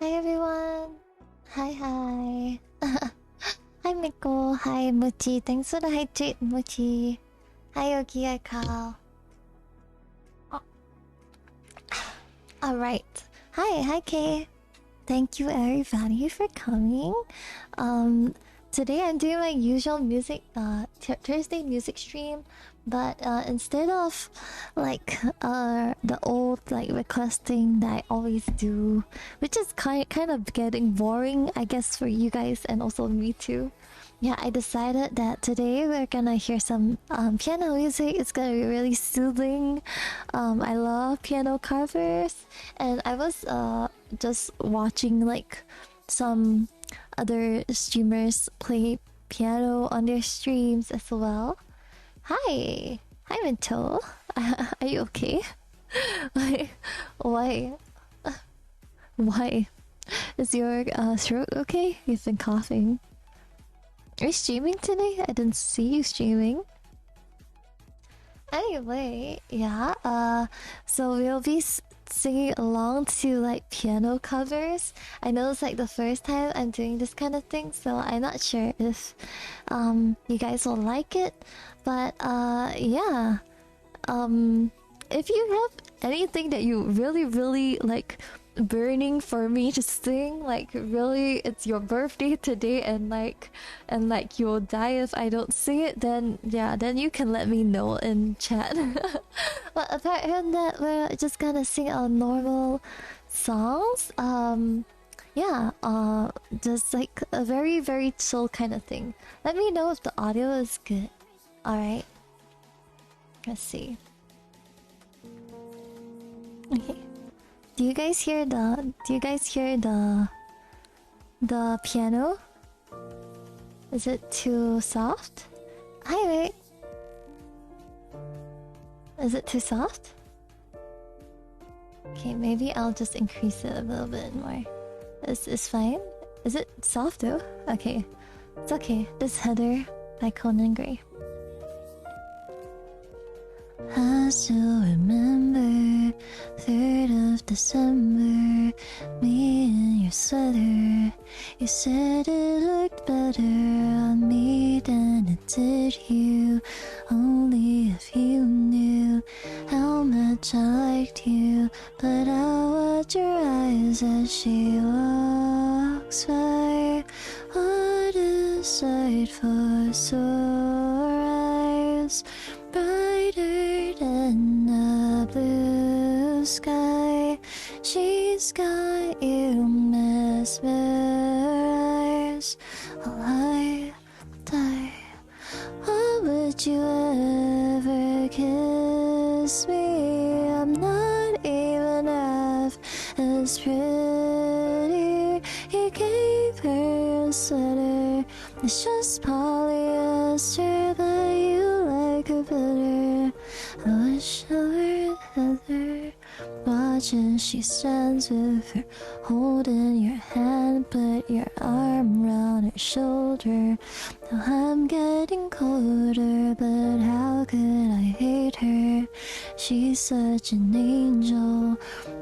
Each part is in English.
Hi everyone! Hi. Hi Miko, hi Muchi, thanks for the hydrate Muchi. Hi Yogi, hi Carl. Alright. Hi Kay. Thank you everybody for coming. Today I'm doing my usual music Thursday music stream, but instead of like the old like requesting that I always do, which is kind of getting boring I guess for you guys and also me too. Yeah, I decided that today we're gonna hear some piano music. It's gonna be really soothing. I love piano covers, and I was just watching like some other streamers play piano on their streams as well. Hi Minto. Are you okay? Why? Why? Is your throat okay? You've been coughing. Are you streaming today? I didn't see you streaming. Anyway, yeah, so we'll be singing along to like piano covers. I know it's like the first time I'm doing this kind of thing, so I'm not sure if you guys will like it. But yeah. If you have anything that you really like burning for me to sing, like really it's your birthday today and like you'll die if I don't sing it, then yeah, then you can let me know in chat. But apart from that, we're just gonna sing our normal songs. Yeah, just like a very chill kind of thing. Let me know if the audio is good. Alright, let's see. Okay. Do you guys hear the piano? Is it too soft? Hi, wait. Is it too soft? Okay, maybe I'll just increase it a little bit more. Is fine? Is it soft though? Okay. It's okay. This Heather by Conan Gray. I still remember 3rd of December, me in your sweater. You said it looked better on me than it did you. Only if you knew how much I liked you. But I watch your eyes as she walks by. What a sight for sore eyes, brighter than the blue sky. She's got you mesmerized. Well, I die. Why would you ever kiss me? I'm not even half as pretty. You gave her a sweater. It's just polyester, but you like her better. I wish I were Heather. Watching she stands with her, holding your hand, put your arm around her shoulder. Now I'm getting colder, but how could I hate her? She's such an angel,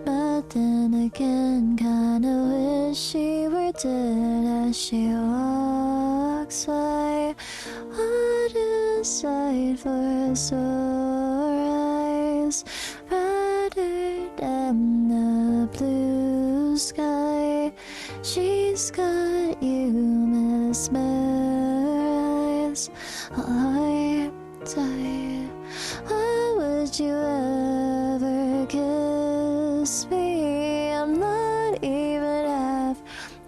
but then again, kinda wish she were dead as she walks by. What a sight for sore eyes, brighter than the blue sky. She's got you mesmerized. I die. Why would you ever kiss me? I'm not even half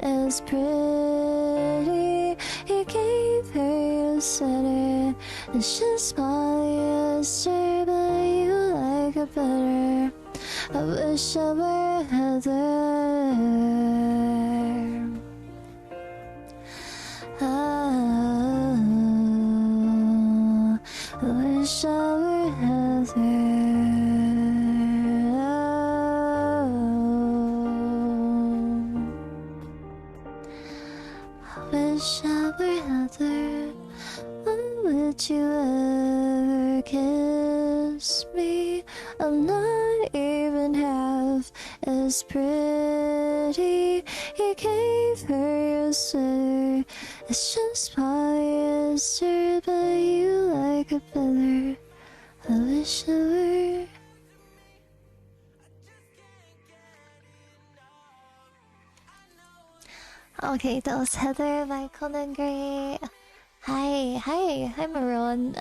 as pretty. You gave her your sweater. It's just polyester, but you like it better. I wish I were Heather. Oh, I wish I were Heather. Oh, I wish I were Heather. Why would you ever kiss me? I'm not even half as pretty. You gave her your sweater. It's just polyester, but you like it better. I wish I were. Okay, that was Heather by Conan Gray. Hi, Maroon.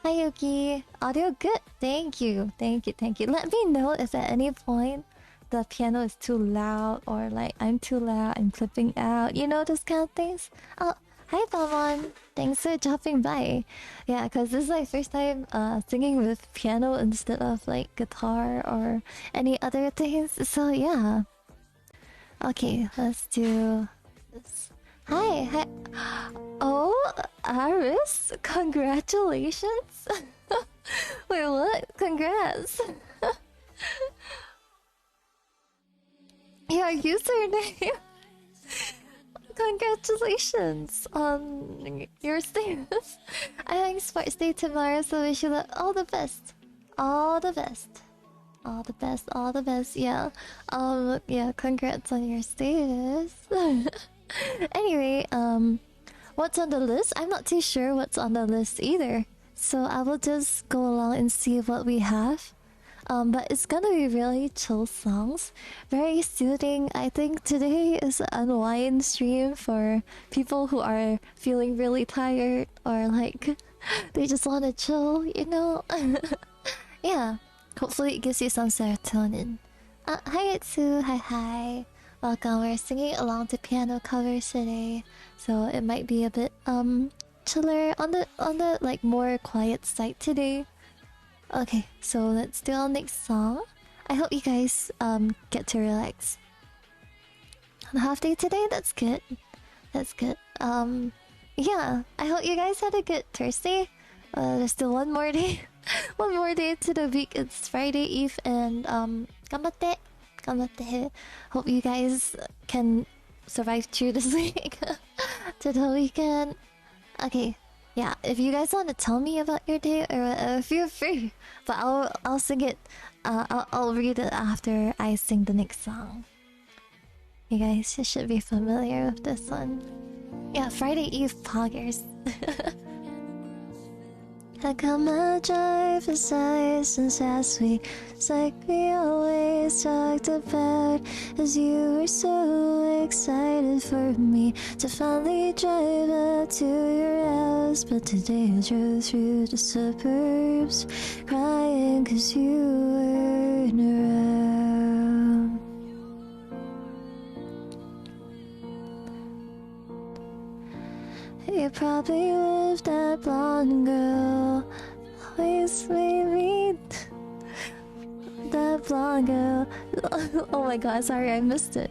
Hi, Yuki. Audio good. Thank you. Let me know if at any point the piano is too loud or like I'm too loud, I'm clipping out. You know, those kind of things. Oh, hi, Bamon. Thanks for dropping by. Yeah, because this is my first time singing with piano instead of like guitar or any other things. So yeah. Okay, let's do this. Hi. Oh, Aris, congratulations. Wait, what? Congrats. Your username. Congratulations on your status. I think Sports Day tomorrow, so wish you all the best. All the best. Yeah. Yeah, congrats on your status. Anyway, what's on the list? I'm not too sure what's on the list either. So I will just go along and see what we have. But it's gonna be really chill songs. Very soothing. I think today is an unwind stream for people who are feeling really tired or like they just wanna chill, you know? Yeah. Hopefully it gives you some serotonin. Hi Itsu, hi. Welcome, we're singing along to piano covers today. So it might be a bit chiller on the like more quiet side today. Okay, so let's do our next song. I hope you guys get to relax. On a half day today, that's good. Yeah, I hope you guys had a good Thursday. There's still one more day. One more day to the week. It's Friday Eve and ganbatte. Hope you guys can survive through this week to the weekend. Okay, Yeah, if you guys want to tell me about your day, or feel free. But I'll sing it. I'll read it after I sing the next song. You guys should be familiar with this one. Yeah, Friday Eve poggers. How come I drive aside since last week? It's like we always talked about, as you were so excited for me to finally drive up to your house. But today I drove through the suburbs, crying 'cause you weren't around. You probably with that blonde girl. Always made me that blonde girl. Oh my god, sorry, I missed it.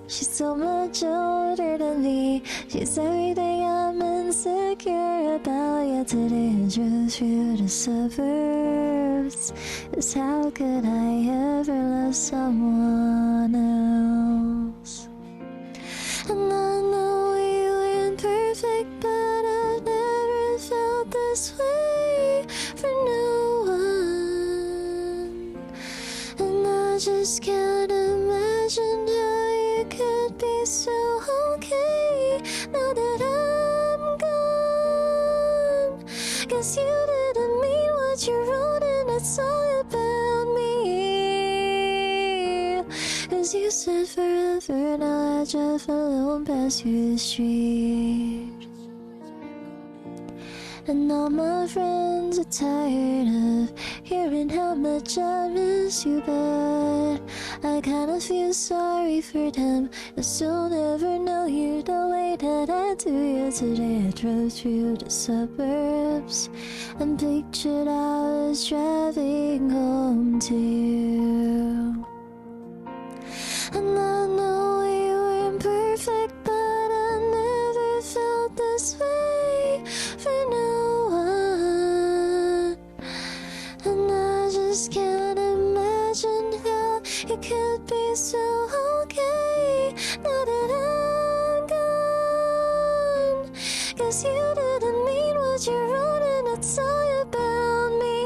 She's so much older than me. She's everything I'm insecure about. Yeah, today I drove through the suburbs. 'Cause how could I ever love someone else? And I know we weren't perfect, but I've never felt this way for no one. And I just can't imagine how you could be so okay now that I'm gone. 'Cause you didn't mean what you wrote in that song about me. 'Cause you said forever, now I drive alone past your street. And all my friends are tired of hearing how much I miss you, but I kinda feel sorry for them, 'cause they'll never know you the way that I do. Yeah, today I drove through the suburbs and pictured I was driving home to you. And I know we weren't perfect, but I never felt this way for no one. And I just can't imagine how it could be so okay now that I'm gone. 'Cause you didn't mean what you wrote in that song about me.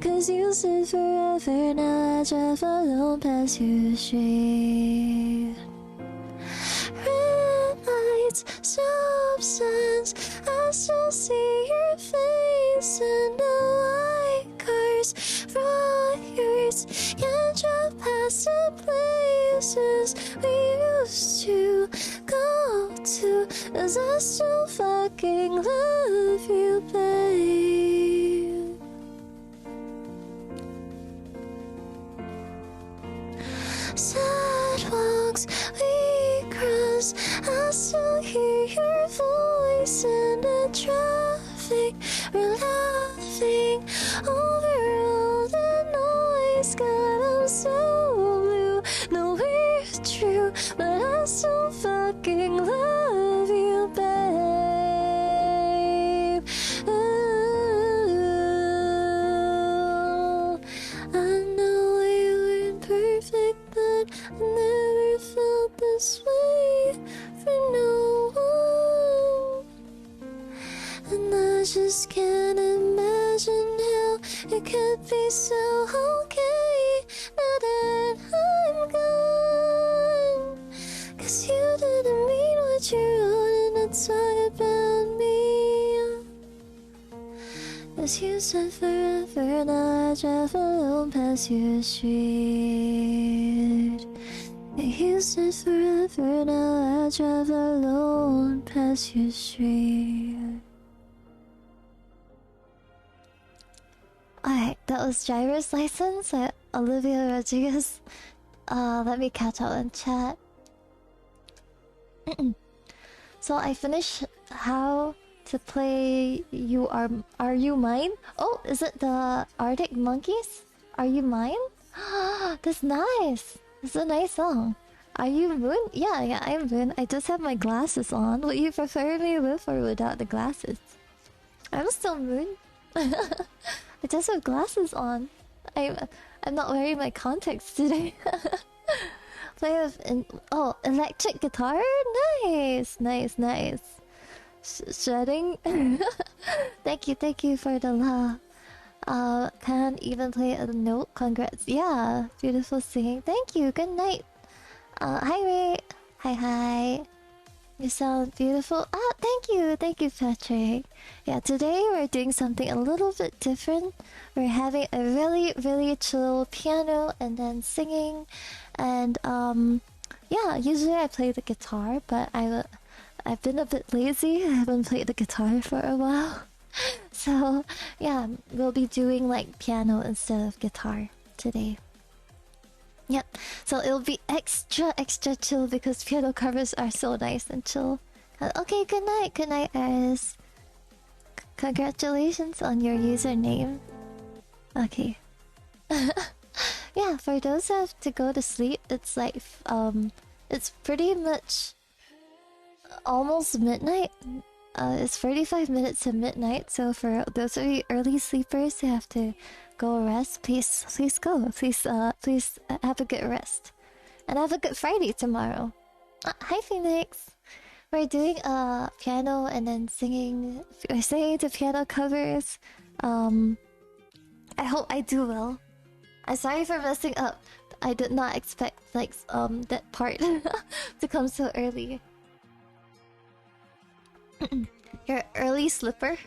'Cause you said forever, now I drive alone past your street. Red lights, stop signs, I still see your face. And the white cars, fires, can't drive past the places we used to go to. 'Cause I still fucking love you, babe. Sidewalks we cross, I still hear your voice in the traffic. We're laughing over all the noise. God, I'm so blue. No, we're true, but I still fucking love you, babe. Ooh, I know we weren't perfect, but I never felt this way for no one. And I just can't imagine how it could be so okay now that I'm gone. 'Cause you didn't mean what you wrote in that song about me. 'Cause you said forever, now I drive alone past your street. You said forever, now I drive alone past your street. Alright, that was Driver's License by Olivia Rodriguez. Let me catch up in chat. So I finished How to Play Are You Mine? Oh, is it the Arctic Monkeys? Are You Mine? That's nice. It's a nice song. Are you Moon? Yeah, I'm Moon. I just have my glasses on. Would you prefer me with or without the glasses? I'm still Moon. I just have glasses on. I'm not wearing my contacts today. Play with electric guitar. Nice, nice, nice. Shredding. Thank you for the love. Can't even play a note. Congrats. Yeah, beautiful singing. Thank you. Good night. Hi Ray. Hi. You sound beautiful. Ah, thank you, Patrick. Yeah, today we're doing something a little bit different. We're having a really, really chill piano and then singing, and yeah. Usually I play the guitar, but I've been a bit lazy. I haven't played the guitar for a while. So yeah, we'll be doing like piano instead of guitar today. Yep. So it'll be extra chill because piano covers are so nice and chill. Okay, good night, Aris. Congratulations on your username. Okay. Yeah, for those who have to go to sleep, it's like it's pretty much almost midnight. It's 45 minutes to midnight, so for those of you early sleepers who have to go rest, please go. Please have a good rest. And have a good Friday tomorrow. Hi Phoenix! We're doing piano and then singing. We're singing to piano covers. I hope I do well. I'm sorry for messing up. I did not expect like that part to come so early. You're an early slipper?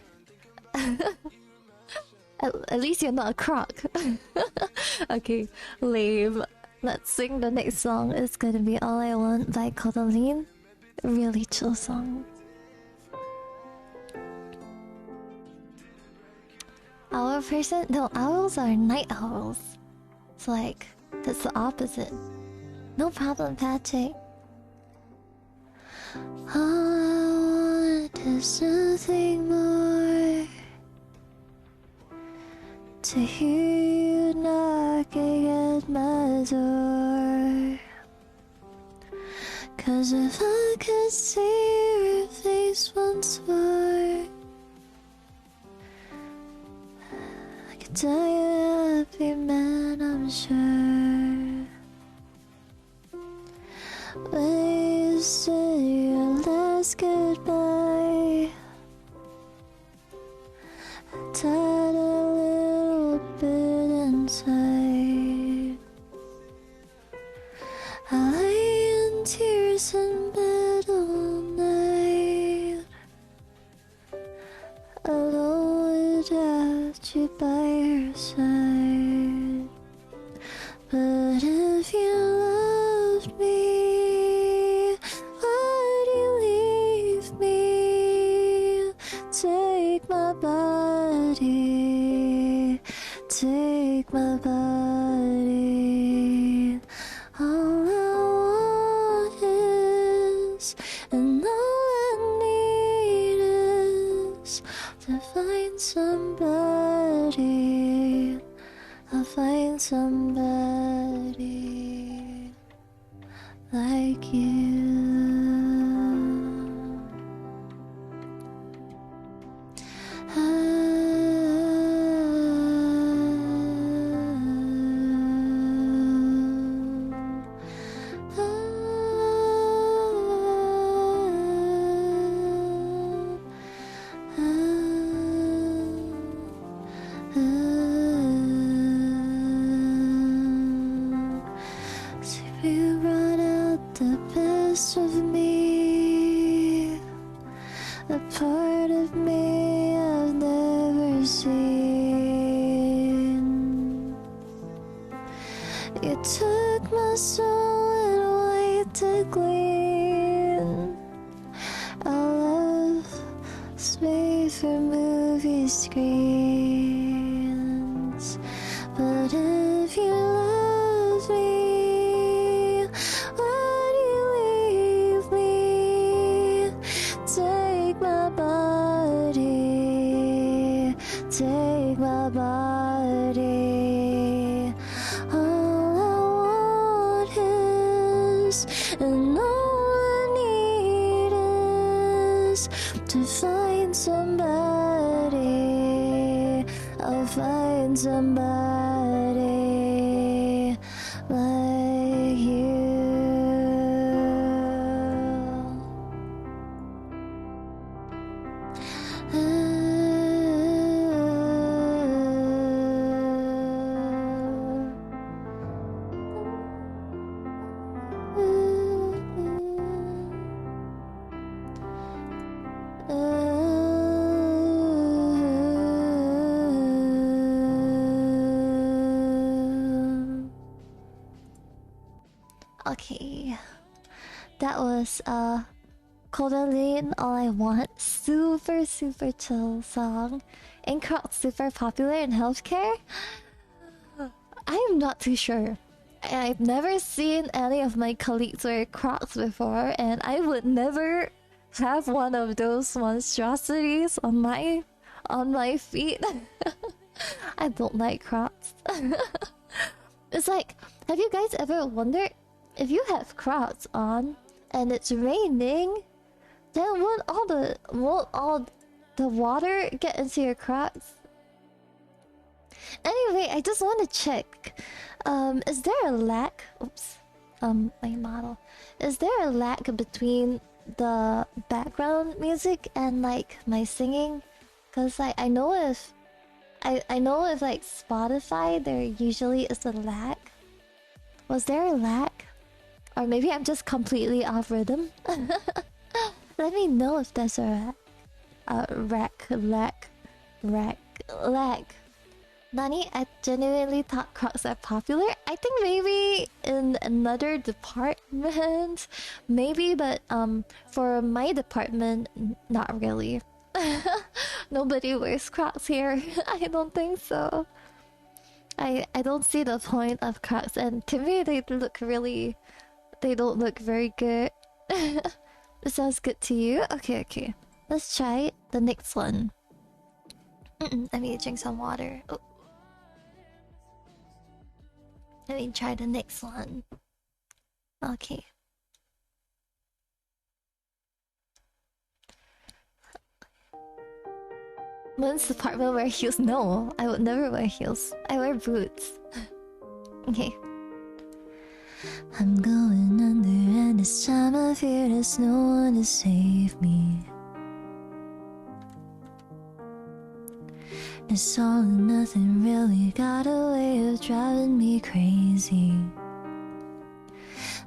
At least you're not a croc. Okay, lame. Let's sing the next song. It's gonna be All I Want by Codaline. Really chill song. Owl person? No, owls are night owls. It's like, that's the opposite. No problem, Patrick. All I want is nothing more. To hear you knocking at my door. 'Cause if I could see your face once more, I could tell you happy man, I'm sure. When you said your last goodbye, I died a little bit inside. I lay in tears in bed all night, alone without you by your side. But if you loved me, why'd you leave me? Take my body, take my body. All I want is, and all I need is to find somebody. I'll find somebody like you. So you brought out the best of me, a part of me I've never seen. You took my soul and wiped it clean. Our love was made for movie screens. But if you love me, why'd you leave me? Take my body, take my body. All I want is, and all I need is to find somebody. I'll find somebody like you. Like you. Okay. That was Codaline All I Want. Super, super chill song. Ain't Crocs super popular in healthcare? I'm not too sure. I've never seen any of my colleagues wear Crocs before, and I would never have one of those monstrosities on my feet. I don't like Crocs. It's like, have you guys ever wondered if you have Crocs on and it's raining, then won't all the water get into your Crocs? Anyway, I just want to check. Is there a lag? Oops. My model. Is there a lag between the background music and like my singing? Cause like I know if like Spotify there usually is a lag. Was there a lag? Or maybe I'm just completely off rhythm. Let me know if there's a lag. Nani, I genuinely thought Crocs are popular. I think maybe in another department, maybe, but for my department, not really. Nobody wears Crocs here. I don't think so. I don't see the point of Crocs, and to me they don't look very good. It sounds good to you? Okay. Let's try the next one. Let me drink some water. Oh. Let me try the next one. Okay. Women's department wear heels? No, I would never wear heels. I wear boots. Okay. I'm going under, and this time I fear there's no one to save me. This all and nothing really got a way of driving me crazy.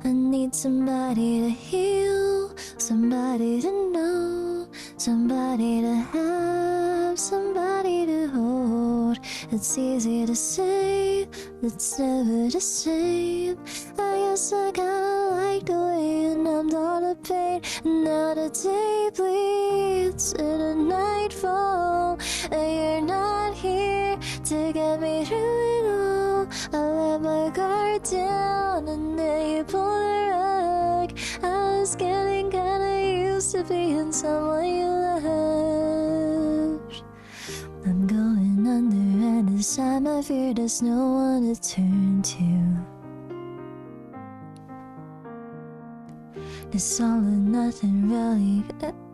I need somebody to heal, somebody to know, somebody to have, somebody to hold. It's easy to say, it's never the same. I guess I kinda like the way you numbed all the pain. And now the day bleeds in a nightfall, and you're not here to get me through it all. I let my guard down and then you pulled the rug. I was getting kinda used to being someone you loved. I'm going under, and this time I fear there's no one to turn to. This all or nothing really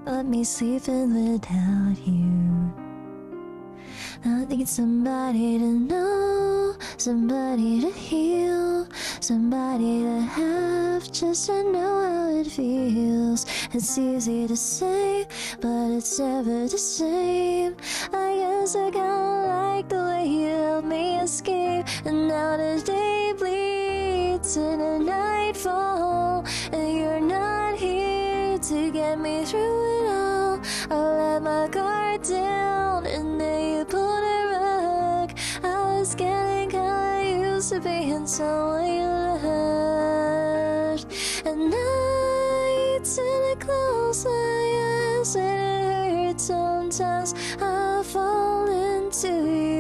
let me sleeping without you. I need somebody to know, somebody to heal, somebody to have, just to know how it feels. It's easy to say, but it's never the same. I guess I kinda like the way you helped me escape. And now the day bleeds in a nightfall, and you're not here to get me through it all. I let my guard down and then you pulled a rug. I was getting kinda used to being someone you loved. And nights and I close my eyes and it hurts sometimes. I fall into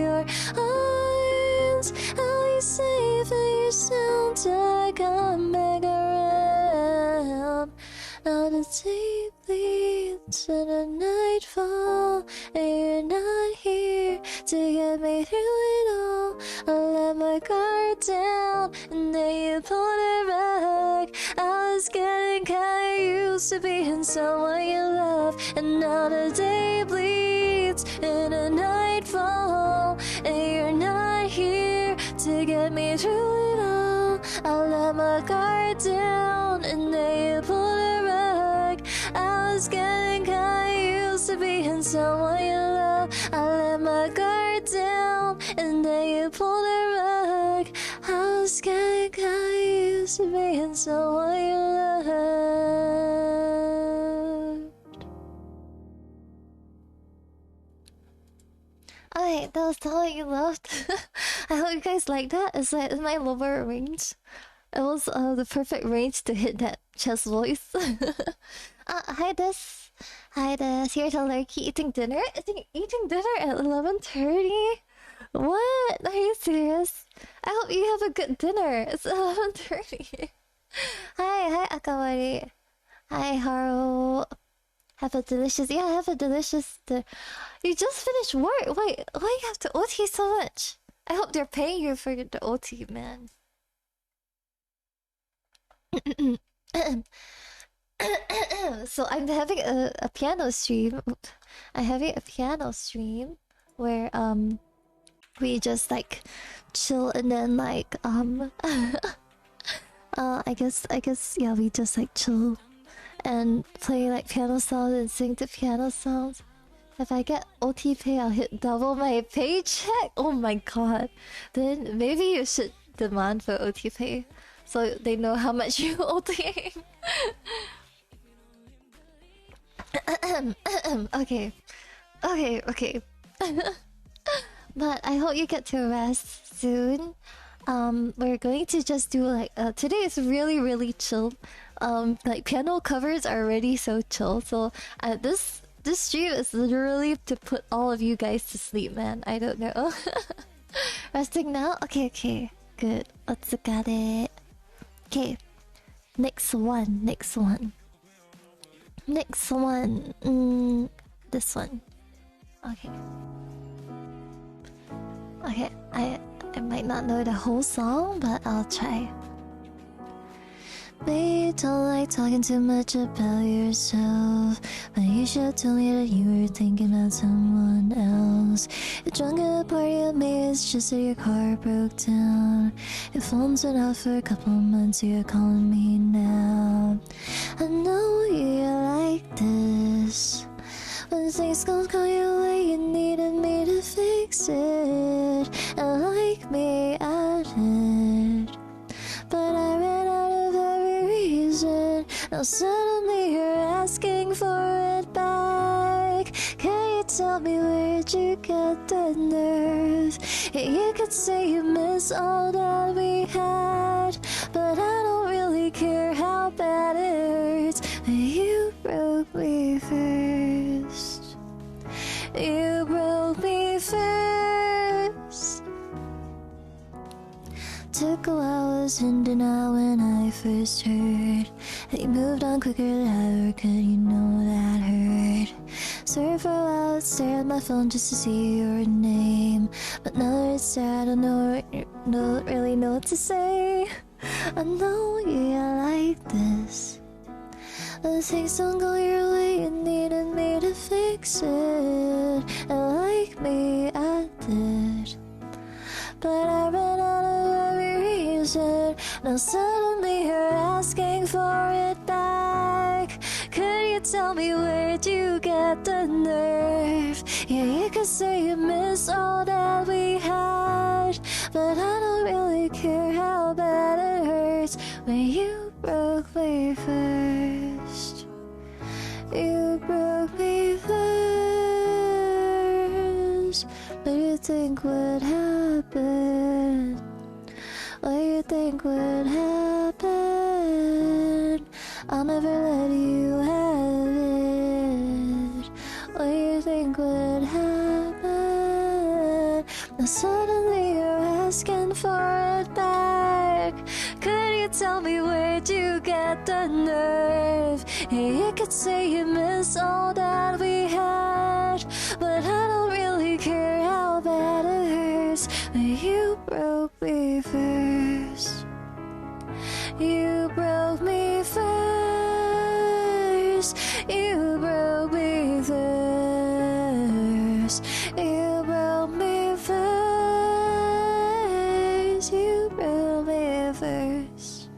your arms. I'll be safe and you're sound till I come back around. Now the day bleeds in a nightfall, and you're not here to get me through it all. I let my guard down, and then you pulled a rug. I was getting kinda used to being someone you love. And now the day bleeds in a nightfall, and you're not here to get me through it all. I let my guard down, and then you pulled a rug. I was getting kinda used to being someone you love. I let my guard down, and then you pulled a rug. I was getting kinda used to being someone you love. Alright, that was the one you loved. I hope you guys like that. Is my lower range? It was the perfect range to hit that chest voice. Hi Des. Hi Des. Here to Lurky eating dinner? Eating dinner at 11:30? What? Are you serious? I hope you have a good dinner. It's 11:30. Hi Akawari. Hi Haru. Have a delicious, yeah, have a delicious, you just finished work. Wait, why you have to OT so much? I hope they're paying you for the OT, man. So I'm having a piano stream. I'm having a piano stream where we just like chill and then like I guess yeah, we just like chill and play like piano songs and sing to piano songs. If I get OT pay, I'll hit double my paycheck. Oh my god. Then maybe you should demand for OT pay so they know how much you OT. Okay. Okay. But I hope you get to rest soon. We're going to just do like today is really chill. Like piano covers are already so chill. So this stream is literally to put all of you guys to sleep, man. I don't know. Resting now? Okay. Good. Let's look at it. Okay. Next one. This one. Okay. I might not know the whole song, but I'll try. Babe, don't like talking too much about yourself, but you should tell me that you were thinking about someone else. You're drunk at a party, and maybe it's just that your car broke down. Your phone's been out for a couple of months, so you're calling me now. I know you're like this. When things don't go your way, you needed me to fix it. And like me, I did. But I ran out of every reason. Now suddenly you're asking for it back. Can you tell me where'd you get the nerve? Yeah, you could say you miss all that we had, but I don't really care how bad it hurts. You broke me first. You broke me first. Took a while, was in denial when I first heard that you moved on quicker than I ever could, you know that hurt. Sorry for a while, I stared at my phone just to see your name, but now that it's there, I don't really know what to say. I know you're like this. When things don't go your way, you needed me to fix it. And like me, I did. But I ran out of every reason. Now suddenly you're asking for it back. Could you tell me where'd you get the nerve? Yeah, you could say you miss all that we had, but I don't really care how bad it hurts when you broke me first. You broke me first. What do you think would happen? What do you think would happen? I'll never let you have it. What do you think would happen? Now suddenly you're asking for it back. Could you tell me where'd you get the nerve? Yeah, you could say you miss all that we had, but I don't really care how bad it hurts when you broke me first. You broke me first. You broke me first. You broke me first. You broke me first.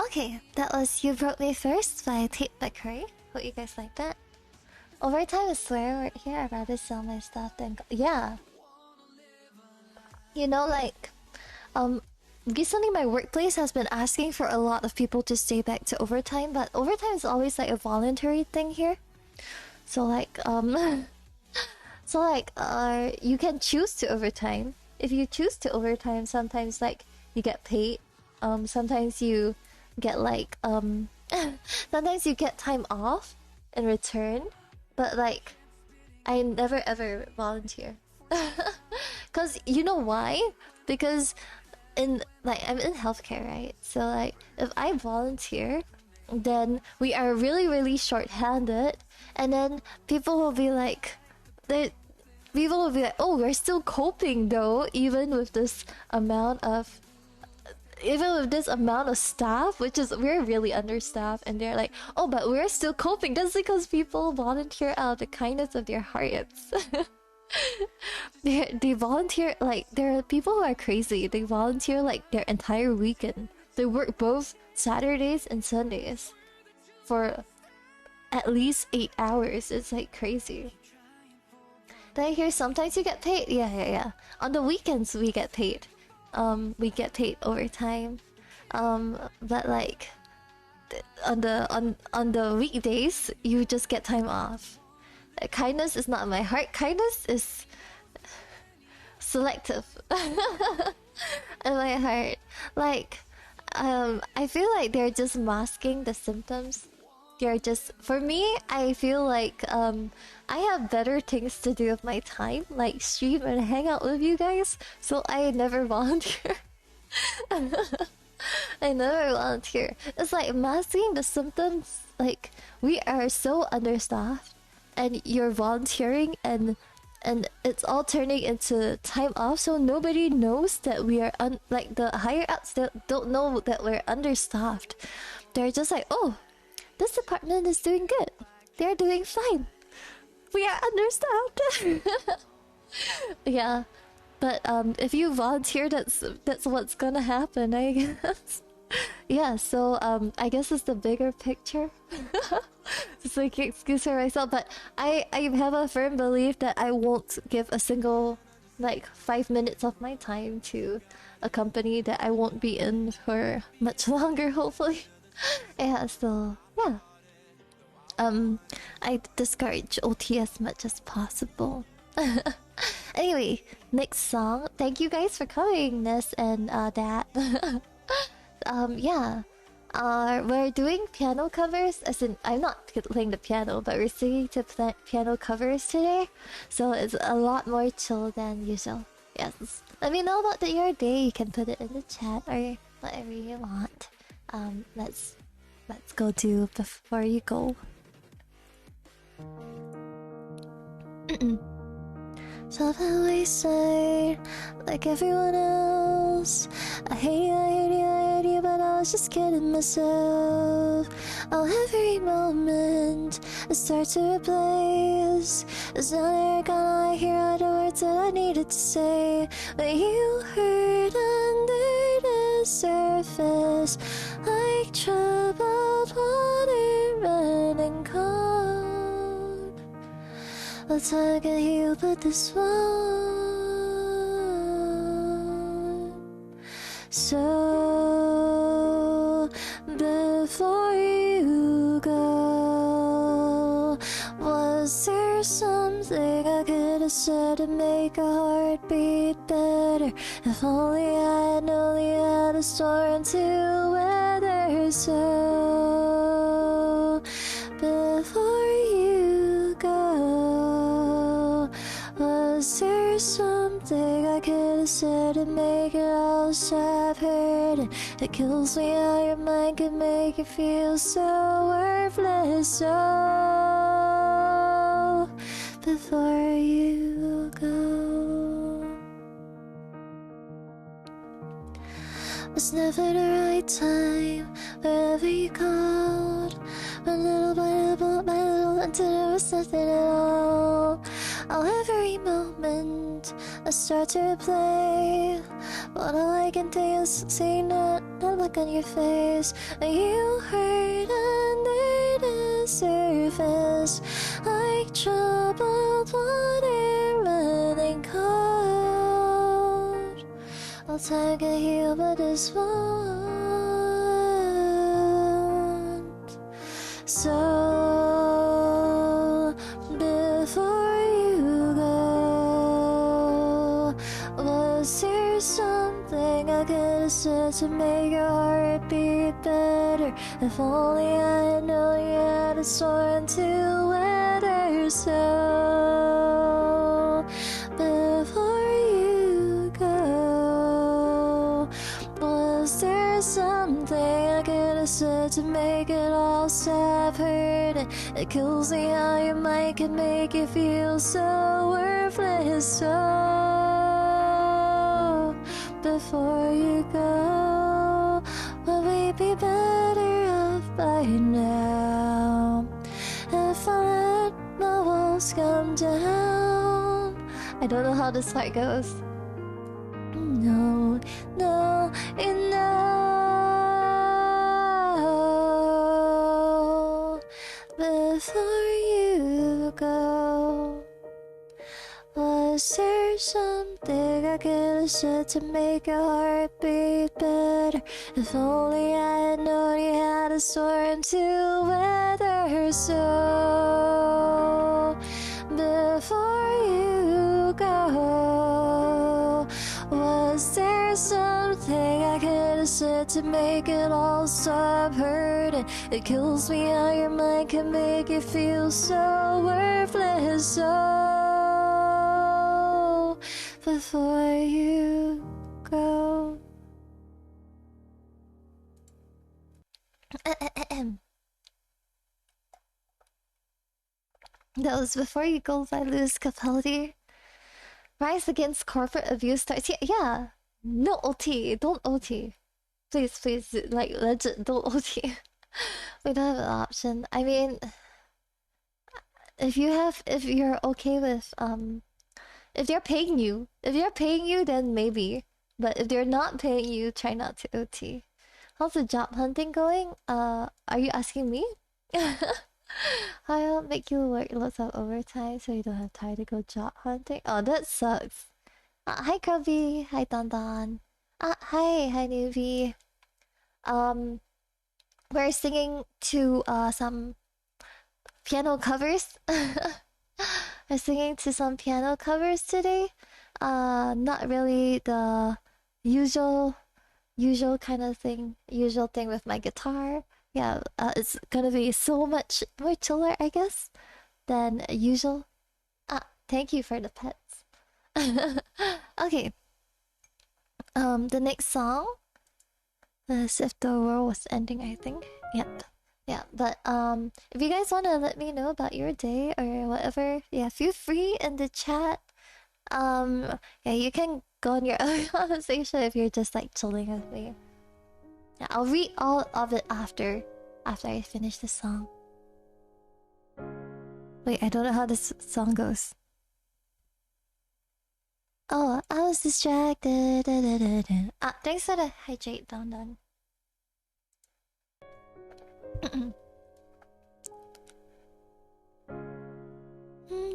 Okay, that was You Broke Me First by Tate McCurry. Hope you guys like that. Overtime is swear word here. I'd rather sell my stuff than yeah. You know, like, recently my workplace has been asking for a lot of people to stay back to overtime, but overtime is always like a voluntary thing here. So like, you can choose to overtime, if you choose to overtime, sometimes like you get paid. Sometimes you get like sometimes you get time off in return. But like I never ever volunteer. Cause you know why? Because in like I'm in healthcare, right? So like if I volunteer, then we are really short-handed, and then people will be like, they people will be like, oh, we're still coping though, even with this amount of staff, which is we're really understaffed, and they're like, oh, but we're still coping. That's because people volunteer out of the kindness of their hearts. They volunteer, like there are people who are crazy. They volunteer like their entire weekend. They work both Saturdays and Sundays for at least 8 hours. It's like crazy. Did I hear sometimes you get paid? Yeah. On the weekends we get paid. We get paid overtime. But like on the weekdays you just get time off. Kindness is not in my heart. Kindness is selective in my heart. Like, I feel like they're just masking the symptoms. They're just, for me, I feel like I have better things to do with my time, like stream and hang out with you guys. So I never volunteer. I never volunteer. It's like masking the symptoms. Like we are so understaffed, and you're volunteering, and it's all turning into time off, so nobody knows that we are like the higher ups don't know that we're understaffed. They're just like, oh, this department is doing good, they're doing fine, we are understaffed. Yeah, but if you volunteer, that's what's gonna happen, I guess. Yeah, so I guess it's the bigger picture. It's like an excuse for myself, but I have a firm belief that I won't give a single like 5 minutes of my time to a company that I won't be in for much longer, hopefully. Yeah, so yeah. I discourage OT as much as possible. Anyway, next song. Thank you guys for coming, Ness and that. Yeah. We're doing piano covers, as in, I'm not playing the piano, but we're singing to piano covers today, so it's a lot more chill than usual. Yes. Let me know about your day. You can put it in the chat or whatever you want. Let's go do before you go. Self and wasted like everyone else. I hate you, but I was just kidding myself. Oh, every moment I start to replace. There's no air gonna hear all the words that I needed to say. But you hurt under the surface, like troubled water running cold. Let's not get healed, but this one. So before you go, was there something I could have said to make a heart beat better? If only I had known you had a storm to weather. So before you go, was there something I could have said to make it all stop hurting? It kills me how your mind can make you feel so worthless. So before you go, it's never the right time, wherever you called. But little by little, until there was nothing at all. Oh, every moment I start to play, but all I can do is see that look on your face. You hurt under the surface, like troubled water running cold. All time can heal, but this won't. So before you go, was have said to make your heart beat better. If only I had known you had a storm to weather. So before you go, was there something I could have said to make it all stop hurting? It kills me how your mind can make you feel so worthless. So before you go, would we be better off by now? If I let my walls come down. I don't know how this part goes. No, no, no. Before you go, was there something I could have said to make your heart beat better? If only I had known you had a storm to weather. So before you go, was there something I could have said to make it all stop hurting? It kills me how your mind can make you feel so worthless. So before you go. That was Before You Go by Lewis Capaldi. Rise Against Corporate Abuse starts. Yeah. No OT. Don't OT. Please, please, like, legit, don't OT. We don't have an option. I mean, if you're okay with, if they're paying you, then maybe. But if they're not paying you, try not to OT. How's the job hunting going? Are you asking me? I'll make you work lots of overtime so you don't have time to go job hunting. Oh, that sucks. Hi, Grubby. Hi, Don Don. Hi, newbie. We're singing to some piano covers. We're singing to some piano covers today. Not really the usual kind of thing. Usual thing with my guitar. Yeah, it's gonna be so much more chiller, I guess, than usual. Thank you for the pets. Okay. The next song is If the World Was Ending, I think. Yep. Yeah, but if you guys wanna let me know about your day or whatever, yeah, feel free in the chat. Yeah, you can go on your own conversation if you're just like chilling with me. Yeah, I'll read all of it after I finish the song. Wait, I don't know how this song goes. Oh, I was distracted. Thanks for the hydrate, Don Don.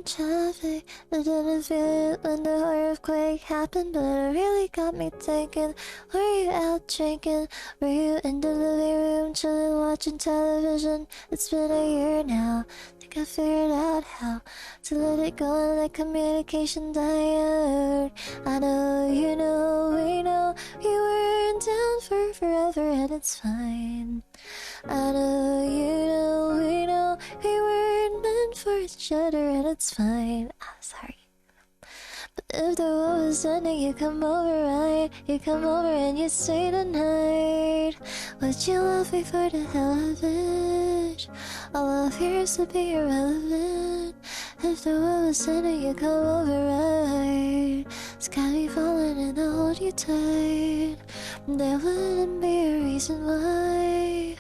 Traffic, I didn't feel it when the earthquake happened, but it really got me thinking. Were you out drinking? Were you in the living room chilling, watching television? It's been a year now. Think I figured out how to let it go and let communication die out. I know, you know, we know we weren't down for forever and it's fine. I know, you know, we know we weren't meant for each other and it's fine. I'm sorry. But if the world was ending, you come over, right? You come over and you stay the night. Would you love me for the hell of it? All of yours to be irrelevant. If the world was ending, you come over, right? Sky be falling and I'll hold you tight. There wouldn't be a reason why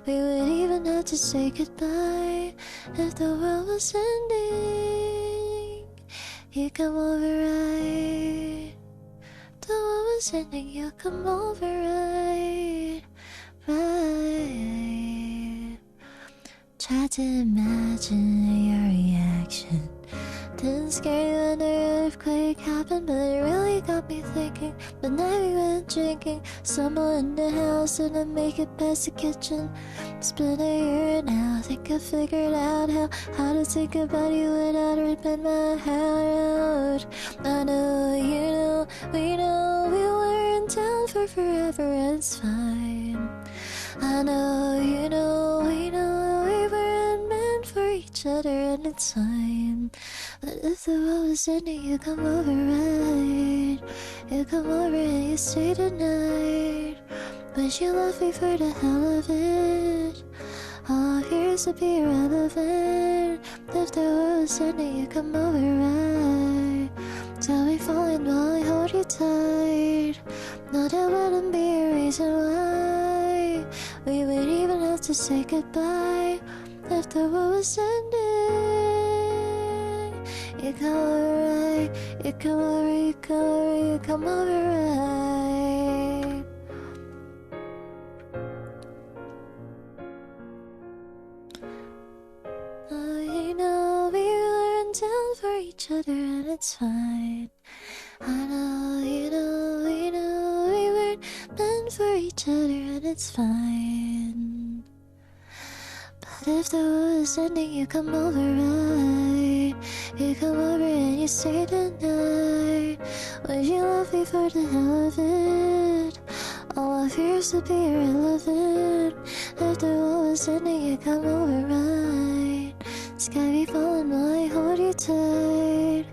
we would even have to say goodbye. If the world was ending, you come over, right? The world was ending, you come over, right? Right. Try to imagine your reaction. Didn't scare you when the earthquake happened, but it really got me thinking. But now we went drinking, stumble in the house, didn't make it past the kitchen. It's been a year now, think I figured out how to think about you without ripping my hair out. I know, you know, we weren't down for for forever and it's fine. I know, you know, we know we weren't meant for each other and it's fine. But if the world was ending, you come over right. You come over and you stay the night. But you love me for the hell of it. All here's to be irrelevant. If the world was ending, you come over right. Tell me falling while I hold you tight. No, there wouldn't be a reason why we would even have to say goodbye. If the world was ending, you come over right. You come over, you come over, you come over right. Oh, you know we weren't down for each other and it's fine. I know, you know, we know we weren't meant for each other and it's fine. But if the world is ending, you come over right. You come over and you stay the night. Would you love me for the hell of it? All my fears would be irrelevant. If the world was ending, you come over right. Sky be falling while I hold you tight.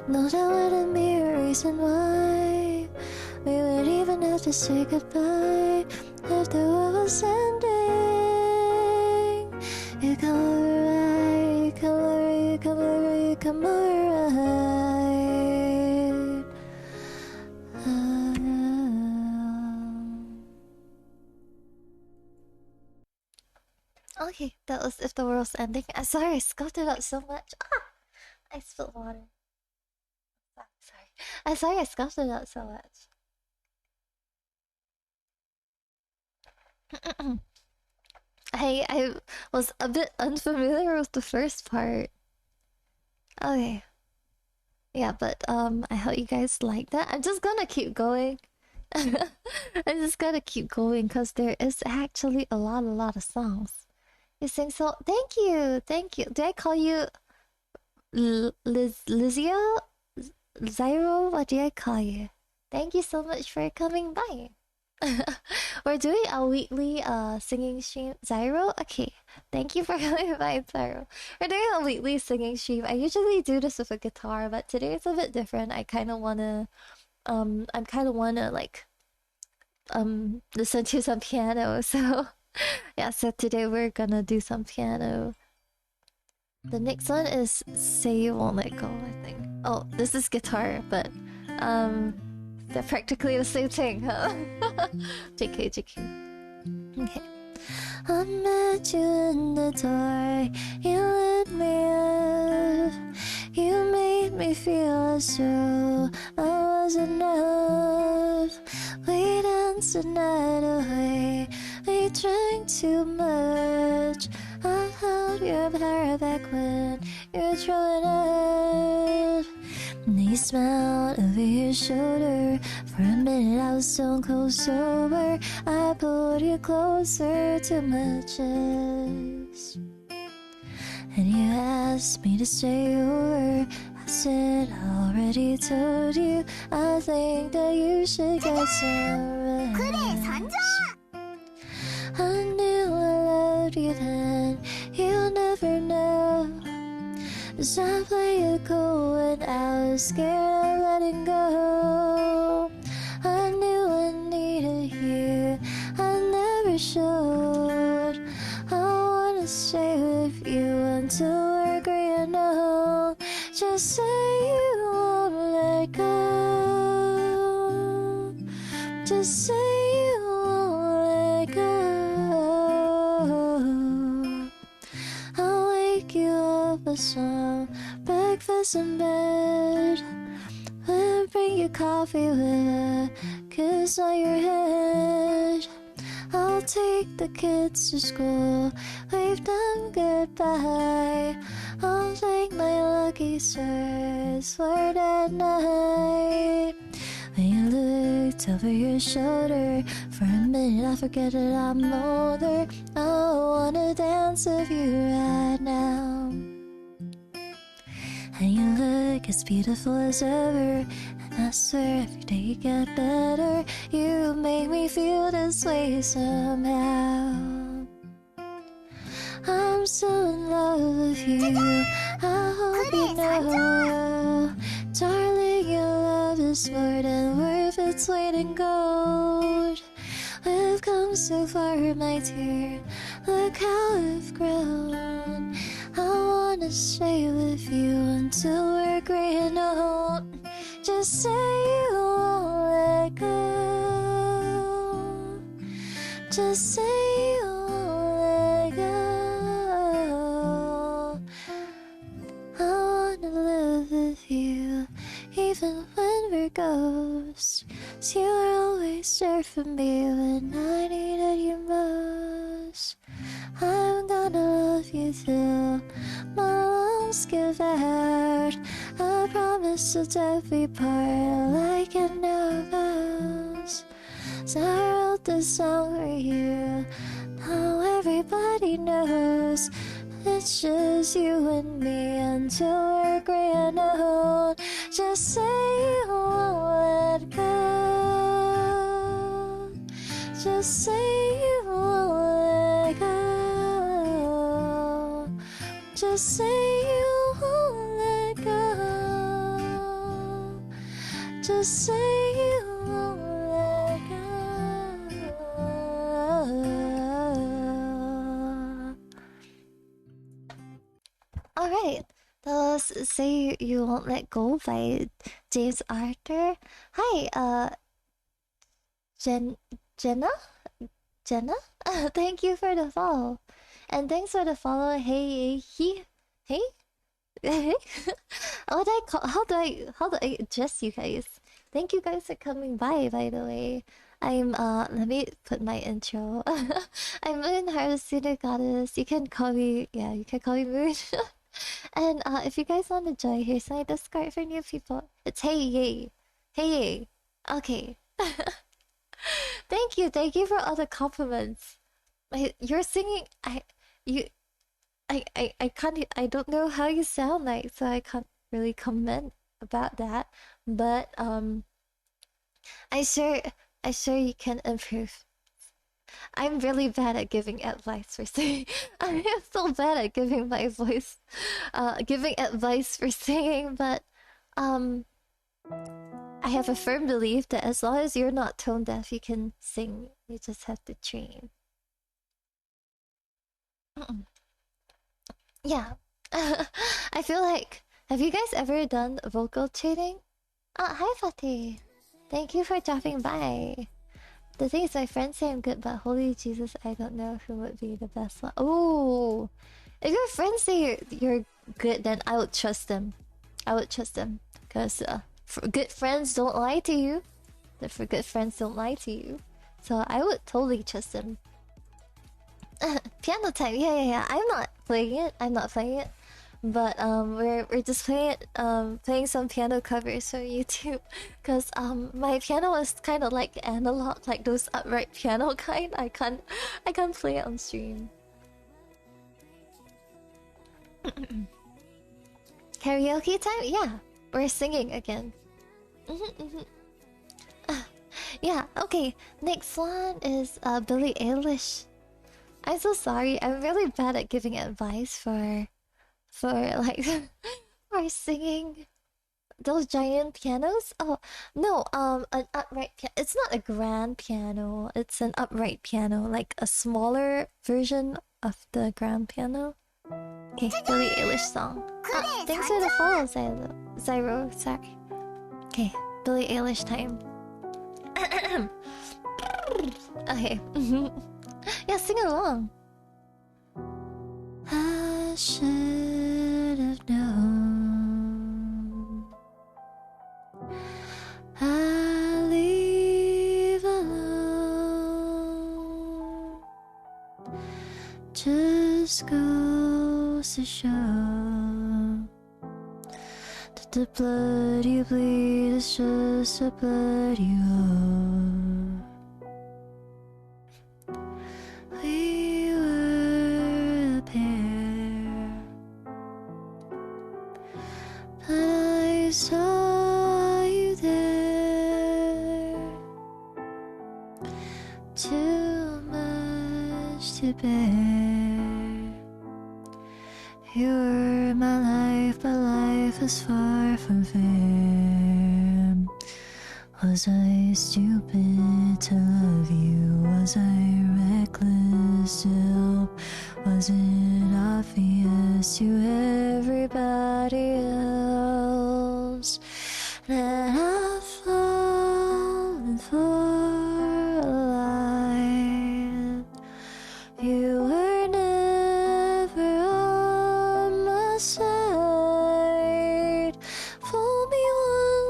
No, that wouldn't be a reason why we would even have to say goodbye. If the world was ending, you come over right. You come over, you come over, you come over right. Okay, that was If the World's Ending. I'm sorry, I scoffed it up so much. Ah! I spilled water. Sorry. I'm sorry I scoffed it up so much. I was a bit unfamiliar with the first part. Okay. Yeah, but I hope you guys like that. I'm just gonna keep going. I'm just gonna keep going because there is actually a lot of songs. You sing so. Thank you, thank you. Do I call you Lizio? Zyro? What do I call you? Thank you so much for coming by. We're doing a weekly singing stream. Zyro? Okay. Thank you for coming by, Zyro. We're doing a weekly singing stream. I usually do this with a guitar, but today it's a bit different. I kinda wanna like listen to some piano, so yeah, so today we're gonna do some piano. The next one is Say You Won't Let Go, I think. Oh, this is guitar, but they're practically the same thing, huh? JK, JK. Okay. I met you in the door, you lit me up. You made me feel as though I was enough. We danced the night away, we drank too much. I held your hair back when you were throwing up. And you smiled over your shoulder. For a minute I was stone cold sober. I pulled you closer to my chest, and you asked me to stay over. I said, I already told you, I think that you should get some rest. I knew I loved you then, you'll never know. 'Cause I played it cool when I was scared of letting go. I knew I needed you, I never showed. I wanna stay with you until we're growing old. Just say you won't let go. Just say you won't let go. I'll wake you up with some breakfast in bed. I'll bring you coffee with a kiss on your head. I'll take the kids to school, wave them goodbye. I'll thank my lucky stars for that night. When you looked over your shoulder, for a minute I forget that I'm older. I wanna dance with you right now. And you look as beautiful as ever. And I swear every day you get better. You make me feel this way somehow. I'm so in love with you. I hope you know, darling, your love is more than worth its weight in gold. We've come so far, my dear. Look how we've grown. I wanna stay with you until we're gray and old. Just say you won't let go. Just say you won't let go. I wanna live with you, even when we're ghosts. 'Cause you were always there for me when I needed you most. I'm gonna love you till my lungs give out. I promise to death we part like in our vows. So I wrote this song for you. Now everybody knows it's just you and me until we're gray and old. Just say you won't let go. Just say you won't let go. Just say you won't let go. Just say you won't let go. Alright, that was Say You Won't Let Go by James Arthur. Hi, Jenna? Jenna? Thank you for the follow. And thanks for the follow. Hey. Hey? How do I address you guys? Thank you guys for coming by the way. I'm let me put my intro. I'm Moon Harvester Goddess. You can call me Moon. And if you guys want to join, here's my Discord for new people. It's Hey Yay. Okay. Thank you for all the compliments. You're singing. I can't. I don't know how you sound like, so I can't really comment about that. But I sure you can improve. I'm really bad at giving advice for singing. I am so bad at giving giving advice for singing. But I have a firm belief that as long as you're not tone deaf, you can sing. You just have to train. Yeah. I feel like, have you guys ever done vocal training? Hi Fatih. Thank you for dropping by. The thing is, my friends say I'm good, but holy Jesus, I don't know who would be the best one. Oh, if your friends say you're good, then I would trust them. Because good friends don't lie to you. Good friends don't lie to you. So I would totally trust them. Piano time, yeah. I'm not playing it. But we're just playing some piano covers for YouTube, cause my piano is kind of like analog, like those upright piano kind. I can't play it on stream. Karaoke time, yeah. We're singing again. Yeah. Okay. Next one is Billie Eilish. I'm so sorry. I'm really bad at giving advice for like for singing those giant pianos. Oh no, an upright piano. It's not a grand piano. It's an upright piano, like a smaller version of the grand piano. Okay, Billie Eilish song. Thanks for the follow, Zyro. Sorry. Okay, Billie Eilish time. Okay. Yeah, sing along. I should have known I'll leave alone. Just goes to show that the blood you bleed is just the blood you owe. We were a pair, but I to bear. You were my life, but life is far from fair. Was I stupid to love you? Was I reckless to help? Was it obvious to everybody else that I've fallen for a lie? You were never on my side. Fool me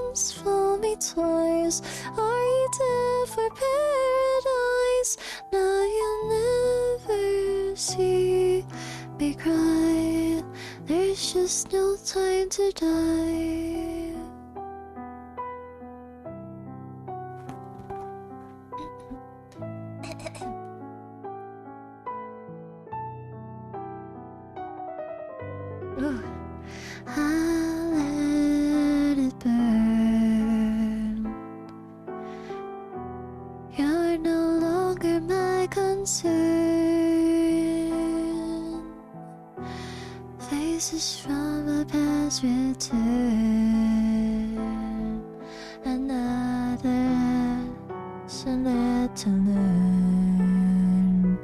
once, fool me twice. Are you there for paradise? Now you'll never see me cry. There's just no time to die. Ooh. I'll let it burn. You're no longer my concern. Faces from my past return. Another lesson left to learn.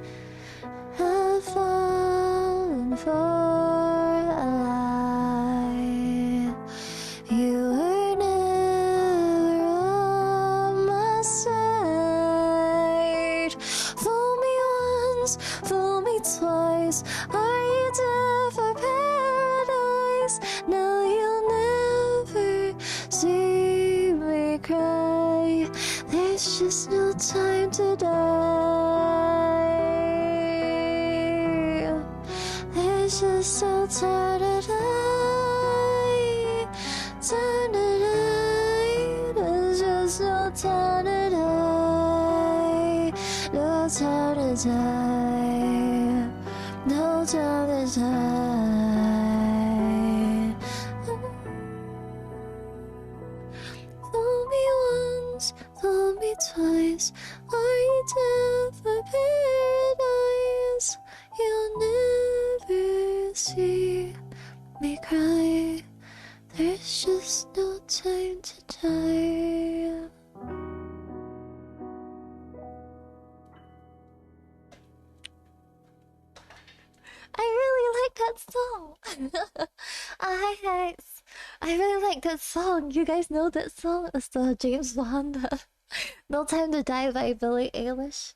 I've fallen for a lie. You were never on my side. Fool me once, fool me twice. Are you there for paradise? Now you'll never see me cry. There's just no time to die. There's just no time to die. Time to die. There's just no time to die. No time to die. No time to die. Fool me once, fool me twice. Are you there for paradise? You'll never see me cry. There's just no time to die. I really like that song. Hi guys. I really like that song. You guys know that song? It's the James Bond No Time to Die by Billie Eilish.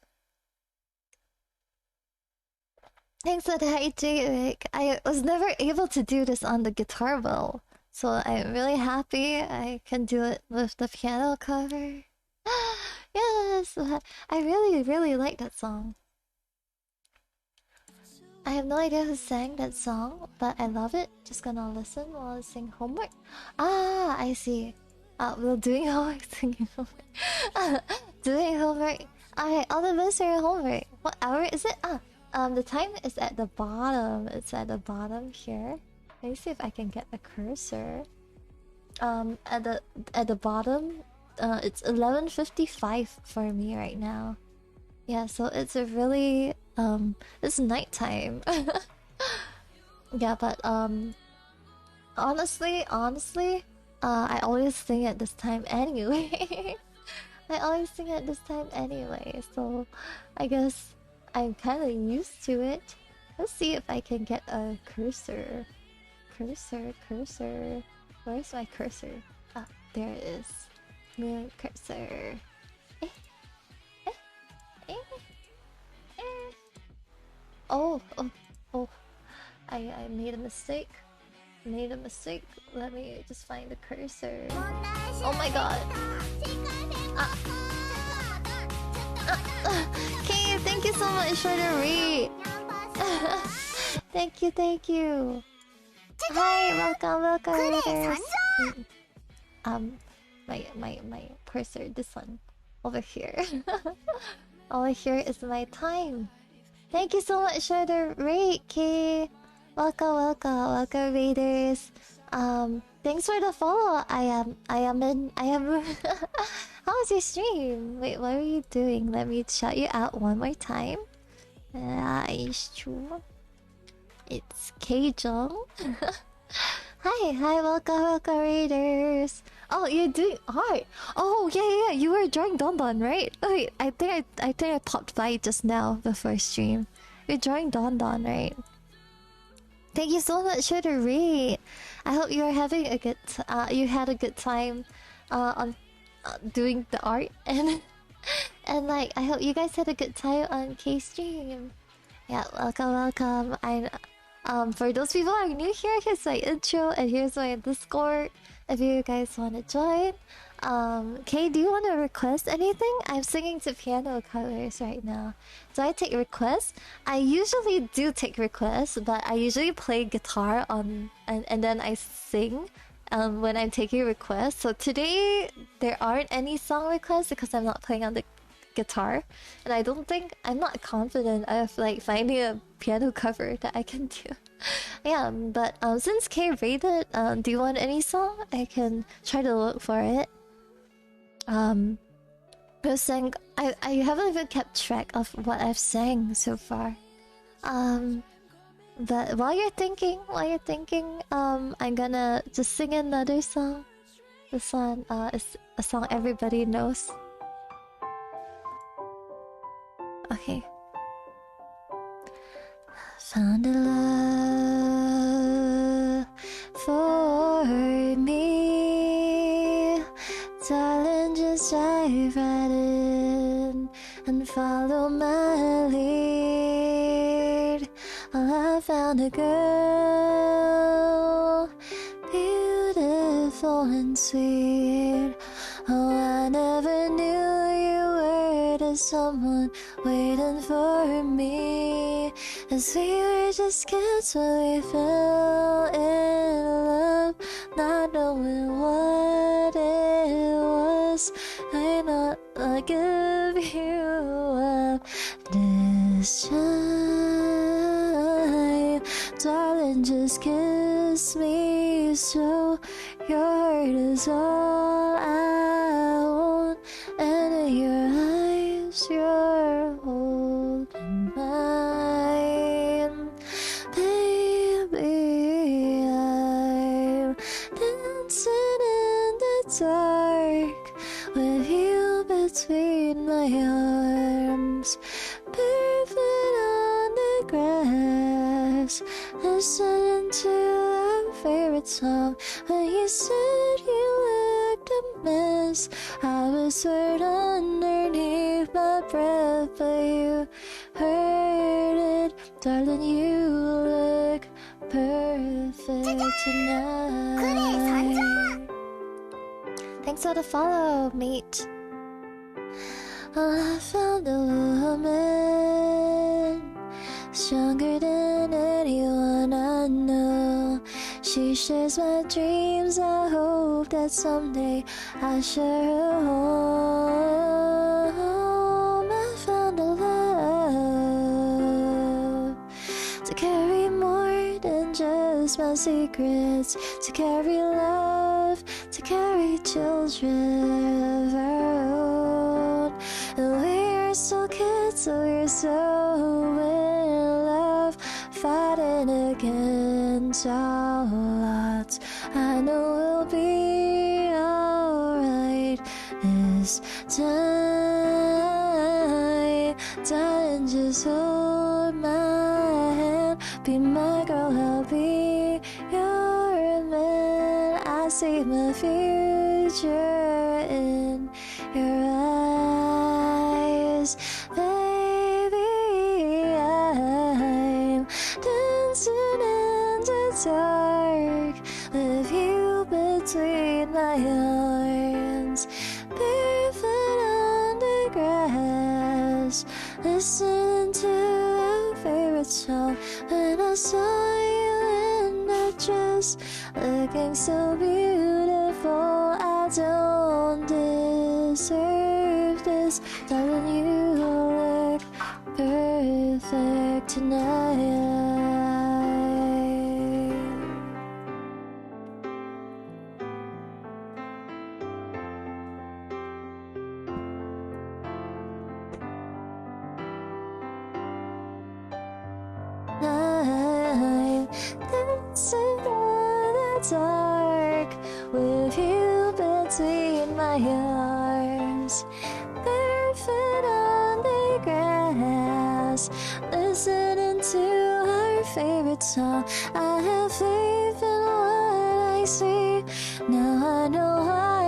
Thanks for that, Jake. I was never able to do this on the guitar well, so I'm really happy I can do it with the piano cover. Yes, I really like that song. I have no idea who sang that song, but I love it. Just gonna listen while I sing homework. Ah, I see. We're doing homework, singing homework. Doing homework. Alright, all the best for your homework. What hour is it? The time is at the bottom. It's at the bottom here. Let me see if I can get the cursor. At the bottom, it's 11:55 for me right now. Yeah, so it's a really it's nighttime. Yeah, but honestly, I always sing at this time anyway. I always sing at this time anyway, so I guess I'm kind of used to it. Let's see if I can get a cursor. Cursor. Where's my cursor? Ah, there it is. Moon cursor. Oh. I made a mistake. Let me just find the cursor. Oh my god. Okay, thank you so much for the read. Thank you. Hi, welcome. My cursor, this one. Over here. Over here is my time. Thank you so much for the raid, Kay. Welcome, raiders. Thanks for the follow. I am. How was your stream? Wait, what are you doing? Let me shout you out one more time. Yeah, it's true. It's Kjong. Hi, welcome, Raiders. Oh, you're doing art. Oh, yeah. You were drawing Don Don, right? Oh, wait, I think I popped by just now before stream. You're drawing Don Don, right? Thank you so much for the read. I hope you are having a good. You had a good time, on doing the art and like I hope you guys had a good time on K stream. Yeah, welcome. I for those people who are new here, here's my intro and here's my Discord. If you guys want to join, Kay, do you want to request anything? I'm singing to piano covers right now. Do I take requests? I usually do take requests, but I usually play guitar on and then I sing. When I'm taking requests. So today there aren't any song requests because I'm not playing on the guitar, and I'm not confident of like finding a piano cover that I can do. Yeah, but since Kay rated, do you want any song? I can try to look for it. I haven't even kept track of what I've sang so far. But while you're thinking, I'm gonna just sing another song. This one is a song everybody knows. Okay. Found a love for me. Darling, just dive right in and follow my lead. I found a girl, beautiful and sweet. Oh, I never knew you were the someone waiting for me. As we were just kids when we fell in love, not knowing what it was. I not give you up this time. Darling, just kiss me so your heart is all I want, and in your eyes you're holding mine. Baby, I'm dancing in the dark with you between my arms, barefoot on the grass, listening to our favorite song. When you said you looked a mess, I whispered underneath my breath, but you heard it. Darling, you look perfect tonight. Thanks for the follow, mate. I found a woman stronger than anyone I know. She shares my dreams. I hope that someday I share her home. I found a love to carry more than just my secrets, to carry love, to carry children of our own. And we're still kids, so we're so in love, fighting against all odds. I know we'll be alright this time. Darling, just hold my hand, be my girl, I'll be your man. I see my future in your eyes, baby. I'm dancing in the dark with you between my arms, barefoot on the grass, listening to our favorite song. When I saw you in that dress, looking so beautiful, I don't deserve this. Darling, you look perfect tonight. dark with you between my arms, barefoot on the grass, listening to our favorite song. I have faith in what I see. Now I know I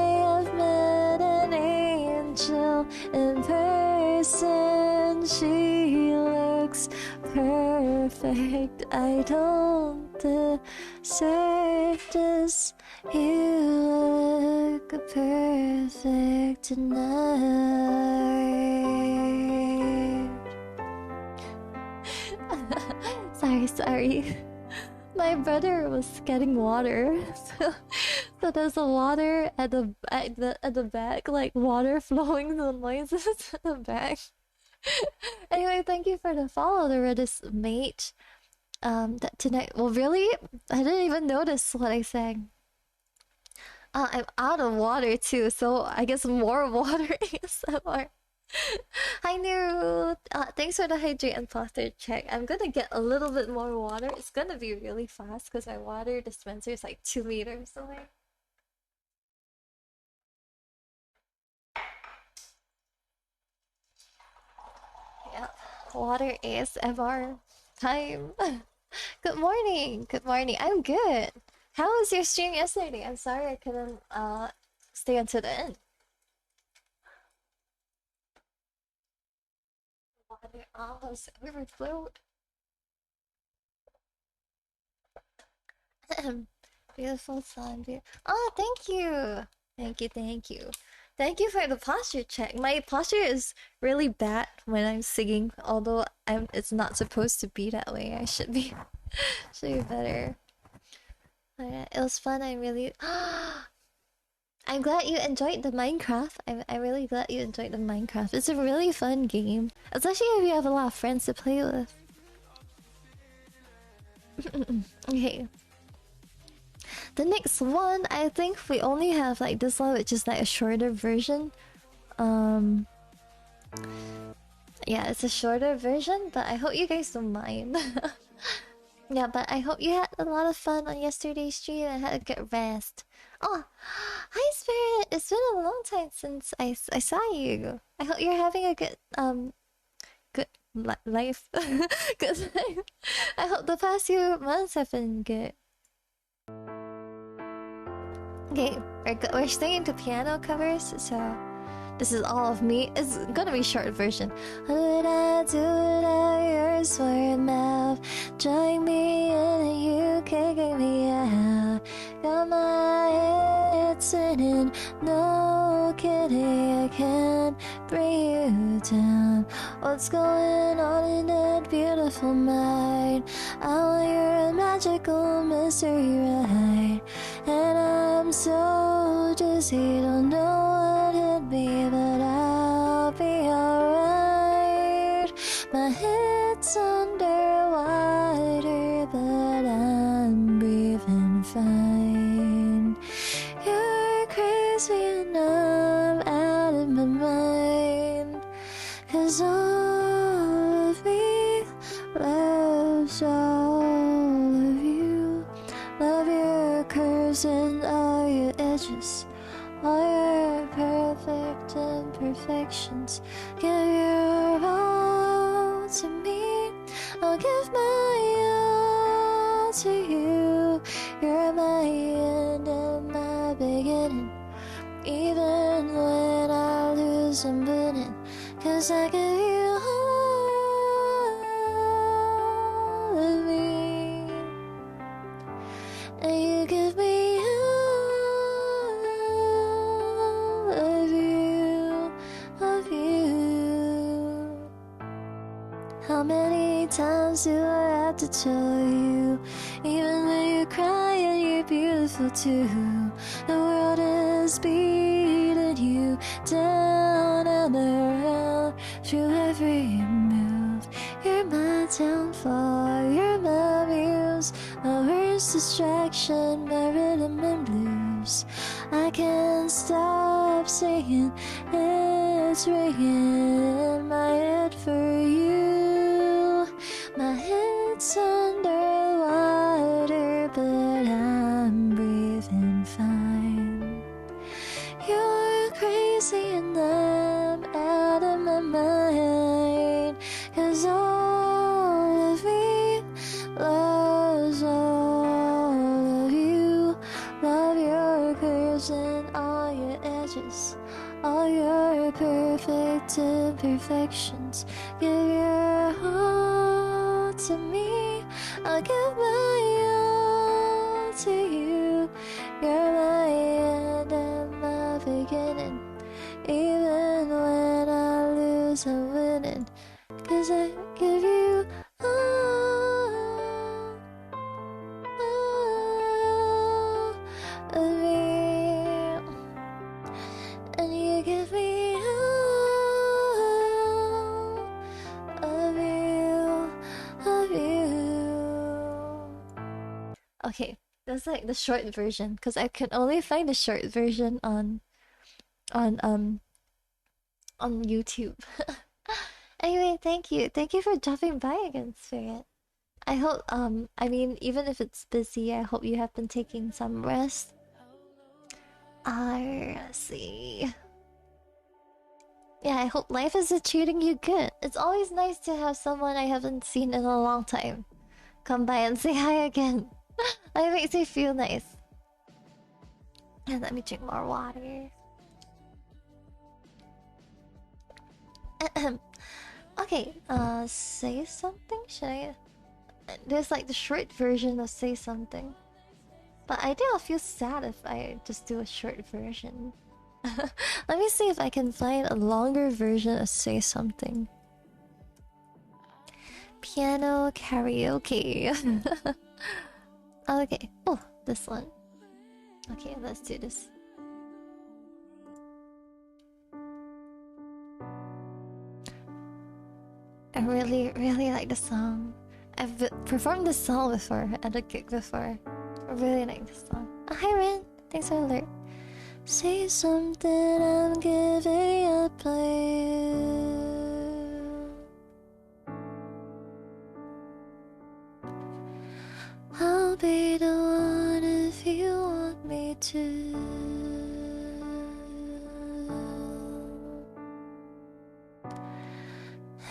have met an angel in person. She looks perfect. I don't deserve this. You look perfect tonight. Sorry. My brother was getting water, so there's a water at the back, like water flowing, the noises at the back. Anyway, thank you for the follow, the Redis mate. That tonight. Well, really, I didn't even notice what I sang. I'm out of water too, so I guess more water ASMR. Hi Neru! Thanks for the hydrate and posture check. I'm gonna get a little bit more water. It's gonna be really fast because my water dispenser is like 2 meters away. Yep, water ASMR time. Good morning! Good morning. I'm good. How was your stream yesterday? I'm sorry I couldn't stay until the end. Water almost overflowed. Beautiful sun. Oh, thank you. Thank you. Thank you for the posture check. My posture is really bad when I'm singing, although it's not supposed to be that way. I should be better. It was fun. I'm glad you enjoyed the Minecraft. I'm really glad you enjoyed the Minecraft. It's a really fun game, especially if you have a lot of friends to play with. Okay. The next one, I think we only have like this one, which is like a shorter version. Yeah, it's a shorter version, but I hope you guys don't mind. Yeah, but I hope you had a lot of fun on yesterday's stream and had a good rest. Oh, hi Spirit! It's been a long time since I saw you. I hope you're having a good life. Good life. I hope the past few months have been good. Okay, we're singing to piano covers, so this is all of me. It's gonna be short version. What would I do without your swear mouth? Join me in and you kicking me out. Got my head spinning, no kidding, I can't bring you down. What's going on in that beautiful mind? I want your magical mystery ride. And I'm so dizzy, don't know what hit me, but I'll be alright. My head's underwater, but I'm breathing fine. You're crazy and I'm out of my mind, 'cause all of me loves all of you. Love your curves and all your edges, all your perfect imperfections. Give your all to me, I'll give my all to you. You're my end and my beginning. Even when I lose, I'm winning, 'cause I give you all of me, and you give me all of you, of you. How many times do I have to tell you? Even when you cry and you're beautiful too. The world is beating you down and around through every move. You're my downfall, you're my muse, my worst distraction, my rhythm and blues. I can't stop singing, it's ringing in my head for you. My head's underwater, but I'm breathing its imperfections. Give your all to me, I'll give my all to you. You're my end and my beginning. Even when I lose, I'm winning. 'Cause I give you all of me, and you give me all of you. Okay, that's like the short version, because I can only find the short version on YouTube. Anyway, thank you for dropping by again, Spirit. I hope I mean, even if it's busy, I hope you have been taking some rest. Let's see. Yeah, I hope life is treating you good. It's always nice to have someone I haven't seen in a long time come by and say hi again. It makes me feel nice. And let me drink more water. Okay, say something? Should I? There's like the short version of say something. But I think I'll feel sad if I just do a short version. Let me see if I can find a longer version of say something. Piano karaoke. Okay. Oh, this one. Okay, let's do this. I really like the song. I've performed this song before at a gig before. I really like this song. Oh, hi Rin, thanks for the alert. Say something, I'm giving up on you. I'll be the one if you want me to.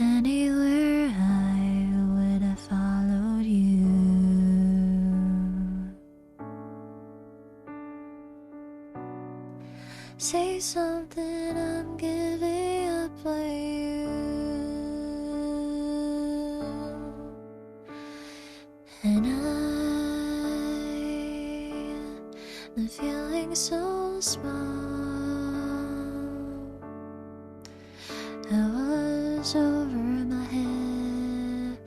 Anywhere I would have followed you. Say something, I'm giving up on you. And I'm feeling so small. I was over my head,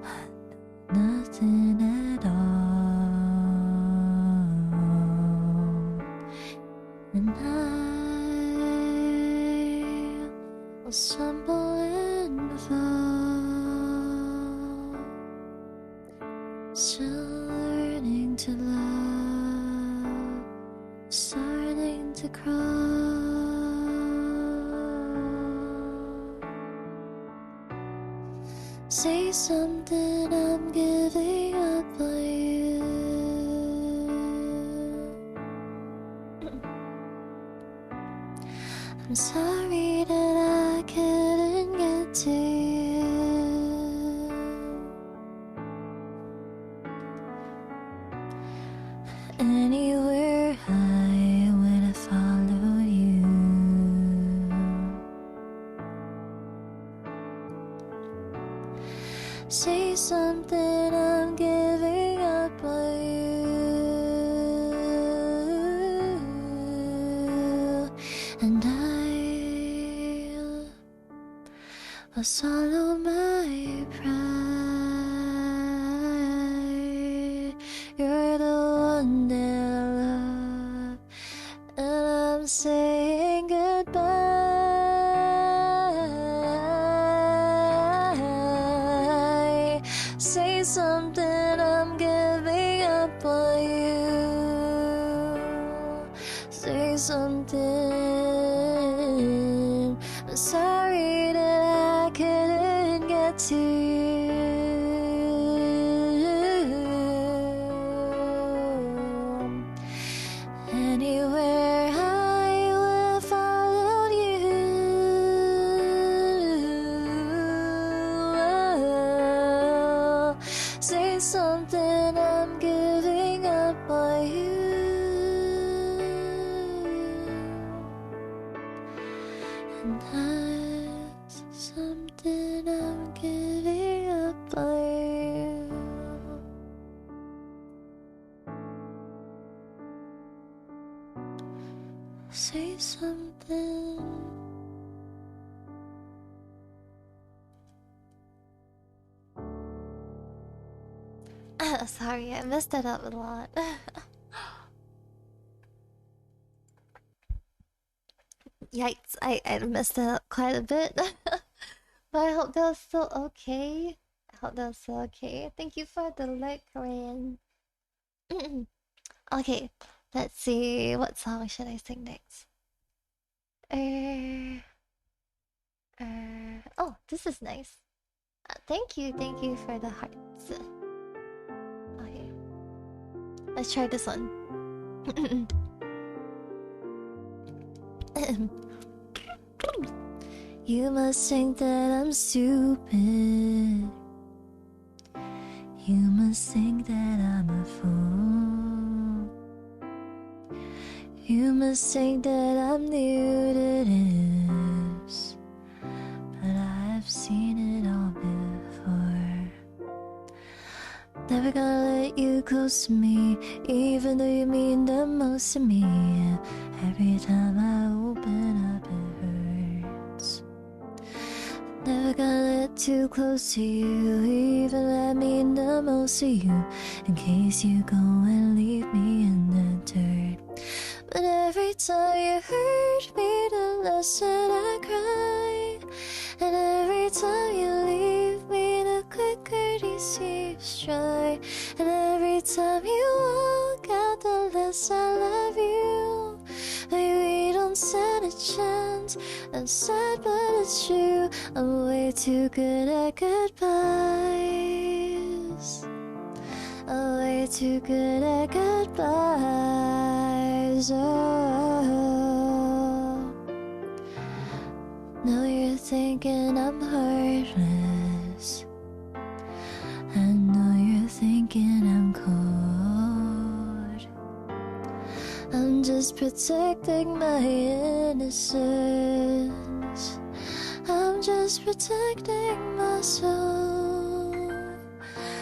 had nothing at all. And I will stumble and fall, still learning to love, starting to crawl. Say something, I'm giving up on you. I'm sorry that I couldn't get to you. Anywhere I would have followed you. Say something, I'm giving up on you. And I'll swallow my pride. You're the one that I love, and I'm saying goodbye. Say something, I'm giving up on you. Say something, I'm sorry that I couldn't get to you. Say something. Sorry, I messed that up a lot. Yikes, I messed that up quite a bit. But I hope that was still okay. I hope that was still okay. Thank you for the look, Rain. Okay, let's see. What song should I sing next? Oh, this is nice. Thank you for the hearts. Okay, let's try this one. You must think that I'm stupid. You must think that I'm a fool. You must think that I'm new to this, but I've seen it all before. Never gonna let you close to me, even though you mean the most to me. Every time I open up it hurts. Never gonna let too close to you, even when I mean the most to you, in case you go and leave me in the dirt. But every time you hurt me, the less that I cry. And every time you leave me, the quicker these tears dry. And every time you walk out, the less I love you. Maybe we don't stand a chance. I'm sad, but it's true. I'm way too good at goodbyes. I'm way too good at goodbyes. Oh, now you're thinking I'm heartless. I know you're thinking I'm cold. I'm just protecting my innocence. I'm just protecting my soul.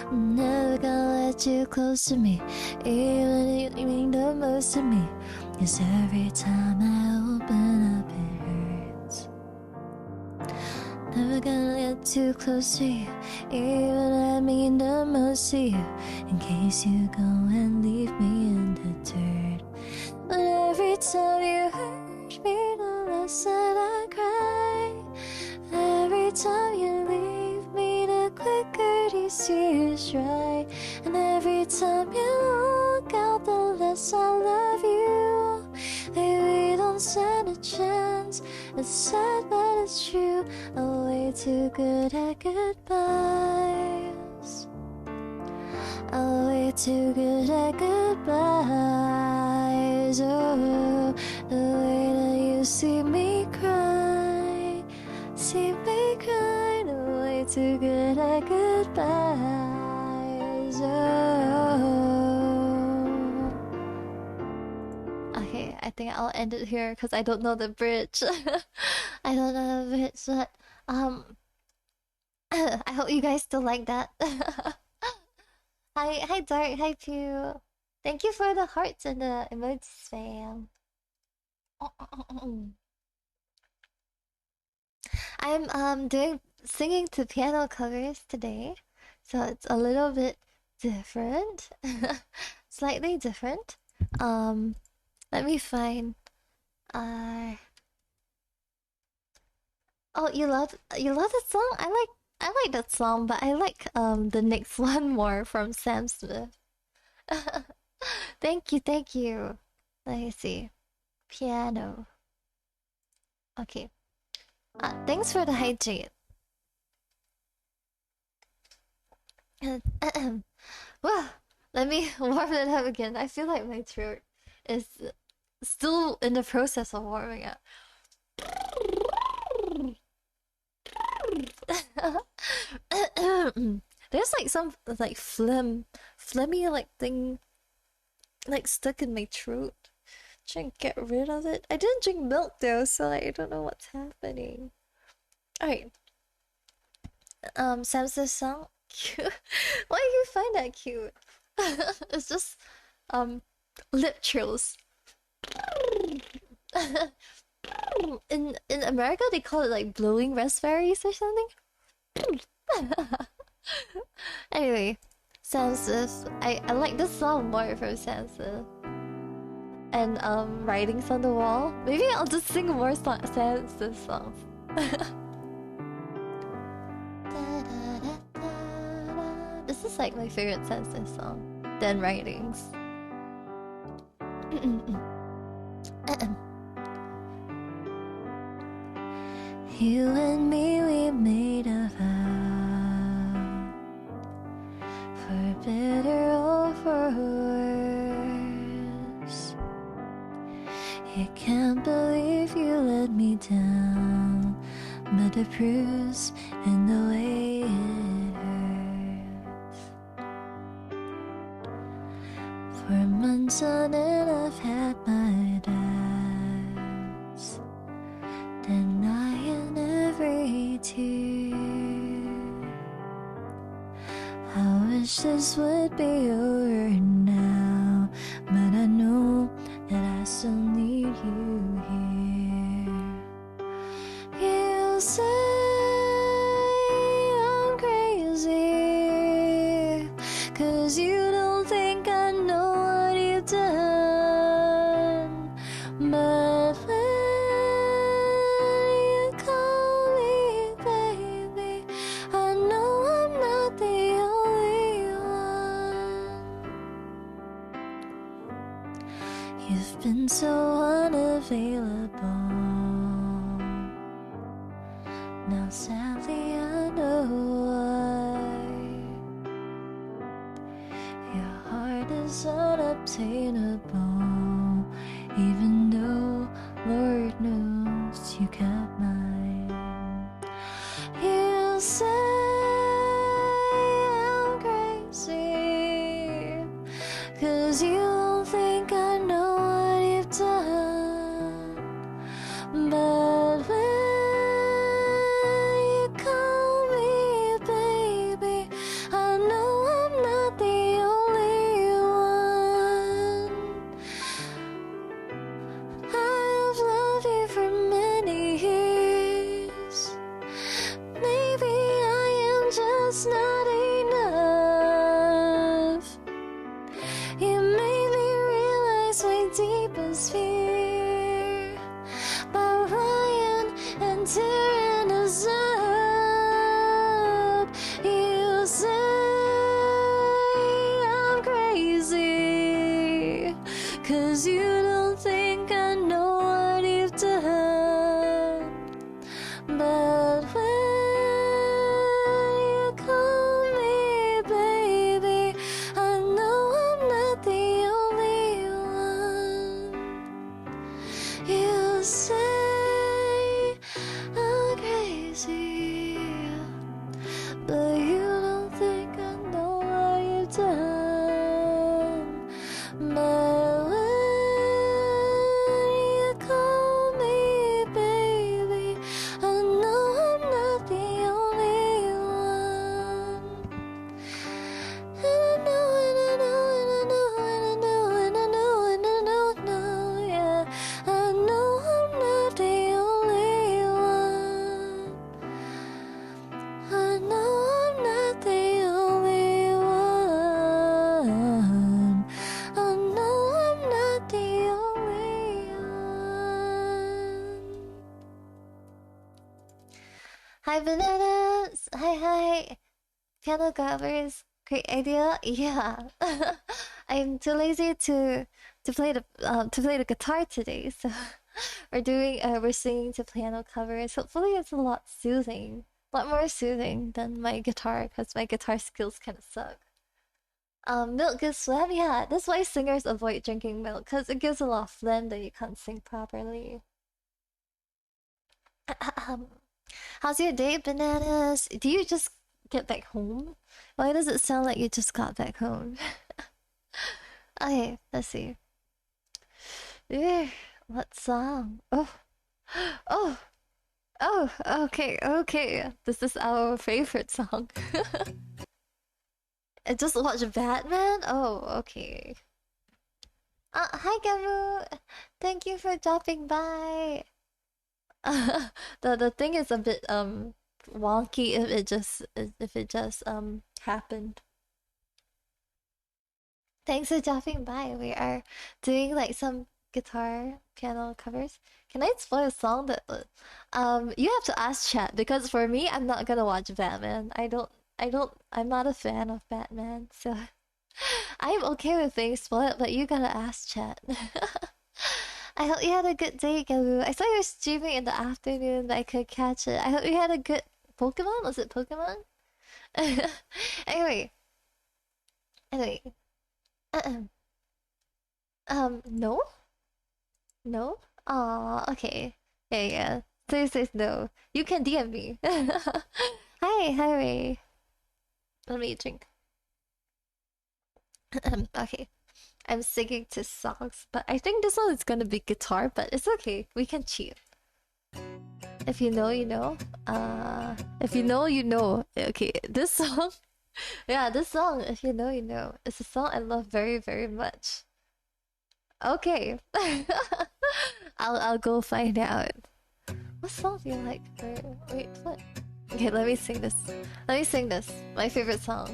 I'm never gonna let you close to me, even if you mean the most to me. 'Cause every time I open up it hurts. Never gonna get too close to you, even if I mean the most to you, in case you go and leave me in the dirt. But every time you hurt me, the less that I cry. Every time you leave me, the quicker these tears dry. And every time you walk out, the less I love you. Maybe we don't stand a chance. It's sad, but it's true. I'm way too good at goodbyes. I'm way too good at goodbyes. Oh, the way that you see me cry, see me cry. I'm way too good at goodbyes. Oh. Okay, I think I'll end it here because I don't know the bridge. I don't know the bridge, but I hope you guys still like that. Hi Dark, hi Pew. Thank you for the hearts and the emojis, fam. I'm doing singing to piano covers today, so it's a little bit different, slightly different. Let me find. Uh oh, you love that song? I like that song, but I like the next one more from Sam Smith. Thank you, thank you. Let me see. Piano. Okay. Thanks for the hydrate. Well, let me warm it up again. I feel like my throat is still in the process of warming up. There's like some like phlegmy like thing like stuck in my throat. Trying to get rid of it. I didn't drink milk though, so like, I don't know what's happening. Alright. Sam's song? Cute. Why do you find that cute? It's just lip trills. In America they call it like blowing raspberries or something. Anyway, Sam Smith. I like this song more from Sam Smith. And writings on the wall. Maybe I'll just sing more Sam Smith songs. This is like my favorite Sam Smith song. Then writings. You and me, we made a vow, for better or for worse. You can't believe you let me down, but the bruise and the way it hurts. For months on end, I've had my doubts, denying every tear. I wish this would be over now, but I know that I still need you here. You say I'm crazy, 'cause you don't think I know what you've done. But when you call me baby, I know I'm not the only one. You've been so unavailable. Now sadly I know why. Your heart is unobtainable, even though Lord knows you kept mine. You say I'm crazy, 'cause you don't think I know what you've done. But when you call me baby, I know I'm not the only one. I've loved you for many years. Maybe I am just not enough. You made me realize my deepest fear by lying and tearing us up. You say I'm crazy, 'cause you don't think I know what you've done. But when you call me baby, I know I'm not the only one. You say I'm crazy, but you don't think I know what you've done. But when you call me baby, I know I'm not the only one. And I know, and I know, and I know, and I know, and I know, and I know, yeah. I know I'm not the only one. I know I'm not the only one. I know I'm not the only one. Hi bananas! Hi! Piano covers, great idea. Yeah, I'm too lazy to play the guitar today, so we're singing to piano covers. Hopefully, it's a lot more soothing than my guitar, because my guitar skills kind of suck. Milk gives phlegm. Yeah, that's why singers avoid drinking milk, because it gives a lot of phlegm that you can't sing properly. How's your day, bananas? Do you just get back home? Why does it sound like you just got back home? Okay, let's see. What song? Oh, oh, oh, okay. This is our favorite song. I just watched Batman? Oh, okay. Hi Gamu! Thank you for dropping by. The thing is a bit wonky if it just happened. Thanks for dropping by. We are doing like some guitar piano covers. Can I explore a song that you have to ask chat because for me I'm not gonna watch Batman. I'm not a fan of Batman, so I'm okay with being spoiled, but you gotta ask chat. I hope you had a good day, Galu. I saw you were streaming in the afternoon, but I could catch it. I hope you had a good Pokemon? Was it Pokemon? Anyway, anyway. No? No? Aw, okay. Yeah, yeah. Please says no. You can DM me. Hi, Ray. Let me drink. Okay. I'm singing to songs, but I think this one is gonna be guitar, but it's okay. We can cheat. If you know, you know. If you know, you know. Okay, this song. Yeah, this song, if you know, you know. It's a song I love very, very much. Okay. I'll go find out. What song do you like? Wait, what? Okay, let me sing this. Let me sing this. My favorite song.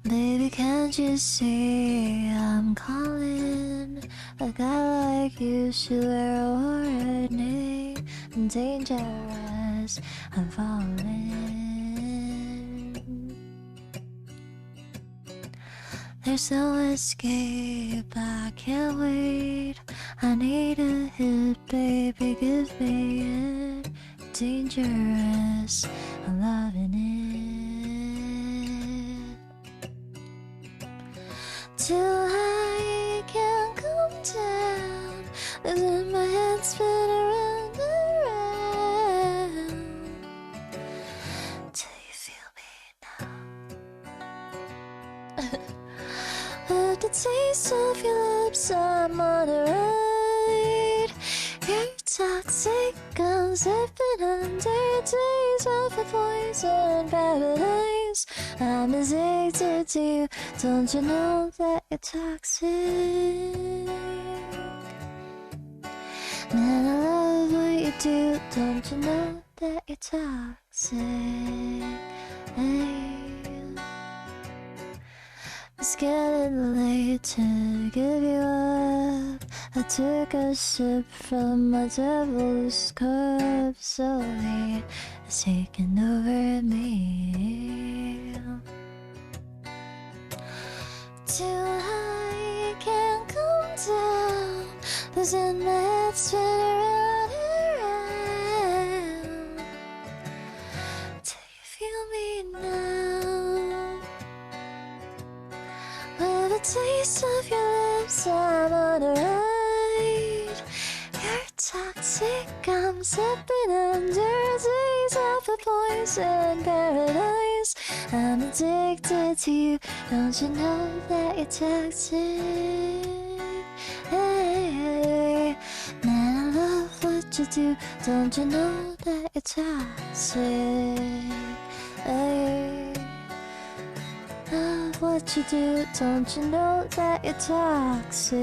Baby, can't you see I'm calling? A guy like you should wear a warning. I'm dangerous, I'm falling. There's no escape, I can't wait. I need a hit, baby, give me it. Dangerous, I'm loving it. Too high, can't come down. Losing my head, spin around and around. Till you feel me now. With the taste of your lips, I'm on the ride. You're toxic, I'm sipping under days of a poison paradise. I'm addicted to you, don't you know that you're toxic? Man, I love what you do, don't you know that you're toxic? Hey. It's getting late to give you up. I took a sip from my devil's cup. Slowly, it's taking over me. Too high, can't come down. Losing my head, spin around and around. Till you feel me now. With the taste of your lips, I'm on a ride. You're toxic, I'm sipping under days of a poison paradise. I'm addicted to you, don't you know that you're toxic? Hey, man, I love what you do, don't you know that you're toxic? Hey. Love what you do, don't you know that you're toxic?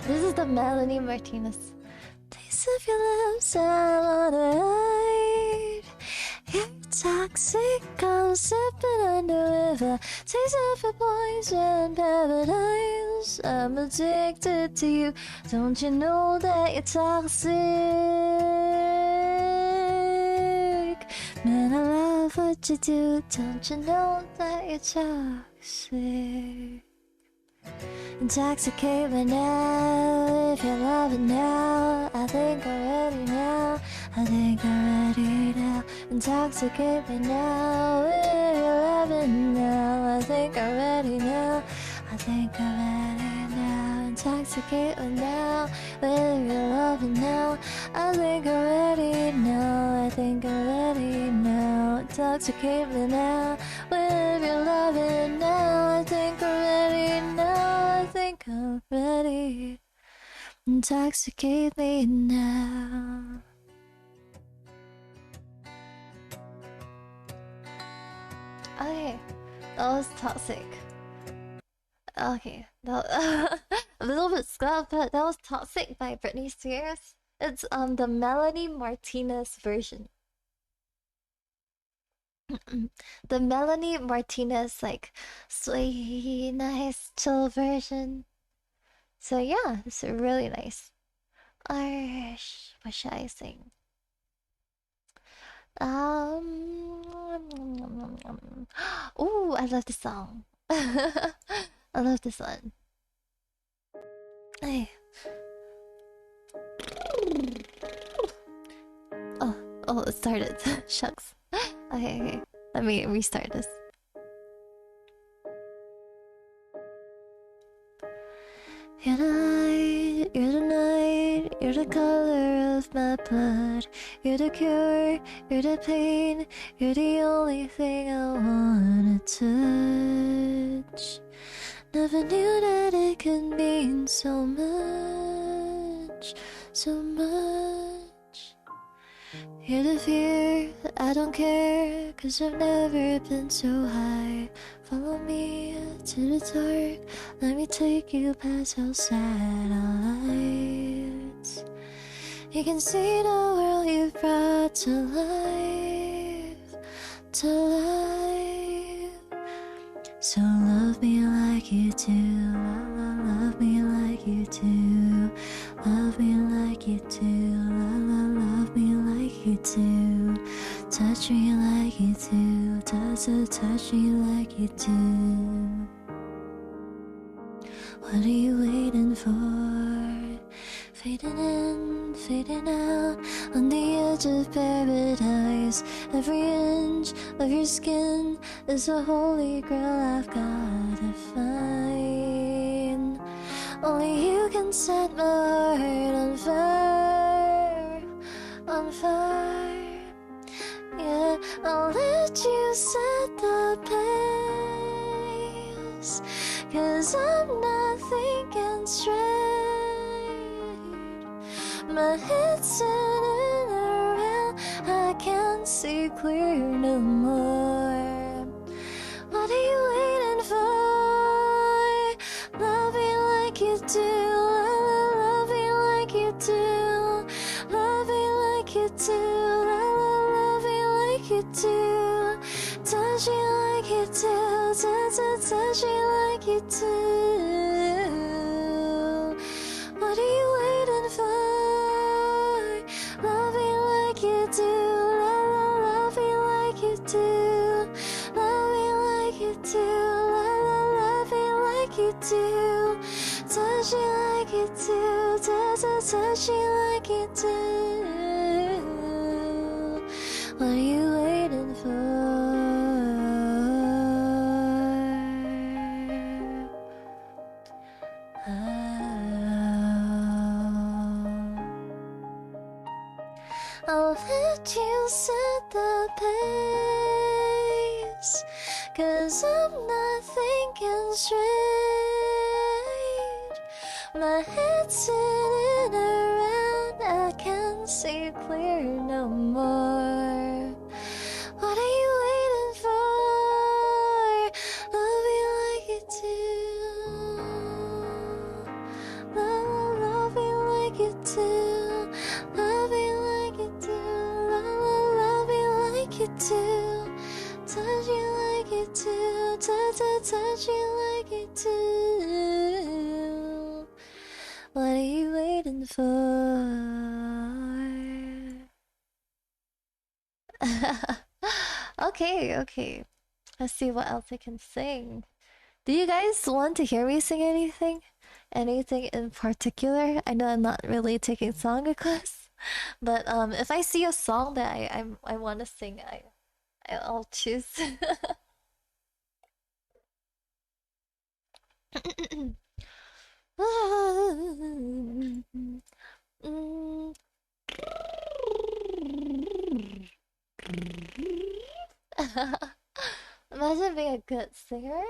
This is the Melanie Martinez. Taste of your lips, I'm on a ride. You're toxic, I'm sipping under river. Taste of a poison paradise. I'm addicted to you, don't you know that you're toxic? Man, I love what you do, don't you know that you're toxic? Intoxicate me now, if you're loving now. I think I'm ready now, I think I'm ready now. Intoxicate me now, if you're loving now. I think I'm ready now, I think I'm ready now. Intoxicate me now, if you're loving now. I think I'm ready now, I think I'm ready now. Intoxicate me now, if you're loving now. I think I'm ready now, I think I'm ready. intoxicate me now. Okay, that was toxic. Okay, that a little bit scuffed, but that was Toxic by Britney Spears. It's the Melanie Martinez version. The Melanie Martinez like sweet, nice, chill version. So yeah, it's really nice. What should I sing? Oh, I love this song. I love this one. Hey. Oh, oh, it started. Shucks. Okay, okay. Let me restart this. You're the light, you're the night, you're the color of my blood. You're the cure, you're the pain, you're the only thing I wanna touch. Never knew that it could mean so much, so much. You're the fear that I don't care, 'cause I've never been so high. Follow me to the dark, let me take you past outside our lights. You can see the world you've brought to life, to life. So love me like you do, love me like you do. Love me like you do, love me like you do. Touch me like you do, touch me like you do. What are you waiting for? Fading in, fading out, on the edge of paradise. Every inch of your skin is a holy grail I've gotta find. Only you can set my heart on fire, on fire. Yeah, I'll let you set the pace, 'cause I'm not thinking straight. My head's spinning around, I can't see clear no more. What are you waiting for? Love me like you do, love me like you do. Love me like you do, love me like you do. Touch me like you do, touch me like you do. What are you waiting for? Love me like you do, love me like you do. Love me like you do, love me like you do. Touch me like you do, touch me like you do. What are you waiting for? I'll let you set the pace, 'cause I'm not thinking straight. My head's spinning around, I can't see clear no more. What are you waiting for? Love me like you do, love me like you do. Love me like you do, love me like you do. Touch me like you do, touch me like you do. What are you waiting for? Okay, okay. Let's see what else I can sing. Do you guys want to hear me sing anything? Anything in particular? I know I'm not really taking song requests, but if I see a song that I want to sing, I'll choose. Imagine being a good singer?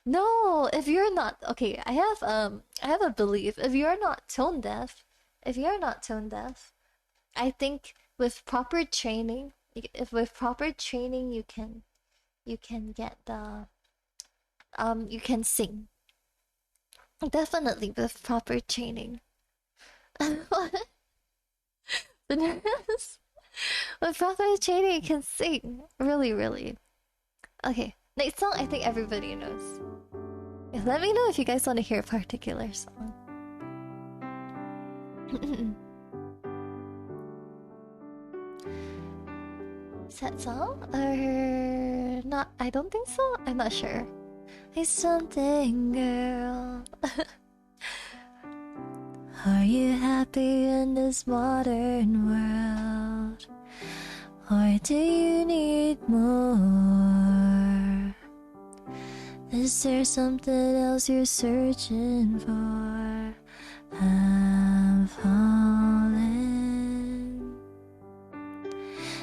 No, if you're not okay, I have a belief. If you're not tone deaf, I think with proper training, if with proper training you can get the you can sing. Definitely with proper training. What? With proper training you can sing. Really, really. Okay, next song I think everybody knows. Let me know if you guys want to hear a particular song. Sad song? Or not? I don't think so. I'm not sure. Hey, something girl. Are you happy in this modern world? Or do you need more? Is there something else you're searching for? I'm falling.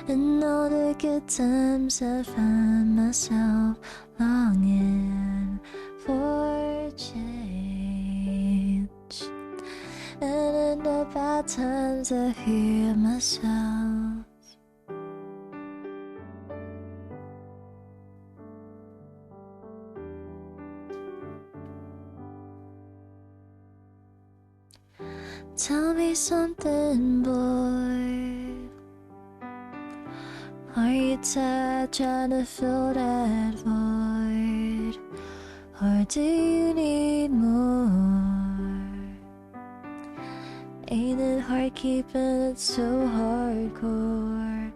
In all the good times I find myself longing for change. And in the bad times I hear myself. Tell me something, boy. Are you tired trying to fill that void? Or do you need more? Ain't it hard keeping it so hardcore?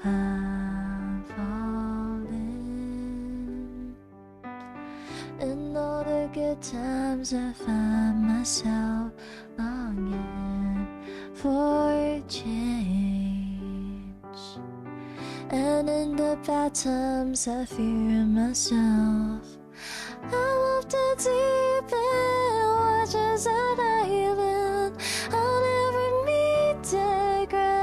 I'm falling. In all the good times I find myself longing for change. And in the bad times I fear myself. I'm off the deep end, watches an island. I'll never meet the ground.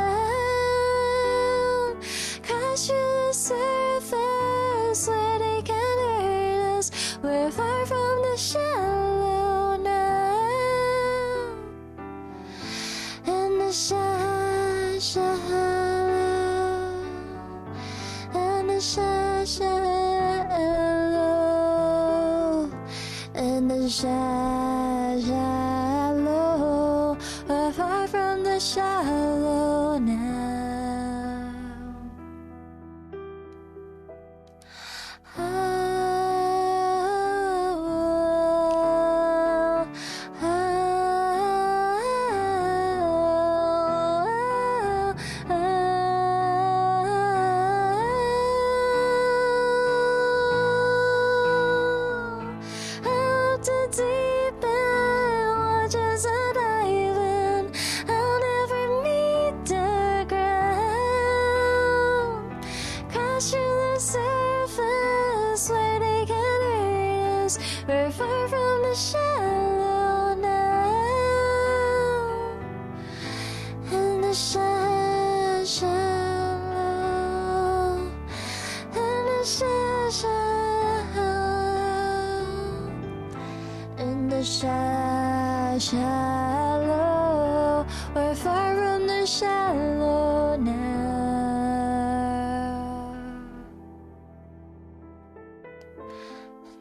Crash to the surface where they can hurt us. We're far from the shallow now. And the shallow. And the shallow. And the shallow. We're far from the shallow now. Oh, oh, oh, out the deep end, watches an island. I'll never meet the ground. Crash to the surface where they can hurt us. We're far from the shallow now. And the shallow. And the shallow. In the shallow, we're far from the shallow now.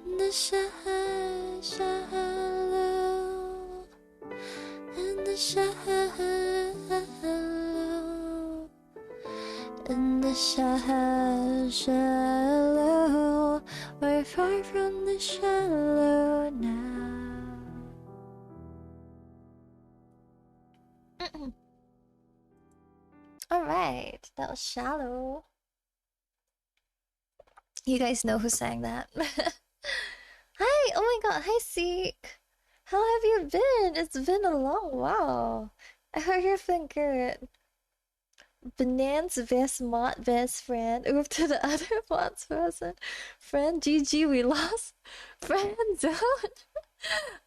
In the shallow, in the shallow, in the shallow, we're far from the shallow now. Alright, that was Shallow. You guys know who sang that. Hi, oh my god, hi Seek. How have you been? It's been a long while. I heard you've been good. Banan's best mod best friend. Move to the other mod's present. Friend GG, we lost. Friend zone.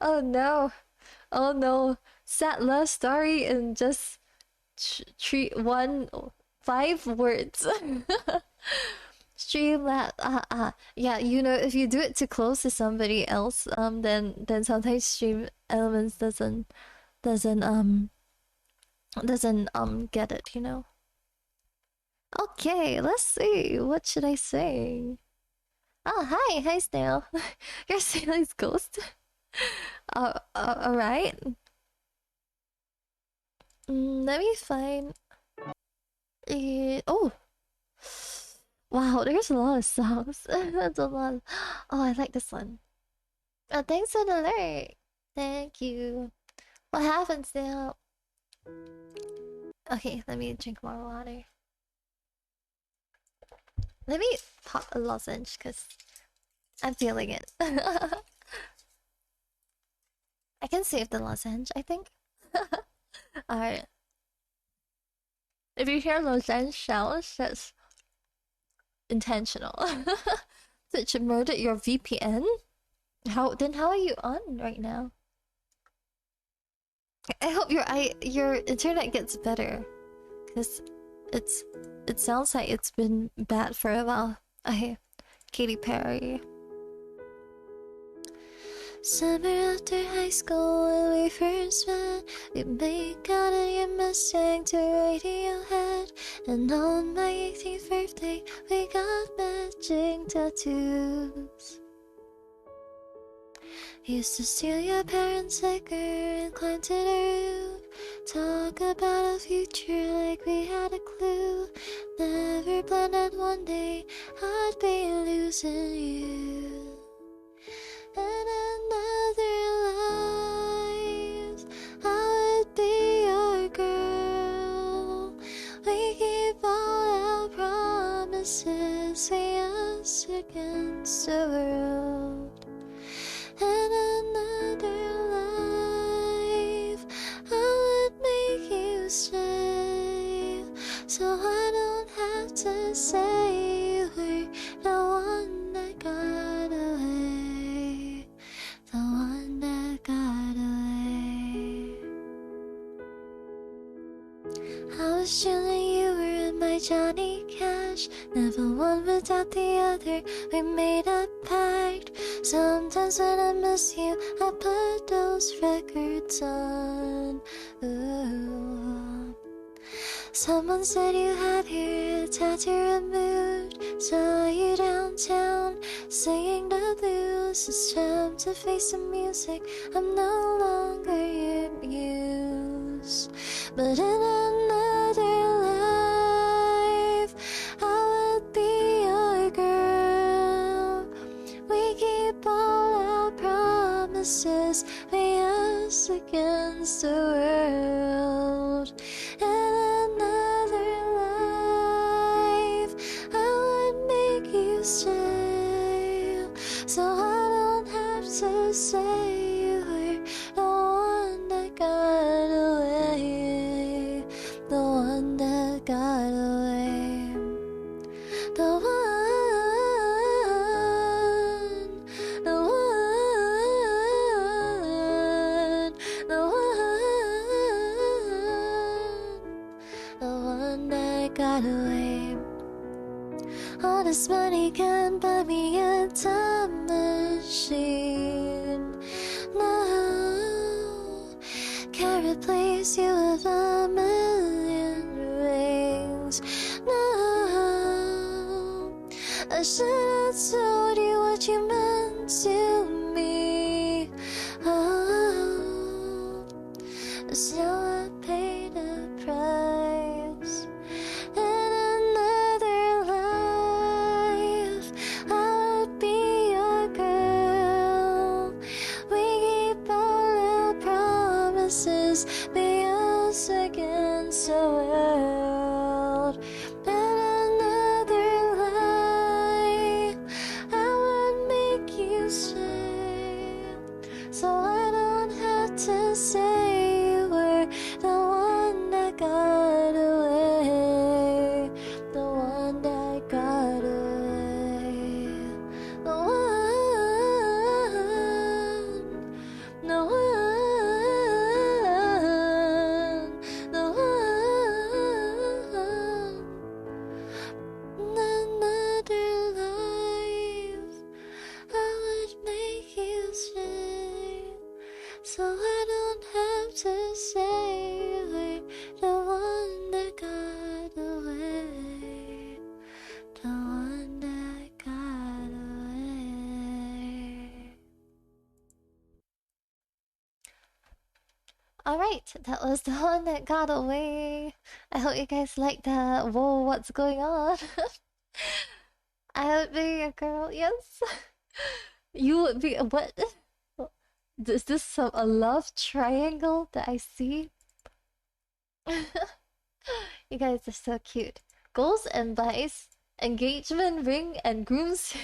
Oh no. Oh no. Sad love story in just treat 5 words. Streamlabs. Yeah. You know, if you do it too close to somebody else, then sometimes Stream Elements doesn't get it. You know. Okay, let's see. What should I say? Oh, hi, Snail. You're Snail's ghost. All right. Let me find. Oh, wow. There's a lot of songs. That's a lot. Oh, I like this one. Oh, thanks for the alert. Thank you. What happens now? Okay, let me drink more water. Let me pop a lozenge because I'm feeling it. I can save the lozenge, I think. Alright. If you hear lozenge sounds, that's intentional. Did you murder your VPN? How are you on right now? I hope your internet gets better, cause it sounds like it's been bad for a while. Katy Perry. Summer after high school when we first met, we make out in your Mustang to Radiohead, and on my 18th birthday we got matching tattoos. Used to steal your parents' liquor and climb to the roof. Talk about a future like we had a clue. Never planned that one day I'd be losing you. In another life, I would be your girl. We keep all our promises, we us against the world. In another life, I would make you stay, so I don't have to say you were the one that got away, the one that got away. I was chilling, you were in my Johnny Cash. Never one without the other, we made a pact. Sometimes when I miss you, I put those records on. Ooh. Someone said you had your tattoo removed. Saw you downtown, singing the blues. It's time to face the music, I'm no longer your muse. But in another life, I would be your girl. We keep all our promises, we us against the world. In another life, I would make you stay, so I don't have to say you were the one that got away, the one that got away, the one, the one, the one that got away. All this money can buy me a time machine. No, can't replace you with a million rings. No, I should have told you what you meant to me. Oh, so I paid a price. In another life, I would be your girl. We keep all our promises, be us against the world. In another life, I would make you stay, so I don't have to say you were have to say we're the one that got away. The one that got away. Alright, that was the one that got away. I hope you guys like that. Whoa, what's going on? I would be a girl, yes. You would be a what? Is this a love triangle that I see? You guys are so cute. Goals and buys, engagement ring and groom's.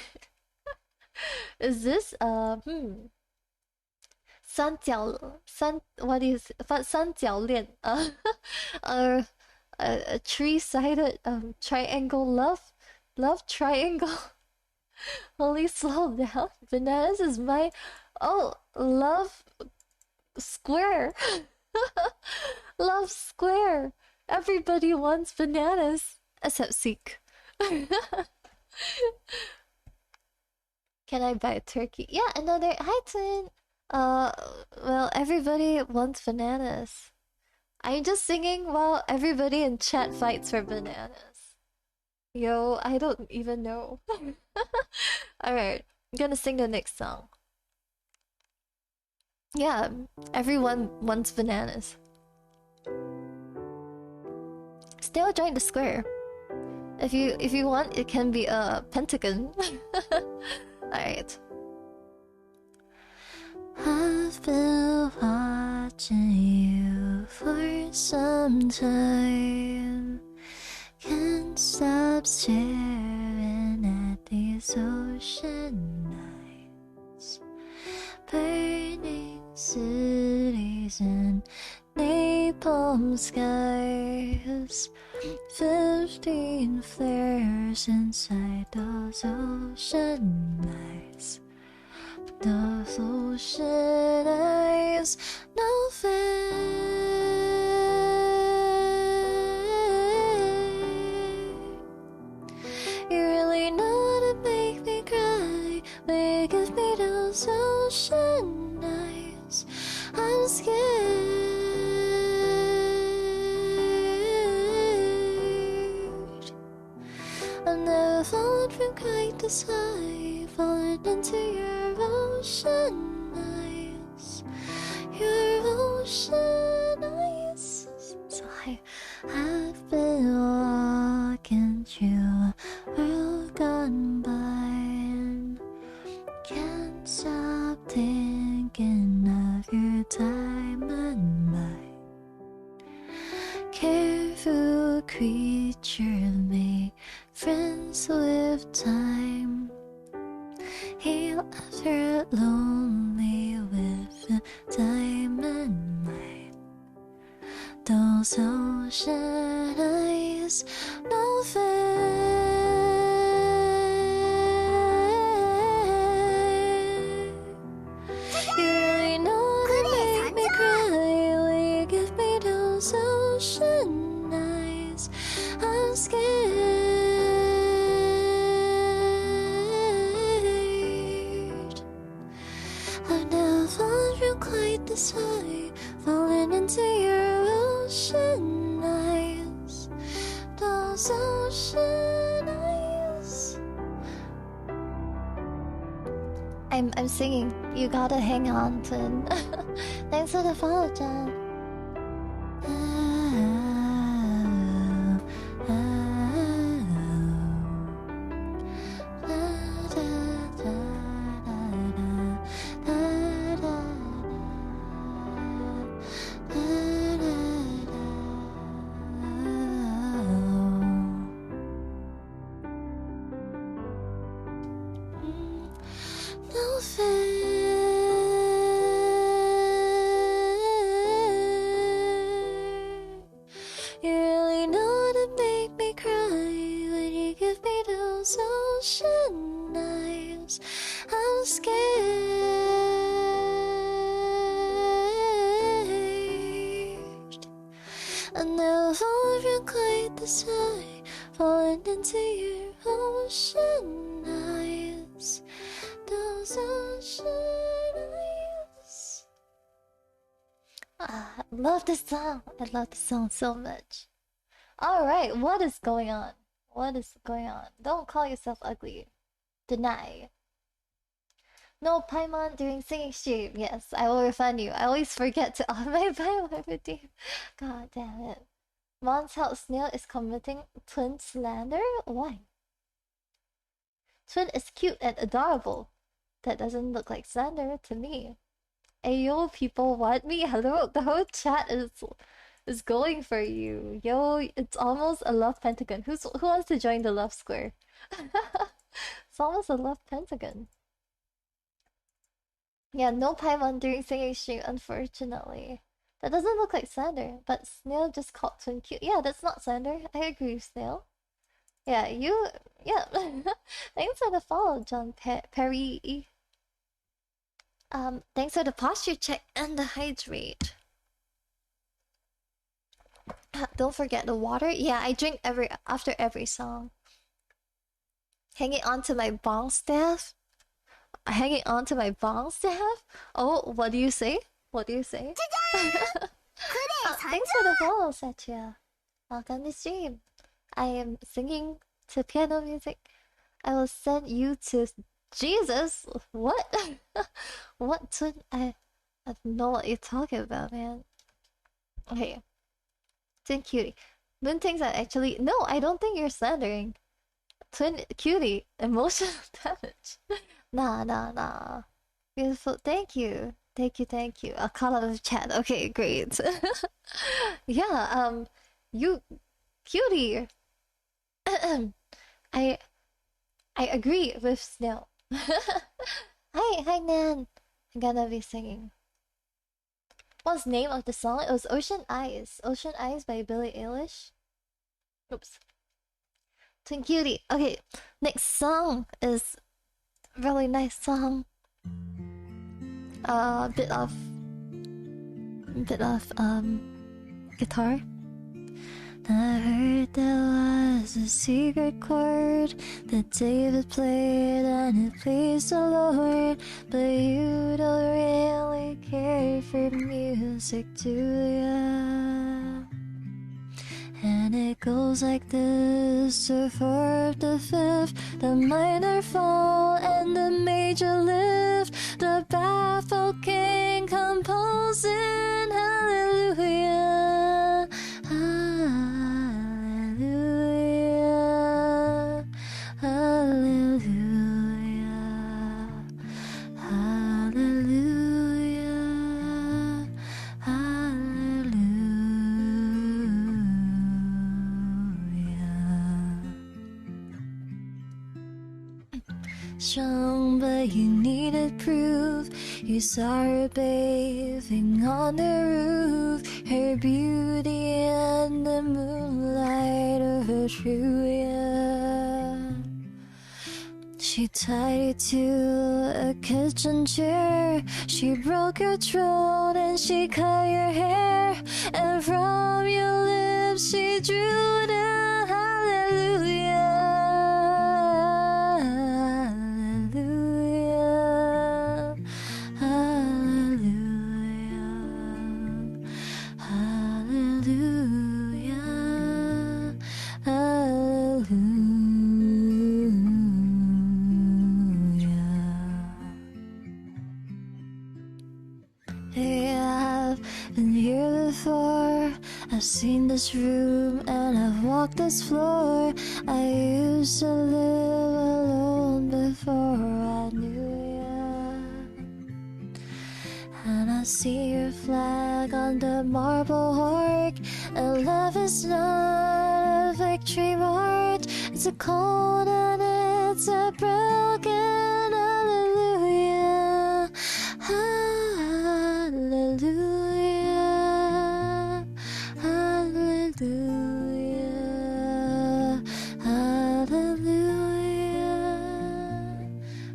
Is this what is 三角恋 or a three-sided triangle love triangle. Holy, slow down. Bananas is my love square. Love square. Everybody wants bananas except Seek. Can I buy a turkey? Yeah, another. Hi, twin. Well, everybody wants bananas. I'm just singing while everybody in chat fights for bananas. Yo, I don't even know. Alright, I'm gonna sing the next song. Yeah, everyone wants bananas. Still join the square. If you want, it can be a pentagon. Alright. I've been watching you for some time. Can't stop staring at these ocean nights. Burning cities and napalm skies. 15 flares inside those ocean eyes. Those ocean eyes, no fair. You really know how to make me cry when you give me those ocean eyes. I'm scared. I've never fallen from quite this high, fallen into your ocean eyes. Your ocean eyes. So I've been walking through a world gone by and can't stop thinking of your time and mine. Careful creature, make friends with time. He'll ever lonely with a diamond mind. Those ocean eyes, no fair. You really know how to make me cry when you give me those ocean eyes. I'm scared. I've never fallen from quite this high, falling into your ocean eyes. Those ocean eyes. I'm singing. You gotta hang on, twin. Thanks for the follow, John. No fair. You really know how to make me cry when you give me those ocean eyes. I'm scared. I never fallen from quite this high, falling into your ocean eyes. Those ocean eyes. I love this song. I love this song so much. Alright, what is going on? What is going on? Don't call yourself ugly. Deny. No Paimon during singing stream. Yes, I will refund you. I always forget to on my Paimon redeem. God damn it. Mon's house snail is committing twin slander? Why? Twin is cute and adorable. That doesn't look like slander to me. Ayo, people want me. Hello, the whole chat is going for you. Yo, it's almost a love pentagon. Who wants to join the love square? It's almost a love pentagon. Yeah, no Paimon during singing stream, unfortunately. That doesn't look like slander, but Snail just called Twin cute. Yeah, that's not slander. I agree with Snail. Yeah, you. Yeah. Thanks for the follow, John Perry. Thanks for the posture check and the hydrate. Don't forget the water. Yeah, I drink after every song. Hanging on to my bong staff. Hanging on to my bong staff. Oh, what do you say? What do you say? Thanks for the follow, Satya. Welcome to stream. I am singing to piano music. I will send you to Jesus. What? What? I don't know what you're talking about, man. Okay. Twin cutie. Moon things are actually no. I don't think you're slandering. Twin cutie. Emotional damage. Nah. Beautiful. Thank you. Thank you. I'll call out of the chat. Okay, great. Yeah. You, cutie. I agree with Snail. Hi, Nan. I'm gonna be singing. What's the name of the song? It was Ocean Eyes. Ocean Eyes by Billie Eilish. Oops. Twin Cutie. Okay, next song is really nice song. Bit of guitar. I heard there was a secret chord that David played and it pleased the Lord, but you don't really care for music, do ya? And it goes like this: the fourth, the fifth, the minor fall, and the major lift. The baffled king composing hallelujah, hallelujah, hallelujah, hallelujah, hallelujah. Strong, but you needed proof. You saw her bathing on the roof, her beauty and the moonlight overthrew you. She tied you to a kitchen chair, she broke your throat and she cut your hair, and from your lips she drew down hallelujah. I've seen this room and I've walked this floor. I used to live alone before I knew ya. And I see your flag on the marble arch. And love is not a victory march. It's a cold and it's a broken hallelujah. Hallelujah. Hallelujah, hallelujah,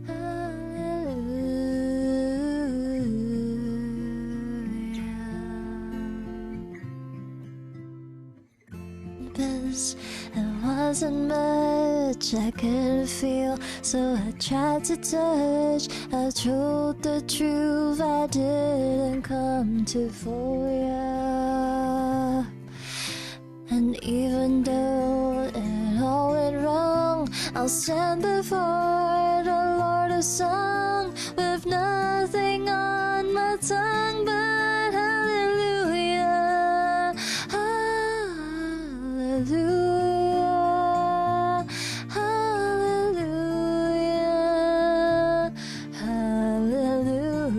hallelujah. was. There wasn't much I could feel, so I tried to touch. I told the truth, I didn't come to fool ya. And even though it all went wrong, I'll stand before the Lord of Song with nothing on my tongue but hallelujah, hallelujah, hallelujah, hallelujah,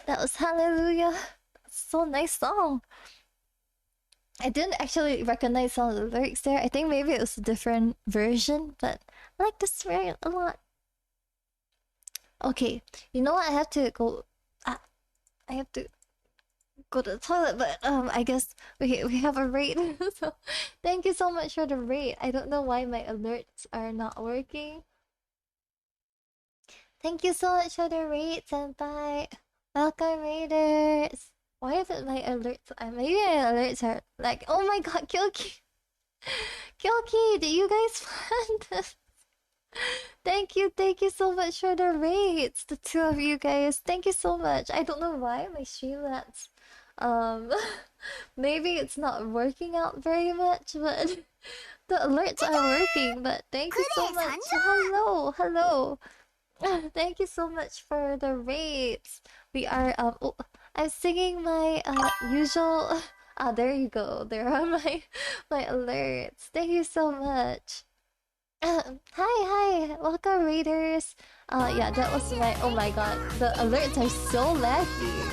that was Hallelujah. So nice song. I didn't actually recognize some of the lyrics there. I think maybe it was a different version, but I like this very a lot. Okay, you know what? I have to go. I have to go to the toilet, but I guess we have a rate. So thank you so much for the rate. I don't know why my alerts are not working. Thank you so much for the rate, senpai. Welcome, raiders. Why is it my alerts? Maybe my alerts are like, oh my god, Kyoki. Kyoki, did you guys plan this? Thank you so much for the rates, the two of you guys. Thank you so much. I don't know why my Streamlabs, maybe it's not working out very much, but the alerts are working. But thank you so much. Hello. Thank you so much for the rates. We are oh, I'm singing my usual. Ah, there you go. There are my alerts. Thank you so much. Hi, welcome raiders. Yeah, that was my. Oh my god, the alerts are so laggy.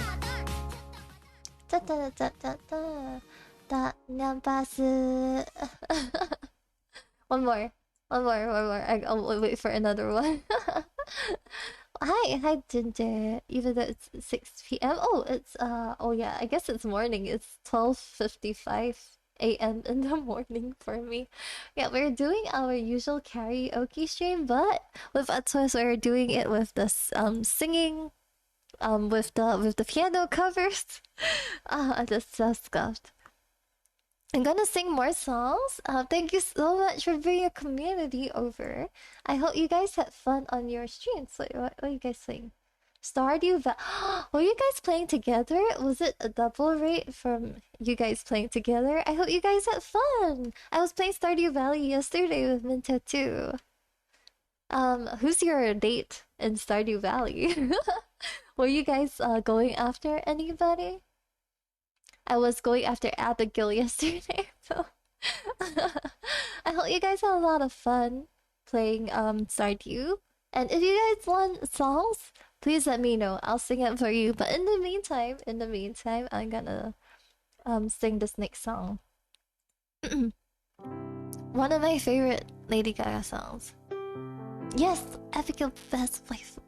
Da da da da da da. Nyampasu. One more. I'll wait for another one. Hi, Ginger. Even though it's 6 p.m. Oh, it's oh yeah, I guess it's morning. It's 12:55 a.m. in the morning for me. Yeah, we're doing our usual karaoke stream, but with Atsuas we're doing it with this singing with the piano covers. I just so scuffed. I'm gonna sing more songs. Thank you so much for bringing a community over. I hope you guys had fun on your streams. What are you guys saying? Stardew Valley. Were you guys playing together? Was it a double rate from you guys playing together? I hope you guys had fun. I was playing Stardew Valley yesterday with Minto too. Who's your date in Stardew Valley? Were you guys going after anybody? I was going after Abigail yesterday, so I hope you guys had a lot of fun playing Stardew. And if you guys want songs, please let me know. I'll sing it for you. But in the meantime, I'm gonna sing this next song. One of my favorite Lady Gaga songs. Yes, Abigail best wife.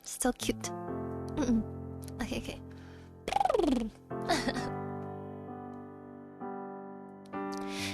So cute. Okay.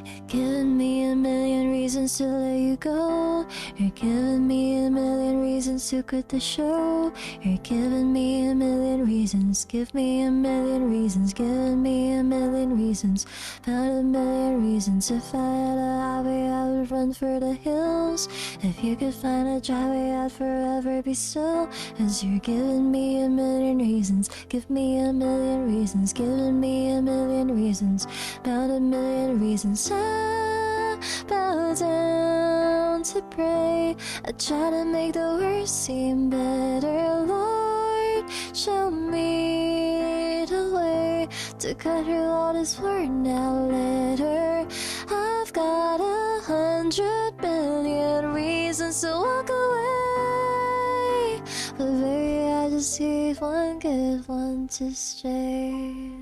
You're giving me a million reasons to let you go. You're giving me a million reasons to quit the show. You're giving me a million reasons. Give me a million reasons. Giving me a million reasons. About a million reasons. If I had a highway, I would run for the hills. If you could find a driveway, I'd forever be still. 'Cause you're giving me a million reasons. Give me a million reasons. Giving me a million reasons. About a million reasons. I bow down to pray. I try to make the worst seem better. Lord, show me the way to cut through all this worn out letter. I've got 100 billion reasons to walk away, but baby, I just need one good one to stay.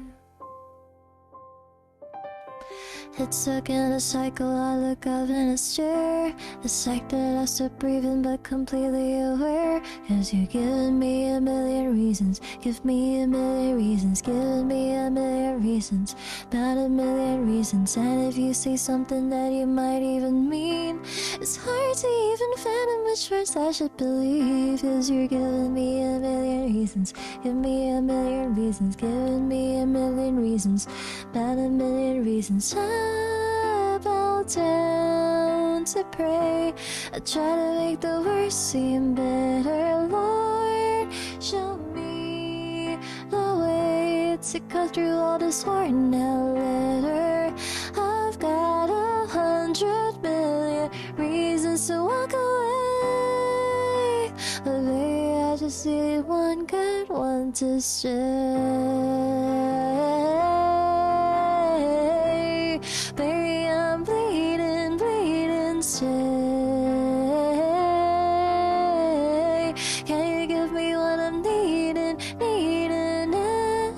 It's stuck in a cycle, I look up and it's stare. It's like that I stop breathing but completely aware. Cause you're giving me a million reasons. Give me a million reasons. Giving me a million reasons. About a million reasons. And if you say something that you might even mean, it's hard to even fathom which words I should believe. Cause you're giving me a million reasons. Give me a million reasons. Giving me a million reasons. About a million reasons. I bow down to pray. I try to make the worst seem better. Lord, show me the way to cut through all this worn out letter. I've got 100 million reasons to walk away, but baby, I just need one good one to stay. Baby, I'm bleeding, bleeding, stay. Can you give me what I'm needing, needing?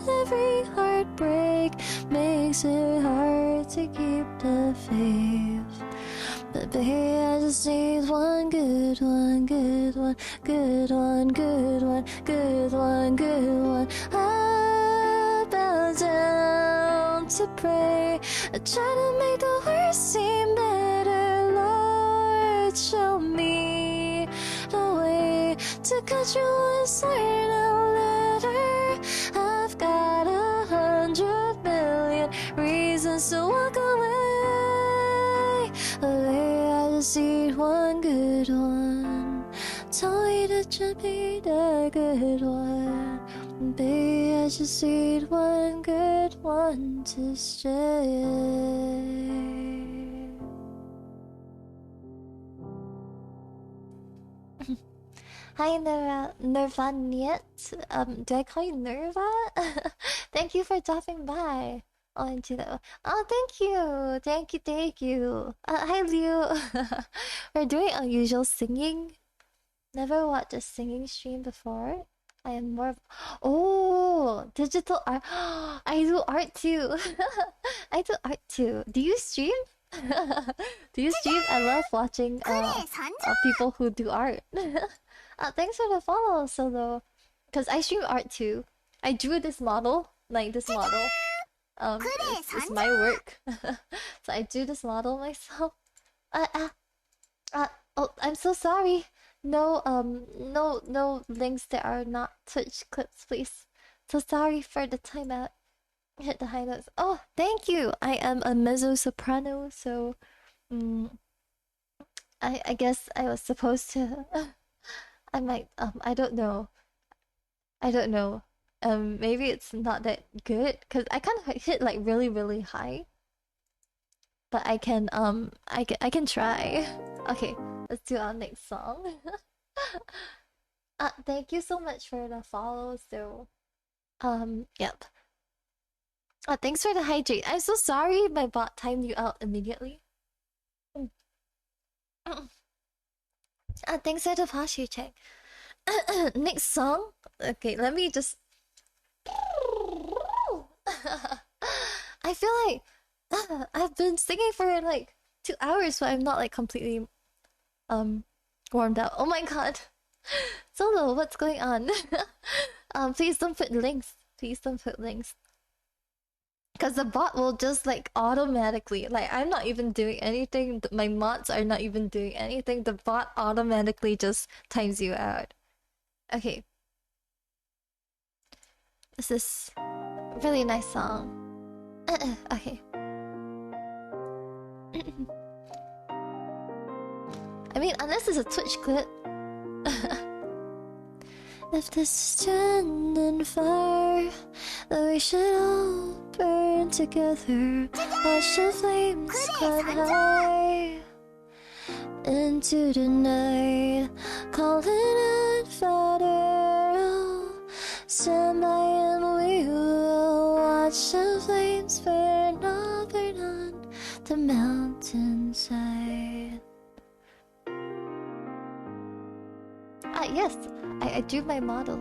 Every heartbreak makes it hard to keep the faith. But baby, I just need one good one, good one, good one, good one, good one, good one. I bow down to pray. I try to make the worst seem better. Lord, show me the way to cut through this worn out letter. I've got 100 million reasons to walk away, but baby, I just need one good one. Tell me that you'll be the good one. Baby, I just need one good one to stay. Hi, Nirvaniet. Do I call you Nerva? Thank you for dropping by. Oh, into the. Oh, thank you, thank you, thank you. Hi, Liu. We're doing unusual singing. Never watched a singing stream before. I am more. Oh, digital art. I do art too. I do art too. Do you stream? Do you stream? I love watching people who do art. Thanks for the follow, Solo. Cause I stream art too. I drew this model, like this model. It's my work. So I drew this model myself. Oh, I'm so sorry. No, no links that are not Twitch clips, please. So sorry for the timeout. Hit the high notes. Oh, thank you. I am a mezzo soprano, so I guess I was supposed to. I might I don't know. I don't know. Maybe it's not that good because I can't hit like really high. But I can I can try. Okay, let's do our next song. Thank you so much for the follow. So, yep. Thanks for the hydrate. I'm so sorry my bot timed you out immediately. Thanks for the posture check. Next song. Okay, let me just. I feel like I've been singing for like 2 hours, so I'm not like completely warmed up. Oh my god, Solo, what's going on? Please don't put links. Please don't put links. Because the bot will just like automatically, like I'm not even doing anything, my mods are not even doing anything, the bot automatically just times you out. Okay. This is a really nice song. Okay. I mean, unless it's a Twitch clip. If this is turned far, then we should all burn together. Watch the flames climb high into the night, calling out Father. Oh, stand by and we will watch the flames burn up on the mountainside. Yes, I drew my model.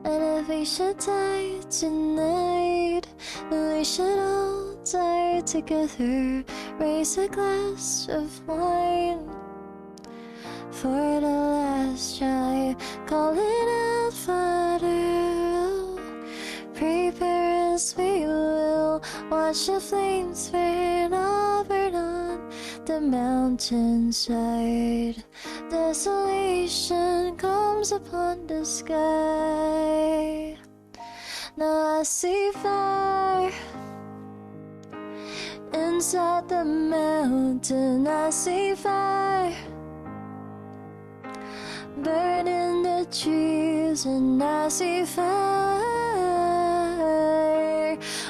And if we should die tonight, we should all die together. Raise a glass of wine for the last try. Calling out Father, prepare as we will. Watch the flames burn on the mountainside. Desolation comes upon the sky. Now I see fire inside the mountain. I see fire burning the trees, and I see fire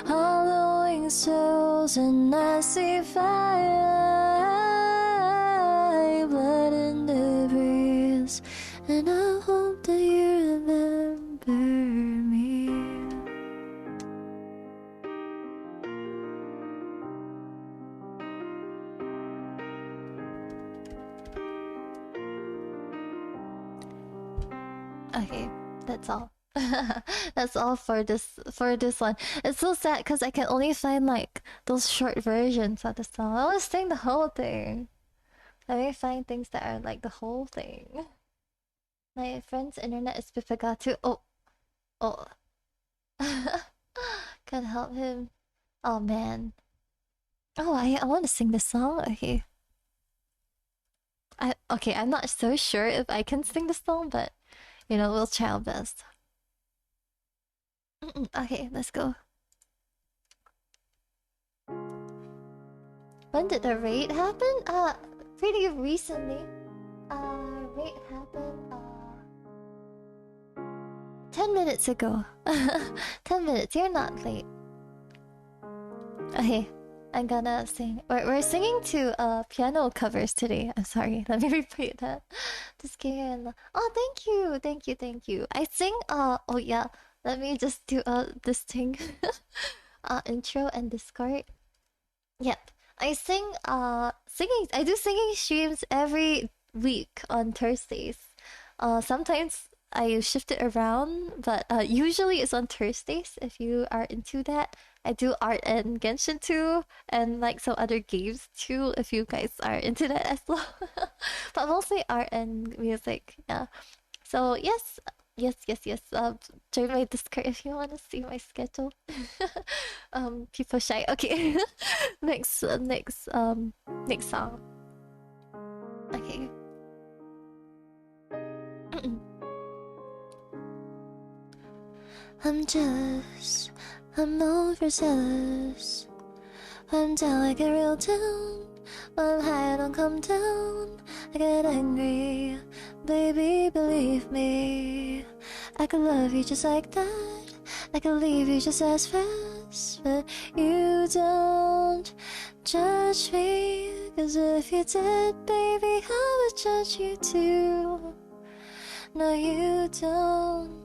hollowing souls, and I see fire blood in the breeze, and I hope that you remember me. Okay, that's all. That's all for this one. It's so sad because I can only find like those short versions of the song. I want to sing the whole thing. Let me find things that are like the whole thing. My friend's internet is Pipagatu. Oh. Can't help him. Oh man. Oh, I want to sing this song. Okay. I'm not so sure if I can sing the song, but you know, we'll try our best. Okay, let's go. When did the raid happen? Pretty recently. Raid happened 10 minutes ago. 10 minutes, you're not late. Okay, I'm gonna sing. We're singing to piano covers today. I'm sorry, let me repeat that. Just kidding. Oh, thank you. I sing oh yeah. Let me just do this thing. Intro and Discord. Yep. I sing I do singing streams every week on Thursdays. Sometimes I shift it around, but usually it's on Thursdays if you are into that. I do art and Genshin too, and like some other games too if you guys are into that as well. But mostly art and music, yeah. So yes. Join my Discord if you want to see my schedule. People shy. Okay. next song. Okay. I'm jealous. I'm overzealous. I'm down, I get real down. When I'm high, I don't come down. I get angry, baby, believe me. I could love you just like that. I could leave you just as fast. But you don't judge me. 'Cause if you did, baby, I would judge you too. No, you don't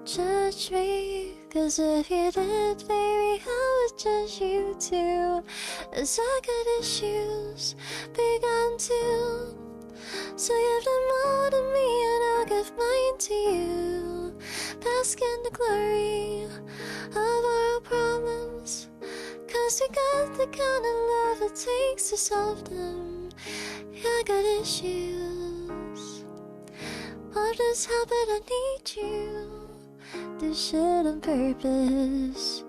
judge me. 'Cause if you did, baby, I would judge you too. 'Cause I got issues, big on too. So give them all to me and I'll give mine to you. Bask in the glory of our problems. 'Cause we got the kind of love it takes to solve them. Yeah, I got issues. I'll just help it, I need you. Do shit on purpose.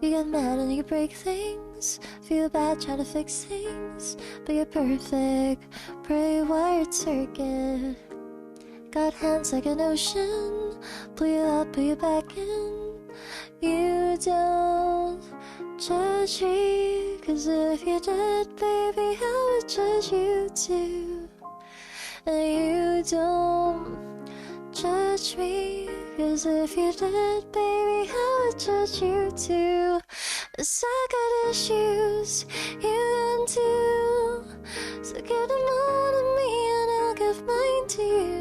You get mad and you break things. Feel bad trying to fix things. But you're perfect, pre-wired circuit. Got hands like an ocean. Pull you up, pull you back in. You don't judge me. 'Cause if you did, baby, I would judge you too. And you don't judge me. 'Cause if you did, baby, I would judge you too. 'Cause I got issues, you got too. So give them all to me and I'll give mine to you.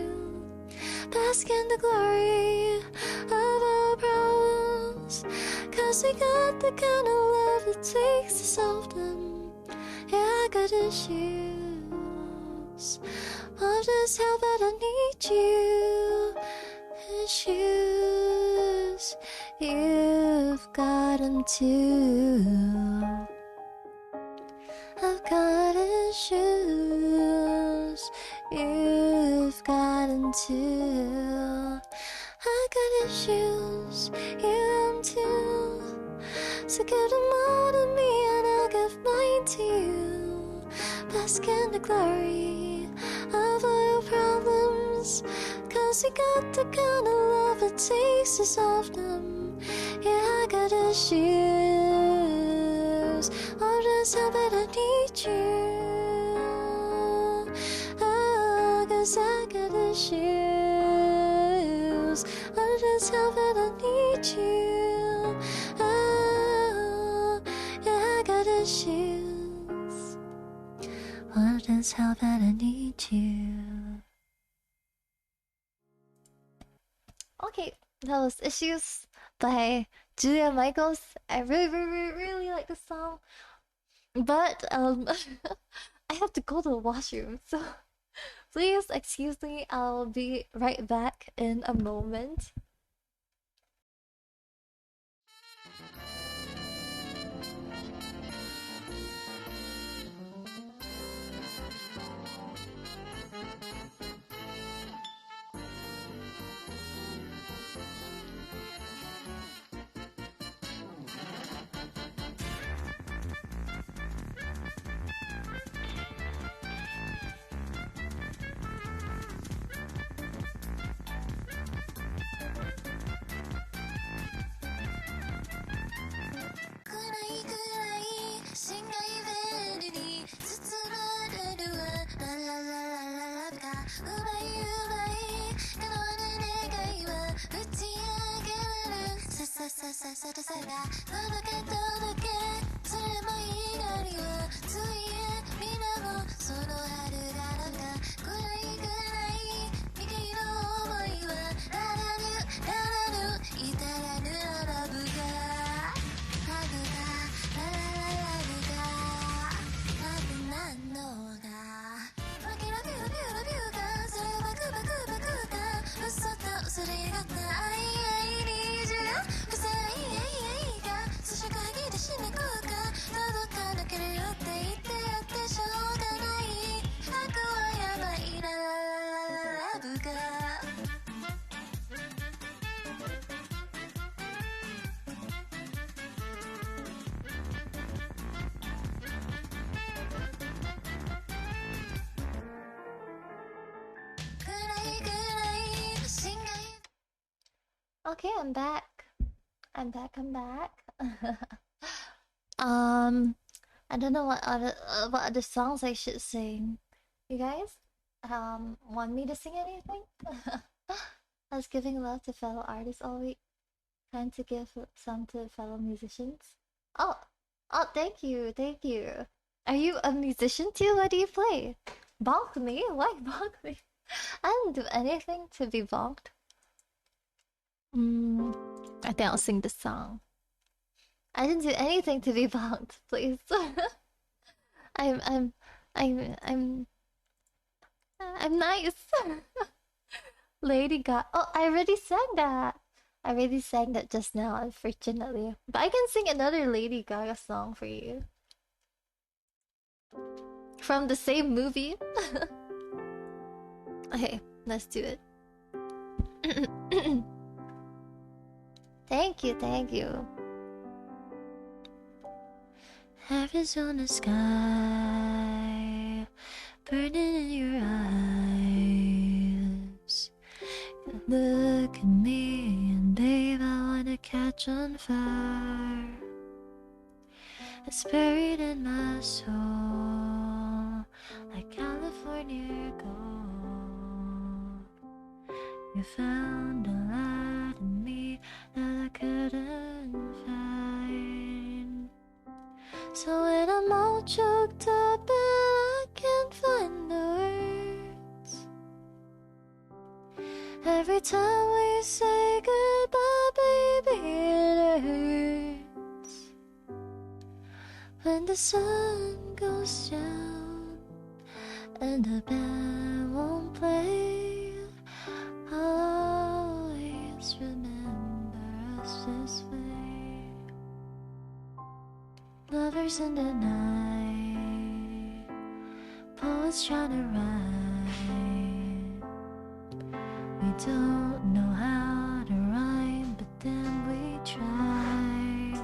Bask in the glory of our problems. 'Cause we got the kind of love it takes to solve them. Yeah, I got issues. I'll just help that I need you. Issues. issues. You've got 'em too. I've got issues. You've got 'em too. I got issues. You too. So give them all to me and I'll give mine to you. Bask in the glory of all your problems. 'Cause we got the kind of love it takes to solve them. Yeah, I got issues. Oh, just how bad I need you. Oh, 'cause I got issues. Oh, just how bad I need you. Oh, yeah, I got issues. Oh, just how bad I need you. Okay, that was Issues by Julia Michaels. I really like the song. But I have to go to the washroom, so please excuse me. I'll be right back in a moment. Okay, I'm back. I'm back. I don't know what other songs I should sing. You guys, want me to sing anything? I was giving love to fellow artists all week, trying to give some to fellow musicians. Oh, oh, thank you, thank you. Are you a musician too? What do you play? Bonk me? Why bonk me? I didn't do anything to be bonked. I think I'll sing the song. I didn't do anything to be bonked, please. I'm I'm I'm I'm nice. Lady Gaga. Oh, I already sang that. I already sang that just now, unfortunately. But I can sing another Lady Gaga song for you. From the same movie. Okay, let's do it. Thank you, thank you. Arizona sky burning in your eyes. Look at me and babe, I wanna catch on fire. It's buried in my soul like California gold. You found a light in me that I couldn't find. So when I'm all choked up and I can't find the words, every time we say goodbye, baby, it hurts. When the sun goes down and the band won't play, I'll always remember Lovers in the night, poets trying to write. We don't know how to rhyme, but then we try.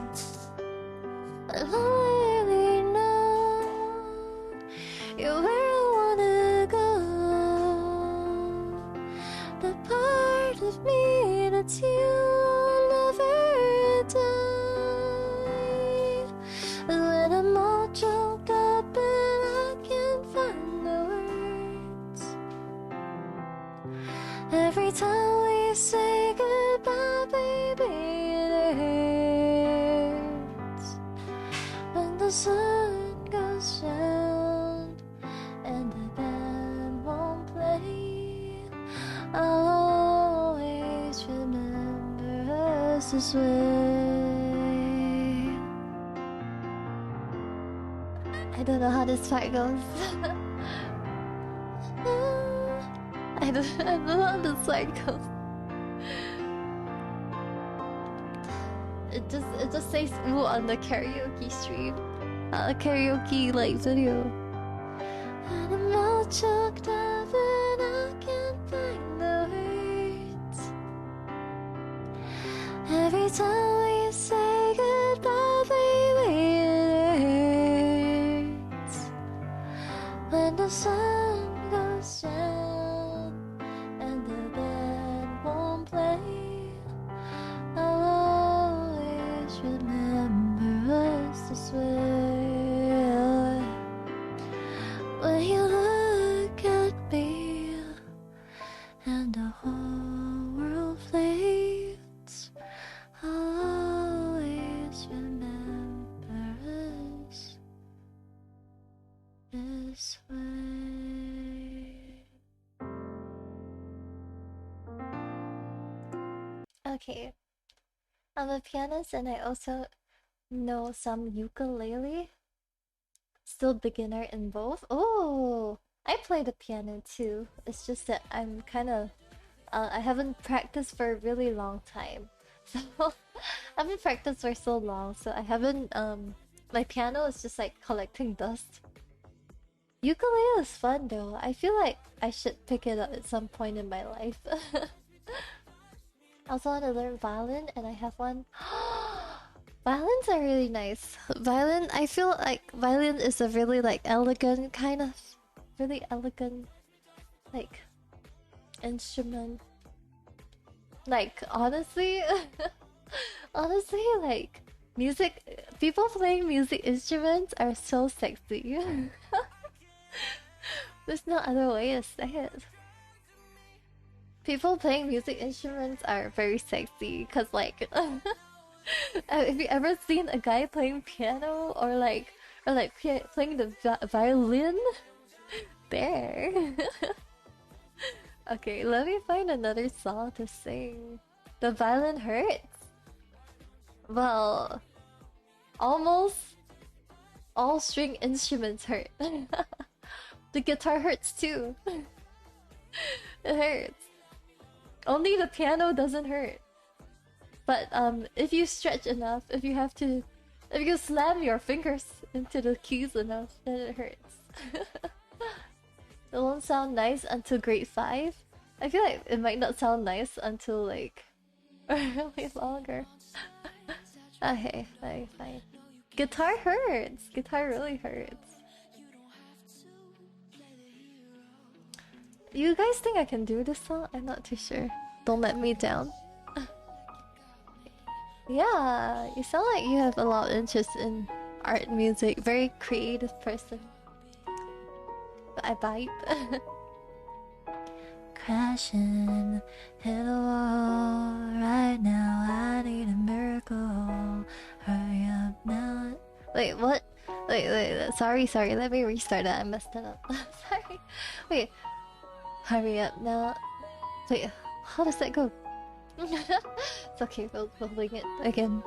I don't really know you're where I wanna go. The part of me that you'll never die. When I'm all choked up and I can't find the words. Every time we say goodbye, baby, it hurts. When the sun goes down and the band won't play, I'll always remember us this way. I don't know how this part goes. I don't know how this part goes. It just says ooh on the karaoke stream. Karaoke like video. And I'm all choked up and I can't find the words. Every time we say goodbye, baby, it hurts. When the sun goes down and the band won't play, I'll always remember us this way. When you look at me and the whole world fades, I'll always remember us this way. Okay, I'm a pianist and I also know some ukulele. Still beginner in both. Oh, I play the piano too. It's just that I'm kind of I haven't practiced for a really long time. So I haven't practiced for so long, so I haven't my piano is just like collecting dust. Ukulele is fun though. I feel like I should pick it up at some point in my life. I also want to learn violin and I have one. Violins are really nice. Violin, I feel like violin is a really like elegant kind of, really elegant like instrument. Like honestly, honestly, like music, people playing music instruments are so sexy. There's no other way to say it. People playing music instruments are very sexy because like have you ever seen a guy playing piano or like playing the violin? There. Okay, let me find another song to sing. The violin hurts. Well, almost all string instruments hurt. The guitar hurts too. It hurts. Only the piano doesn't hurt. But if you stretch enough, if you slam your fingers into the keys enough, then it hurts. It won't sound nice until grade 5. I feel like it might not sound nice until like really longer. Okay, fine. Guitar hurts. Guitar really hurts. You guys think I can do this song? I'm not too sure. Don't let me down. Yeah, you sound like you have a lot of interest in art, music. Very creative person. But I vibe. Crashing, hit a wall. Right now, I need a miracle. Hurry up now. Wait, what? Wait. Sorry. Let me restart that. I messed it up. Sorry. Wait. Hurry up now. Wait, how does that go? It's okay, we'll wing it again.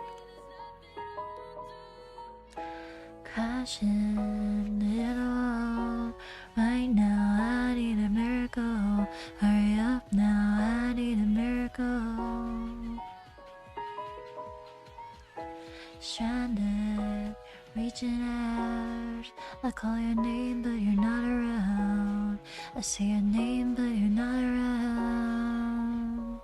Crashing it all. Right now, I need a miracle. Hurry up now, I need a miracle. Stranded, reaching out. I call your name, but you're not around. I say your name, but you're not around.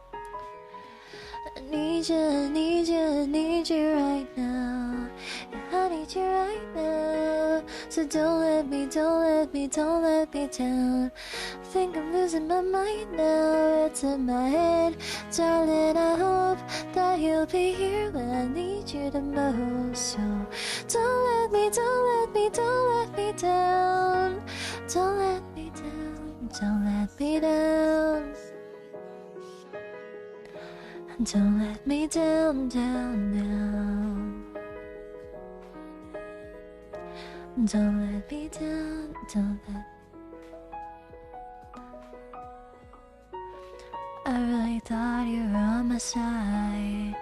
I need you, I need you, I need you right now. Yeah, I need you right now. So don't let me, don't let me, don't let me down. I think I'm losing my mind now. It's in my head, darling. I hope that you'll be here when I need you the most. So don't let me, don't let me, don't let me down. Don't let me down, don't let me down. Don't let me down, down, down. Don't let me down, don't let. I really thought you were on my side.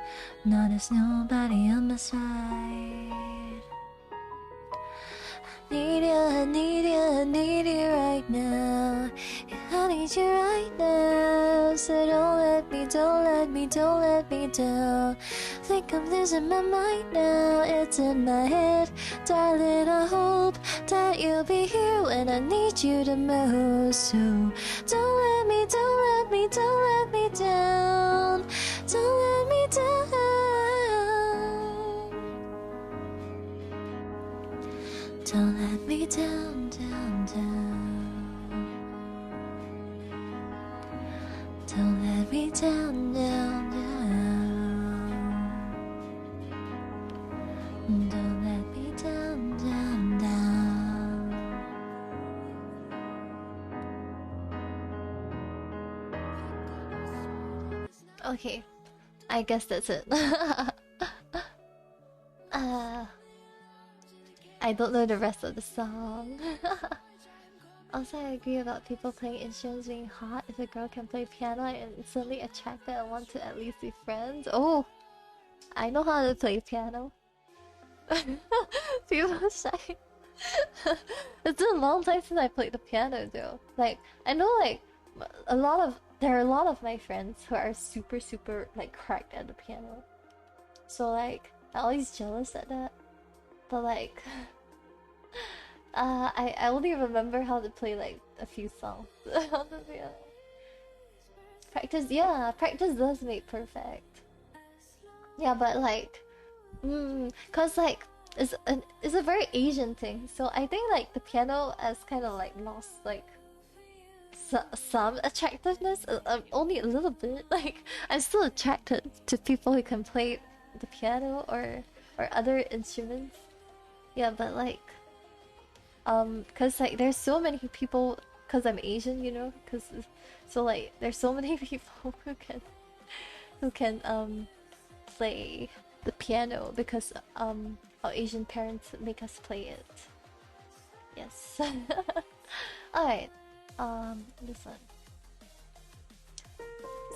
Now there's nobody on my side. I need you, I need you, I need you right now. Yeah, I need you right now. So don't let me, don't let me, don't let me down. Think I'm losing my mind now. It's in my head, darling. I hope that you'll be here when I need you the most. So don't let me, don't let me, don't let me down. Don't let me down. Don't let me down, down, down. Don't let me down, down, down. Don't let me down, down, down. Okay, I guess that's it. I don't know the rest of the song. Also, I agree about people playing instruments being hot. If a girl can play piano, I'm instantly attracted and want to at least be friends. Oh, I know how to play piano. People shy. It's been a long time since I played the piano though. Like, I know like there are a lot of my friends who are super like cracked at the piano. So like, I'm always jealous at that. But like, I only remember how to play like a few songs on the piano. Practice, yeah, practice does make perfect. Yeah, but like, cause like it's a very Asian thing. So I think like the piano has kind of like lost like some attractiveness, only a little bit. Like I'm still attracted to people who can play the piano or other instruments. Yeah, but like, cause like there's so many people, cause I'm Asian, you know, cause so like there's so many people who can play the piano because our Asian parents make us play it. Yes. All right. This one.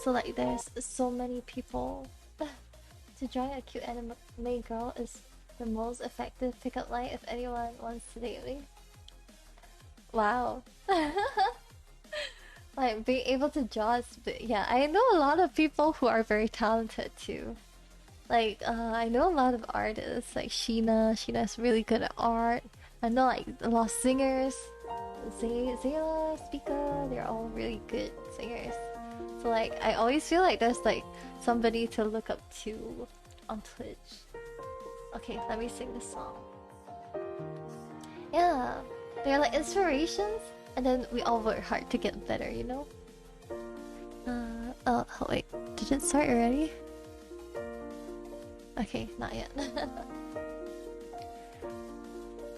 So like there's so many people. To join a cute anime girl is the most effective pickup line if anyone wants to date me. Wow. Like being able to draw is yeah, I know a lot of people who are very talented too. Like I know a lot of artists like Sheena. Sheena's really good at art. I know like a lot of singers. Zayla, Speaker, they're all really good singers. So like I always feel like there's like somebody to look up to on Twitch. Okay, let me sing this song. Yeah, they're like inspirations, and then we all work hard to get better, you know? Oh wait, did it start already? Okay, not yet.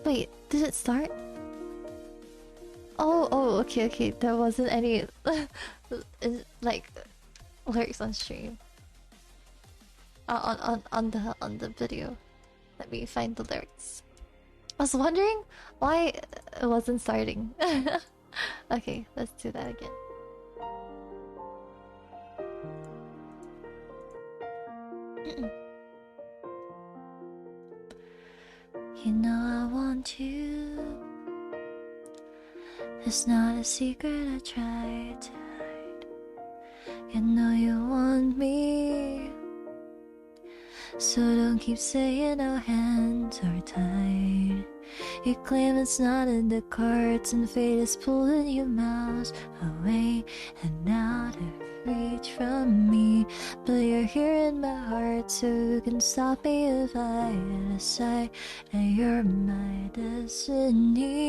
Wait, did it start? Oh, okay. There wasn't any like lyrics on stream. On the video. Let me find the lyrics. I was wondering why it wasn't starting. Okay, let's do that again. You know I want you. It's not a secret I tried to hide. You know you want me. So don't keep saying our hands are tied. You claim it's not in the cards, and fate is pulling you miles away and out of reach from me. But you're here in my heart, so you can stop me if I decide that you're my destiny.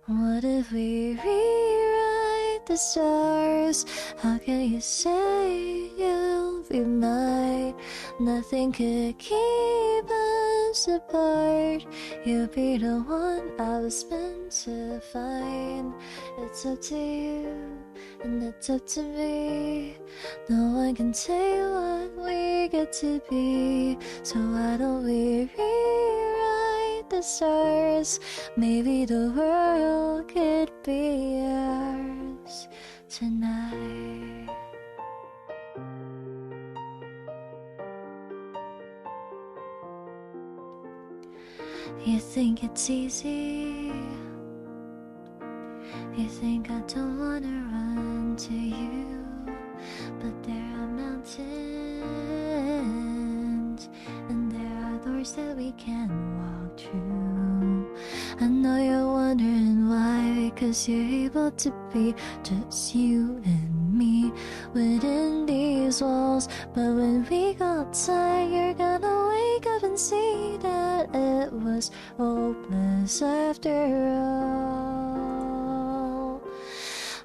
What if we rewrite the stars? How can you say you'll be mine? Nothing could keep us apart. You'll be the one I was meant to find. It's up to you, and it's up to me. No one can say what we get to be. So why don't we rewrite the stars? Maybe the world could be ours tonight. You think it's easy? You think I don't wanna run to you? But there are mountains, and there are doors that we can walk through. I know you're wondering why, because you're able to be just you and me within these walls. But when we go outside, you're gonna wake up and see that it was hopeless after all.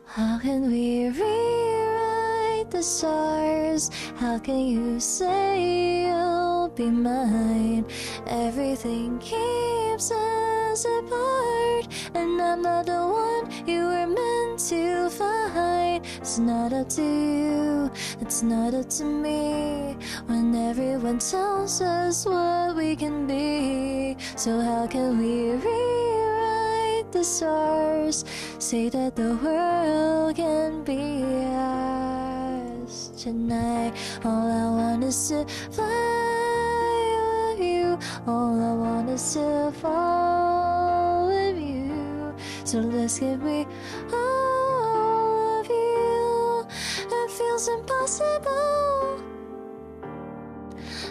How can we rewrite the stars? How can you say you'll be mine? Everything keeps us apart, and I'm not the one you were meant to find. It's not up to you, it's not up to me, when everyone tells us what we can be. So how can we rewrite the stars? Say that the world can be ours tonight. All I want is to fly with you. All I want is to fall with you. So let's give me all of you. It feels impossible.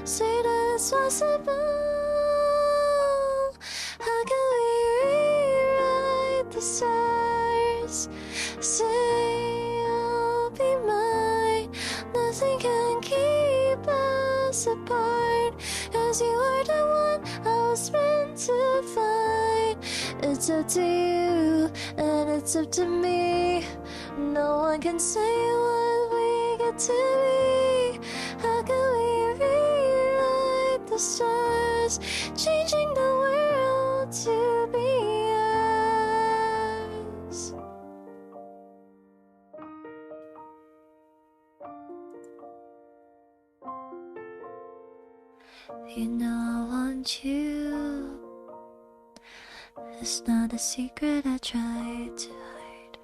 Say that it's possible. How can we rewrite the stars? Say you'll be mine. Nothing can keep us apart, 'cause you are the one I was meant to find. It's up to you, and it's up to me. No one can say what we get to be. How can we rewrite the stars? Changing the world to be ours. You know I want you. It's not a secret I tried to hide,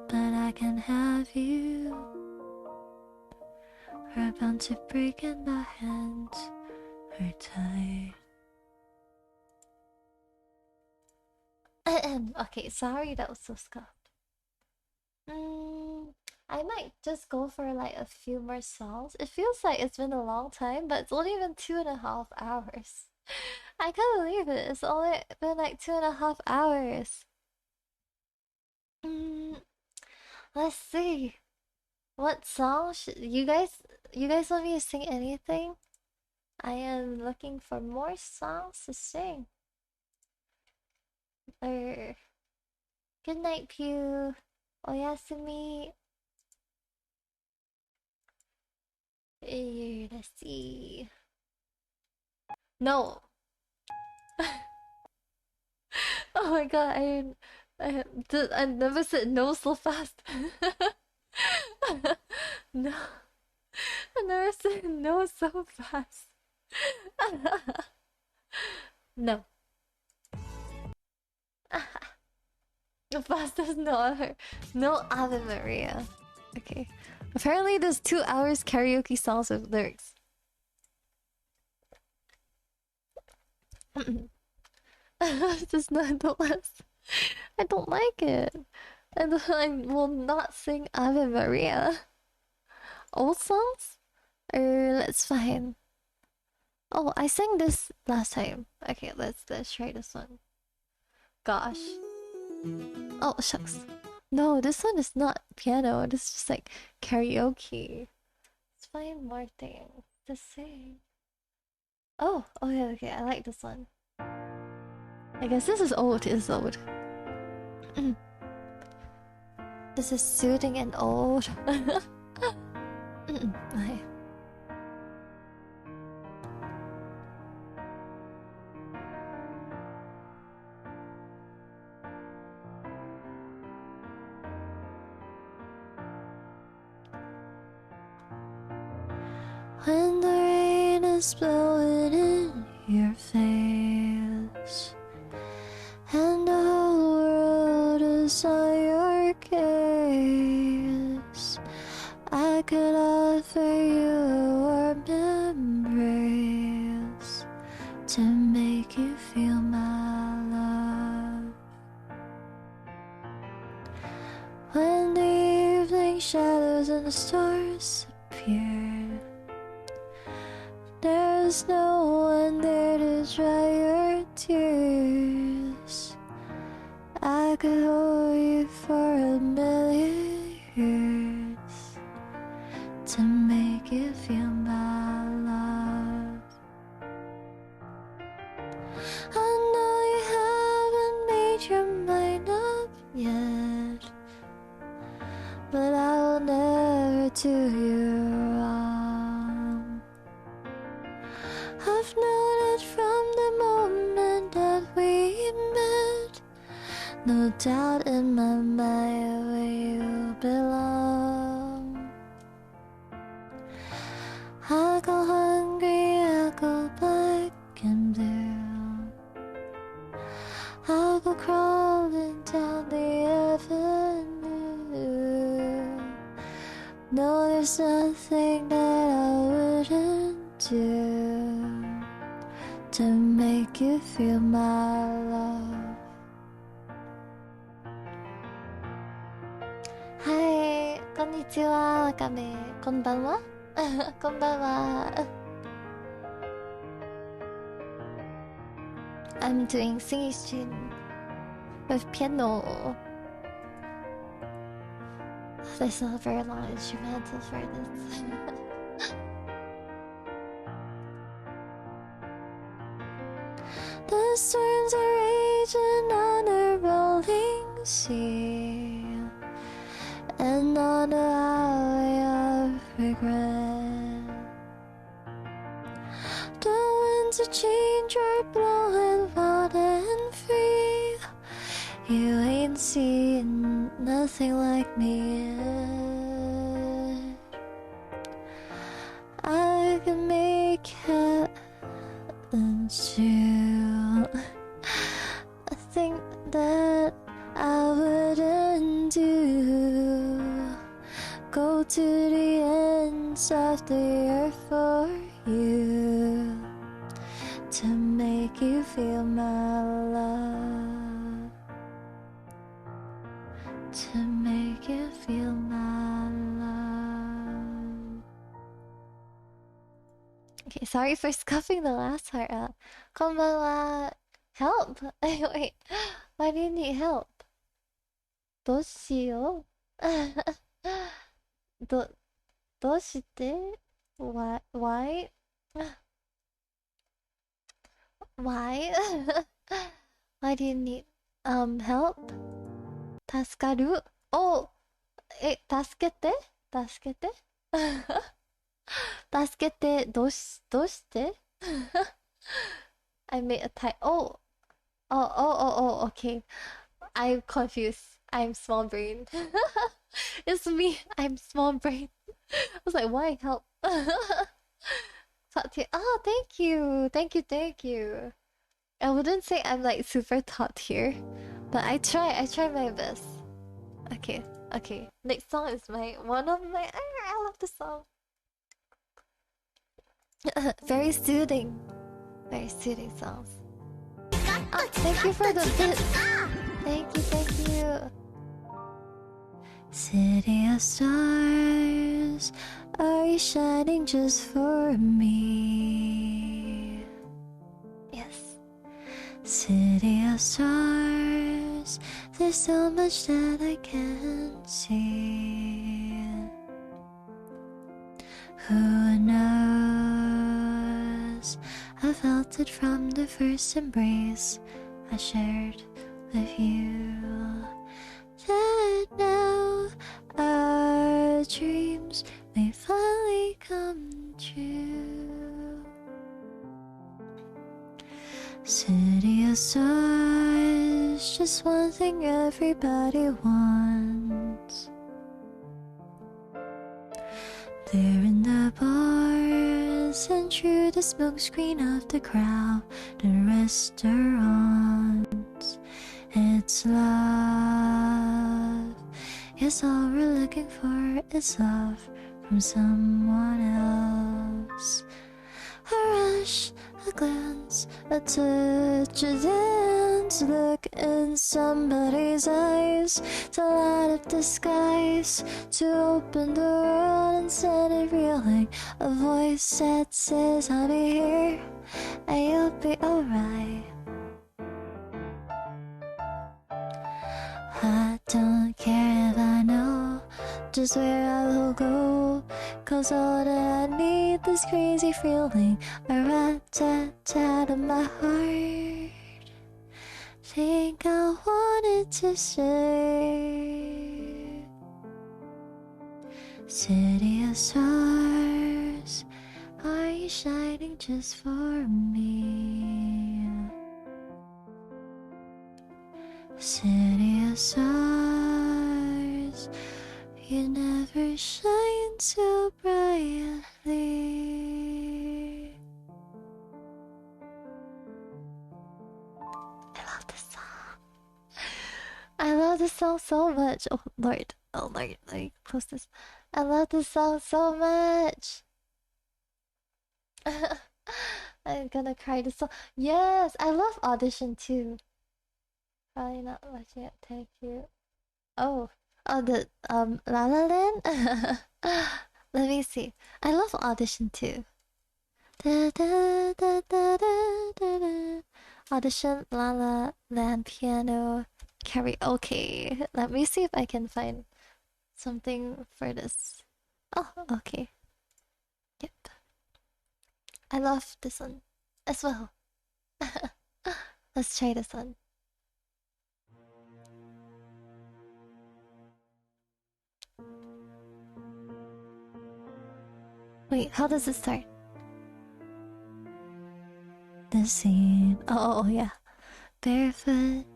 but I can have you. We're bound to break and our hands are tied. Okay, sorry that was so scuffed. I might just go for like a few more songs. It feels like it's been a long time, but it's only been 2.5 hours. I can't believe it. It's only been like 2.5 hours. Let's see. What song should you guys want me to sing anything? I am looking for more songs to sing. Or good night, Pew. Oyasumi. Let's see. No. Oh my god, I never said no so fast. No. I never said no so fast. No. The fastest no ever. No Ave Maria. Okay. Apparently there's 2 hours karaoke songs with lyrics. Just not the last. I don't like it. And I will not sing Ave Maria. Old songs? Let's find. Oh, I sang this last time. Okay, let's try this one. Gosh. Oh shucks. No, this one is not piano. This is just like karaoke. Let's find more things to sing. Oh, okay, okay. I like this one. I guess this is old. It's old. This is soothing and old. Okay. When the rain is blowing in your face and the whole world is on your case, I could offer you a warm embrace to make you feel my love. When the evening shadows and the stars appear, there's no one there to dry your tears. I could hold you for a million years to make you feel my love. I know you haven't made your mind up yet, but I'll never do you wrong. I've known it from the moment that we met. No doubt in my mind where you belong. I go hungry, I go black and blue. I'll go crawling down the avenue. No, there's nothing that I wouldn't do to make you feel my love. Hi, konnichiwa, wakame. Konbanwa? Konbanwa. I'm doing singing stream with piano. There's a very long instrumental for this. The storms are raging on a rolling sea and on a highway of regret. The winds of change are blowing wild and free. You ain't seen nothing like me yet. I can make heavens true. A thing that I wouldn't do. Go to the ends of the earth for you to make you feel my love. To make you feel my love. Okay, sorry for scuffing the last part out. Konbanwa. Help! Wait, why do you need help? どうしようどうして Why? Why? Why? Why do you need help? 助かる Oh! 助けて助けて助けてどうしてI made a type. Oh, okay. I'm confused. I'm small brain. It's me. I'm small brain. I was like, why help? Top tier. Oh, thank you. Thank you. I wouldn't say I'm like super top tier, but I try my best. Okay. Next song is one of my. I love this song. Very soothing songs. Oh, thank you for the bit. Thank you. City of stars, are you shining just for me? Yes. City of stars, there's so much that I can't see. Who knows? I felt it from the first embrace I shared with you. That now our dreams may finally come true. City of stars, just one thing everybody wants. There in the bars and through the smokescreen of the crowd and restaurants, it's love. Yes, all we're looking for is love from someone else. A rush, a glance, a touch, a dance. Look in somebody's eyes to light up the skies, to open the world and set it reeling. A voice that says I'll be here and you'll be alright. I don't care if I know just where I will go, 'cause all that I need, this crazy feeling, a rat-tat-tat in my heart. Think I wanted to say, city of stars, are you shining just for me? City of stars, you never shine so brightly. I love this song. I love this song so much. Oh Lord, oh Lord, let me close this. I love this song so much. I'm gonna cry this song. Yes, I love Audition too. Probably not watching it. Thank you. Oh, the La La Land. Let me see. I love Audition too. Da, da, da, da, da, da, da. Audition, La La Land, piano, karaoke. Let me see if I can find something for this. Oh, okay. Yep. I love this one as well. Let's try this one. Wait, how does it start? The scene. Oh, yeah. Barefoot.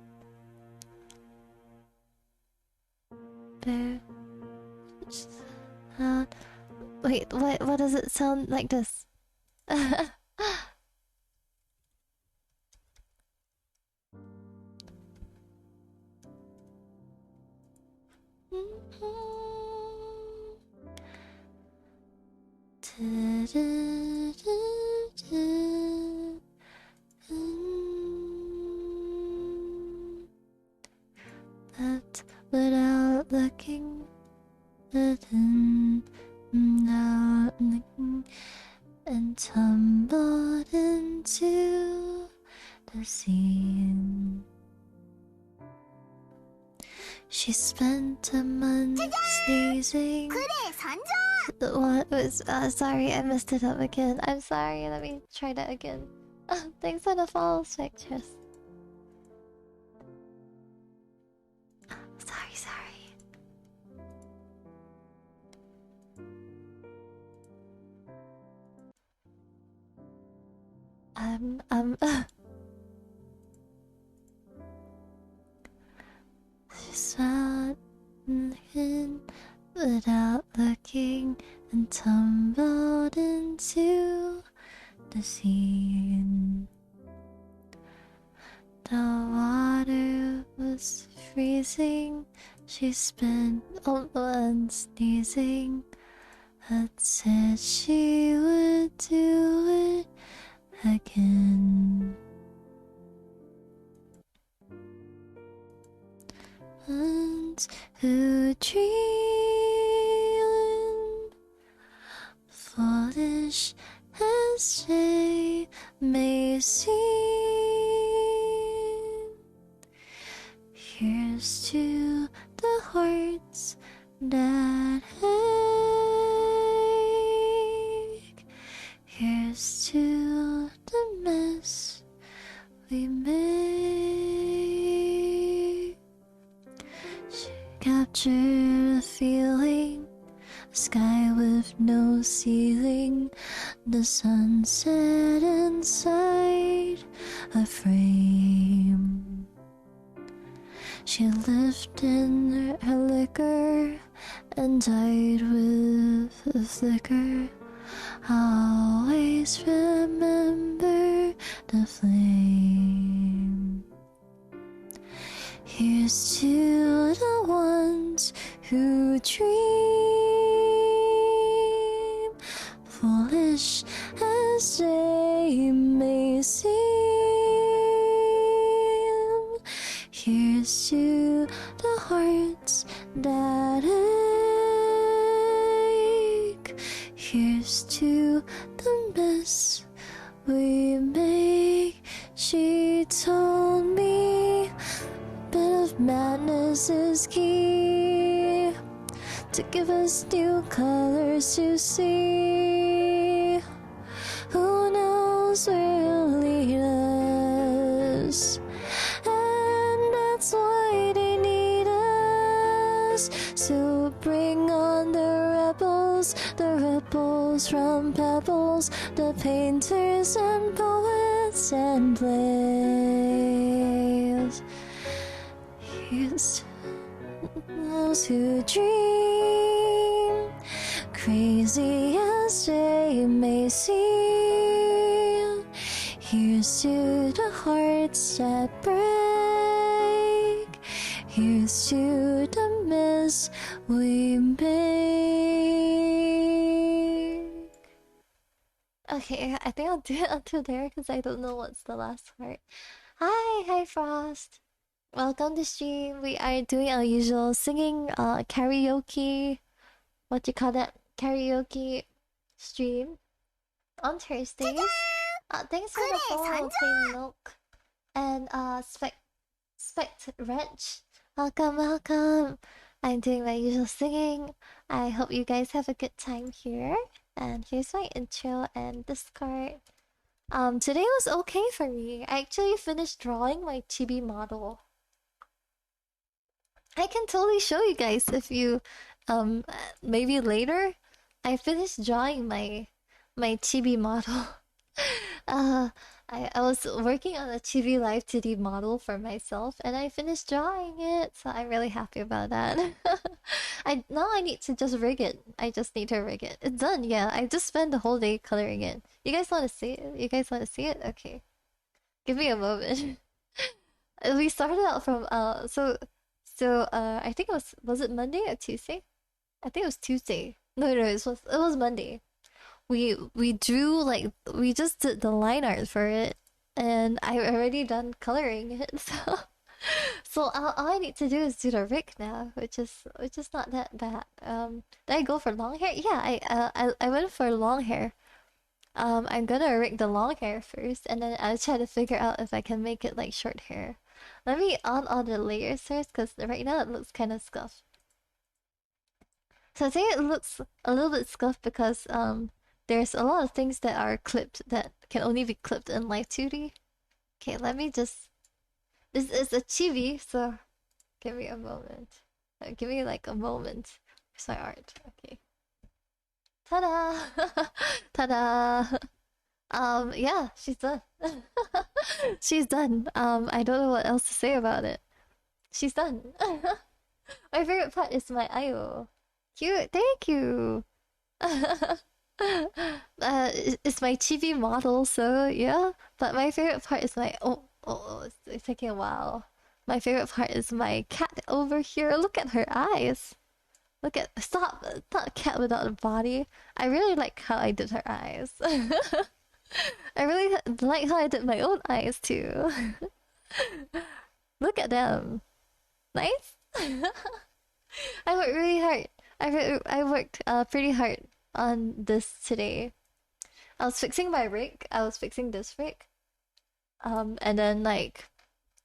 Bare. Wait, what does it sound like this? Left without looking, without looking, and tumbled into the scene. She spent a month sneezing. What was? Sorry, I messed it up again. I'm sorry. Let me try that again. Thanks for the follow, Spectress. Sorry. She sat without looking and tumbled into the scene. The water was freezing. She spent all one sneezing, but said she would do it again. And ones who dream foolish as they may seem. Here's to the hearts that ache. Here's to the mess we make. Capture the feeling, a sky with no ceiling, the sunset inside a frame. She lived in her liquor and died with a flicker. I'll always remember the flame. Here's to the ones who dream, foolish as they may seem. Here's to the hearts that ache. Here's to the mess we make. She told me a bit of madness is key to give us new colors to see. Who knows where it'll lead us? And that's why they need us. So bring on the rebels from pebbles, the painters and poets and plays. Here's those who dream, crazy as they may seem. Here's to the hearts that break. Here's to the mess we make. Okay, I think I'll do it until there because I don't know what's the last part. Hi Frost. Welcome to stream. We are doing our usual singing karaoke. What do you call that? Karaoke stream on Thursdays. Thanks for the follow, Plain Milk. And Spect Wrench. Welcome. I'm doing my usual singing. I hope you guys have a good time here. And here's my intro and Discord. Today was okay for me. I actually finished drawing my chibi model. I can totally show you guys if you maybe later. I finished drawing my chibi model. I was working on a chibi live 2D model for myself and I finished drawing it, so I'm really happy about that. Now I need to just rig it. I just need to rig it. It's done, yeah. I just spent the whole day coloring it. You guys want to see it? You guys want to see it? Okay. Give me a moment. We started out from I think it was it Monday or Tuesday? I think it was Tuesday. No, it was Monday. We drew we just did the line art for it, and I already done coloring it. So all I need to do is do the rig now, which is not that bad. Did I go for long hair? Yeah, I went for long hair. I'm gonna rig the long hair first, and then I'll try to figure out if I can make it like short hair. Let me on all the layers first, because right now it looks kind of scuffed. So I think it looks a little bit scuffed because there's a lot of things that are clipped that can only be clipped in Live 2D. Okay, let me just... This is a chibi, so give me a moment. Give me like a moment. Here's my art. Okay. Ta-da! Ta-da! Yeah, she's done. She's done. I don't know what else to say about it. She's done. My favorite part is my Ayo. Cute, thank you. It's my chibi model, so yeah. But my favorite part is my it's taking a while. My favorite part is my cat over here. Look at her eyes. Look at stop. Not a cat without a body. I really like how I did her eyes. I really like how I did my own eyes too. Look at them. Nice? I worked really hard. I worked pretty hard on this today. I was fixing my rig. I was fixing this rig. And then like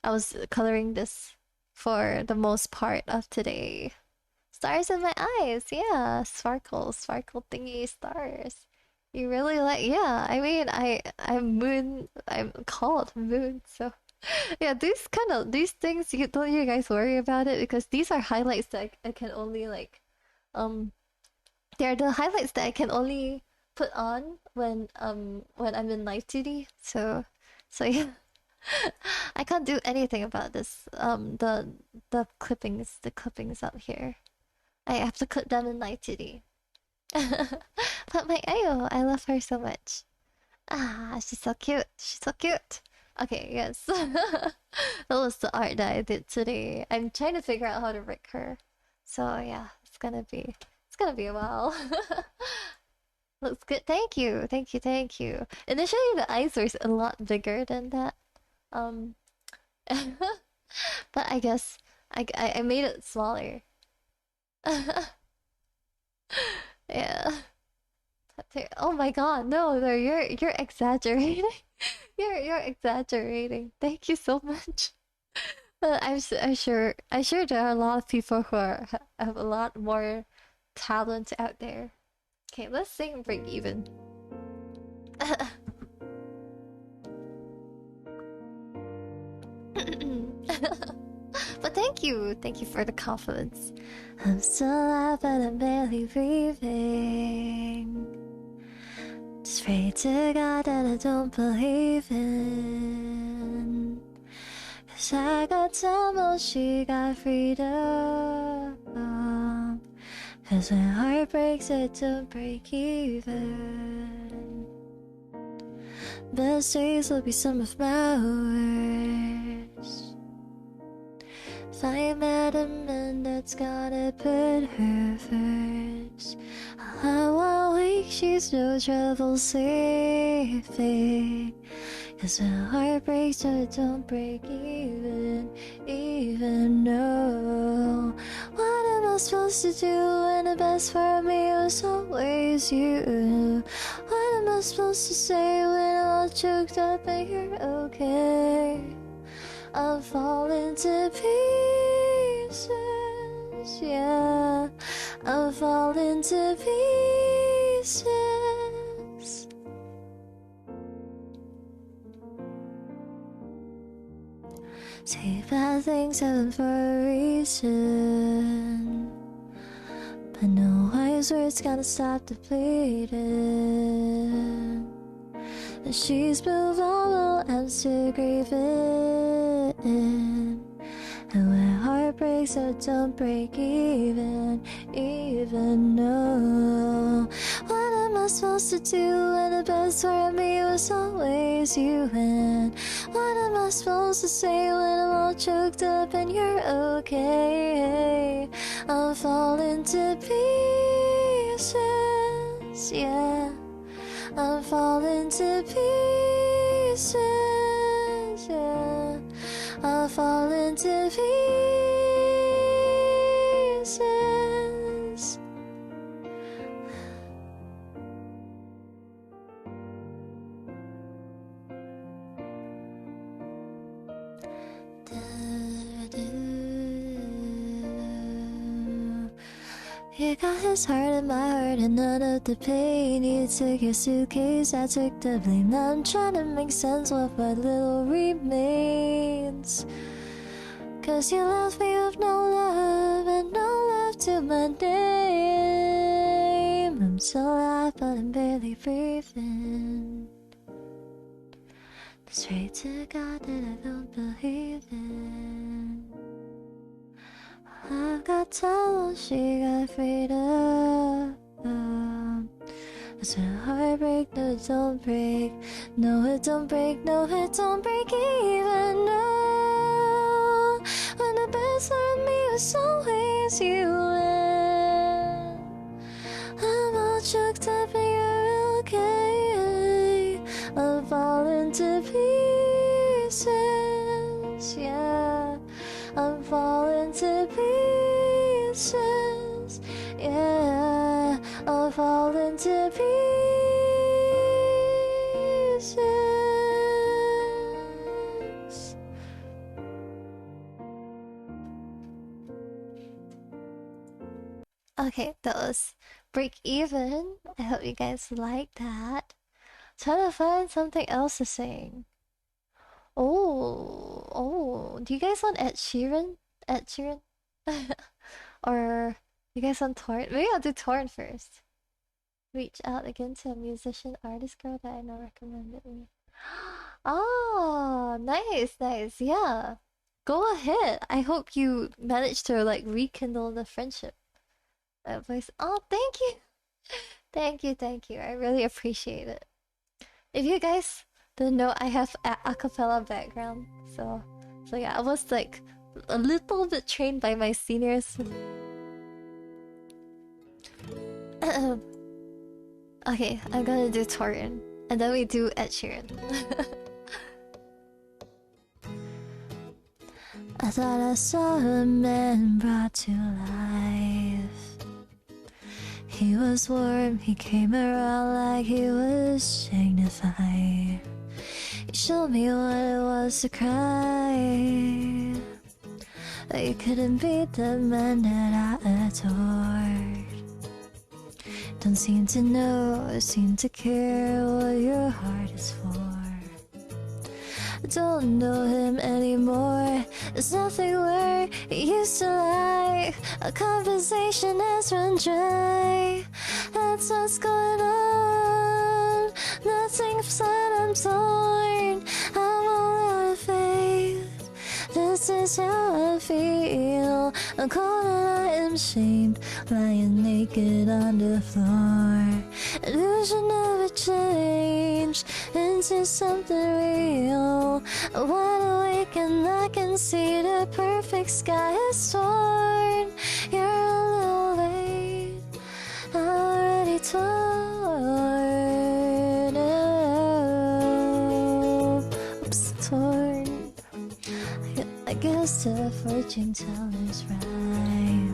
I was coloring this for the most part of today. Stars in my eyes, yeah. Sparkle, sparkle thingy stars. You really like, yeah. I mean, I'm called moon, so yeah. These things. You don't you guys worry about it because these are highlights that I can only like, um, they're the highlights that I can only put on when I'm in live duty. So yeah. I can't do anything about this. The clippings up here. I have to clip them in live duty. But my Ayo, I love her so much. Ah, she's so cute. She's so cute. Okay, yes. That was the art that I did today. I'm trying to figure out how to rig her. So yeah, it's gonna be a while. Looks good. Thank you. Thank you. Thank you. Initially the eyes were a lot bigger than that. Um but I guess I made it smaller. Yeah. Oh my god, no, you're exaggerating. You're exaggerating. Thank you so much. But I'm sure there are a lot of people who have a lot more talent out there. Okay, let's sing break even. But thank you for the confidence. I'm still alive, but I'm barely breathing. Just pray to God that I don't believe in. 'Cause I got time, well, she got freedom. 'Cause when heart breaks, it don't break even. Best days will be some of my worst. Find a man that's gonna put her first. How I wake, she's no trouble sleeping. 'Cause when heart breaks, it don't break even no. What am I supposed to do when the best for me was always you? What am I supposed to say when I'm all choked up and you're okay? I'm falling to pieces, yeah. I'm falling to pieces. Say bad things happen for a reason, but no wise words gonna stop the bleeding. And she's moved on, well, I'm still grieving. And when heart breaks, it don't break even no. What am I supposed to do when the best part of me was always you? And what am I supposed to say when I'm all choked up and you're okay? I'm falling to pieces, yeah. I'm falling to pieces, yeah. I'm falling to pieces. You got his heart in my heart and none of the pain. You took your suitcase, I took the blame. Now I'm trying to make sense of what little remains. 'Cause you left me with no love and no love to my name. I'm still alive but I'm barely breathing. Straight to God that I don't believe in. I've got time, she got freedom. It's a heartbreak, no it don't break. No it don't break, no it don't break even, no. When the best part of me was always you and I'm all choked up and you're okay. I'm falling to pieces, yeah. I'm falling to pieces. pieces. Yeah, I'll fall into pieces. Okay, that was Break Even. I hope you guys like that. Trying to find something else to sing. Oh, do you guys want Ed Sheeran? Ed Sheeran? Or you guys want Torn? Maybe I'll do Torn first. Reach out again to a musician artist girl that I know recommended me. Oh, nice, nice. Yeah. Go ahead. I hope you managed to like rekindle the friendship. Voice. Oh, thank you. Thank you. I really appreciate it. If you guys didn't know, I have a acapella background, so yeah, I was like a little bit trained by my seniors. Okay, I'm gonna do Torian, and then we do Ed Sheeran. I thought I saw a man brought to life. He was warm, he came around like he was dignified. He showed me what it was to cry. But you couldn't beat the man that I adored. Don't seem to know or seem to care what your heart is for. I don't know him anymore. There's nothing where he used to lie. Our conversation has run dry. That's what's going on. Nothing said, I'm torn. I'm all out of faith. This is how I feel. I'm cold and I am shamed, lying naked on the floor. Illusion never changed into something real. I'm wide awake and I can see the perfect sky is torn. You're a little late, already torn. Oops, torn. I guess the fortune teller's right.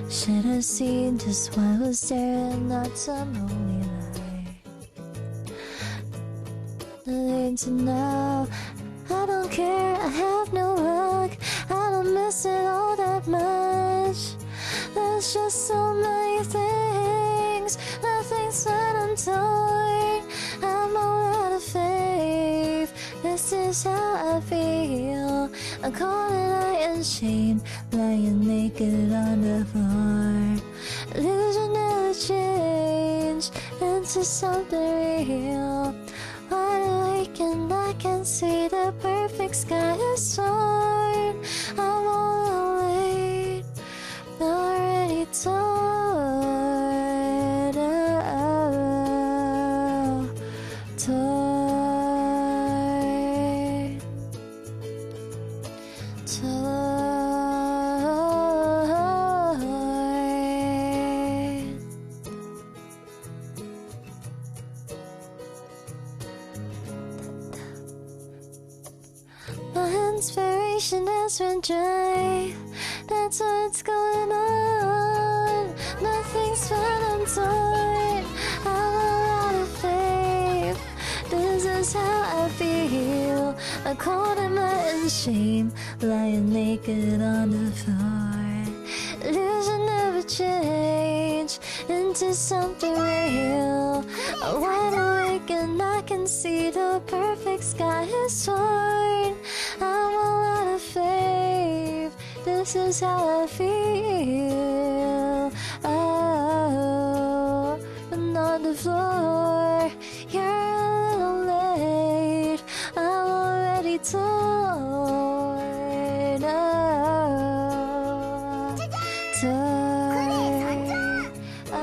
Should have seen just what was there and not some holy lie. Nothing to know, I don't care, I have no luck. I don't miss it all that much. There's just so many things. Nothing's what I'm torn. I'm all out of faith. This is how I feel. I'm cold and I am shamed, lying naked on the floor. Illusion never changed into something real. Wide awake and I can see the perfect sky is torn. I'm all late, already torn. Torn. My inspiration has run dry. That's what's going on. Nothing's fun, I'm torn. I'm all out of faith. This is how I feel. I'm cold and my shame, lying naked on the floor. Illusion never changed into something real. I'm wide awake and I can see the perfect sky is torn. I'm all out of faith. This is how I feel. Oh, and on the floor, you're a little late. I'm already torn. Oh, torn. Oh.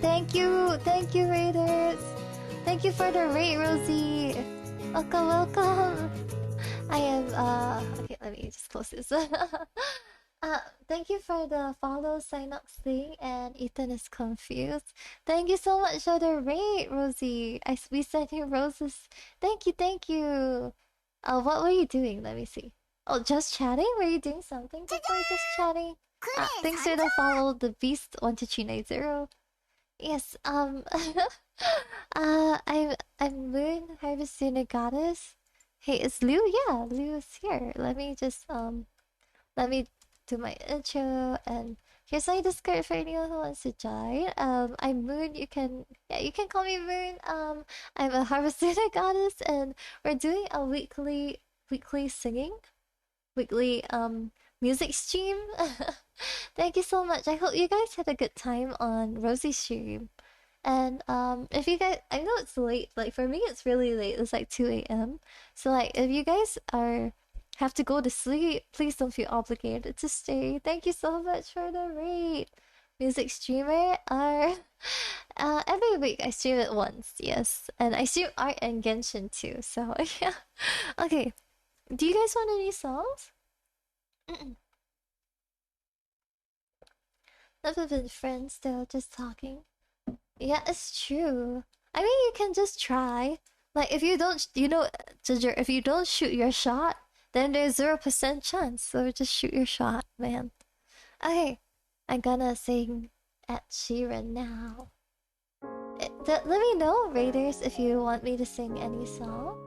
Thank you, Raiders. Thank you for the rate, Rosie. Welcome. I am, okay, let me just close this. Thank you for the follow Synox thing, and Ethan is confused. Thank you so much for the rate, Rosie. We sent you roses. Thank you, thank you. What were you doing? Let me see. Oh, just chatting? Were you doing something before just chatting? Thanks for the follow, the Beast 1290. Yes, I'm Moon Harvestina Goddess. Hey, is Liu? Yeah, Liu is here. Let me do my intro, and here's my Discord for anyone who wants to join. I'm Moon. You can call me Moon. I'm a Harvestina Goddess, and we're doing a weekly singing, weekly music stream. Thank you so much. I hope you guys had a good time on Rosie's stream. And if you guys, I know it's late. Like for me, it's really late. It's like 2 a.m. So like, if you guys are have to go to sleep, please don't feel obligated to stay. Thank you so much for the rate. Music streamer are every week I stream it once, yes, and I stream art and Genshin too. So yeah, okay. Do you guys want any songs? Never been friends though, just talking. Yeah, it's true. I mean, you can just try. Like, if you don't, Ginger, if you don't shoot your shot, then there's 0% chance. So just shoot your shot, man. Okay, I'm gonna sing Ed Sheeran now. Let me know, Raiders, if you want me to sing any song.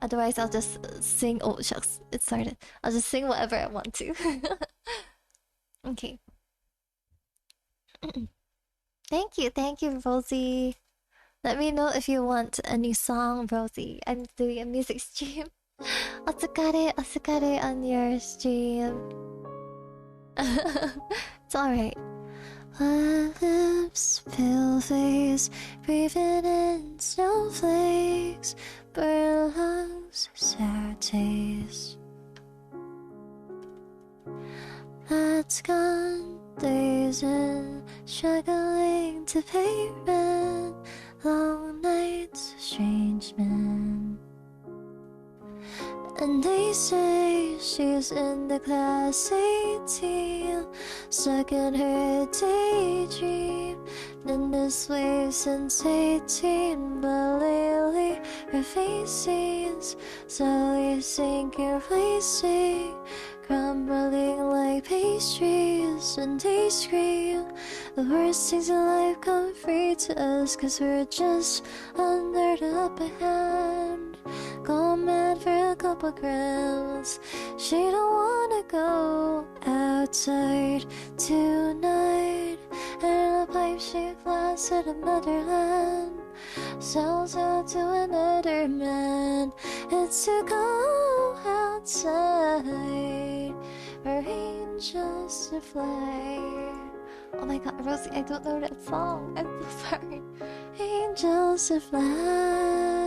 Otherwise, I'll just sing. Oh, shucks, it started. I'll just sing whatever I want to. Okay. Thank you, Rosie. Let me know if you want a new song, Rosie. I'm doing a music stream. Otsukare on your stream. It's alright. My lips, pale face, breathing in snowflakes, burn lungs, sour taste. That's gone, days in, struggling to pay rent, long nights, strange men. And they say she's in the class 18, stuck in her daydream. Been this way since 18, but lately her face seems slowly sinking, wasting, crumbling like pastries. And they scream the worst things in life come free to us, 'cause we're just under the upper hand. Go mad for a couple grams. She don't wanna go outside tonight, and a pipe she flies to the motherland. Sells out to another man. It's to go outside for angels to fly. Oh my god, Rosie, I don't know that song. I'm so sorry. Angels to fly.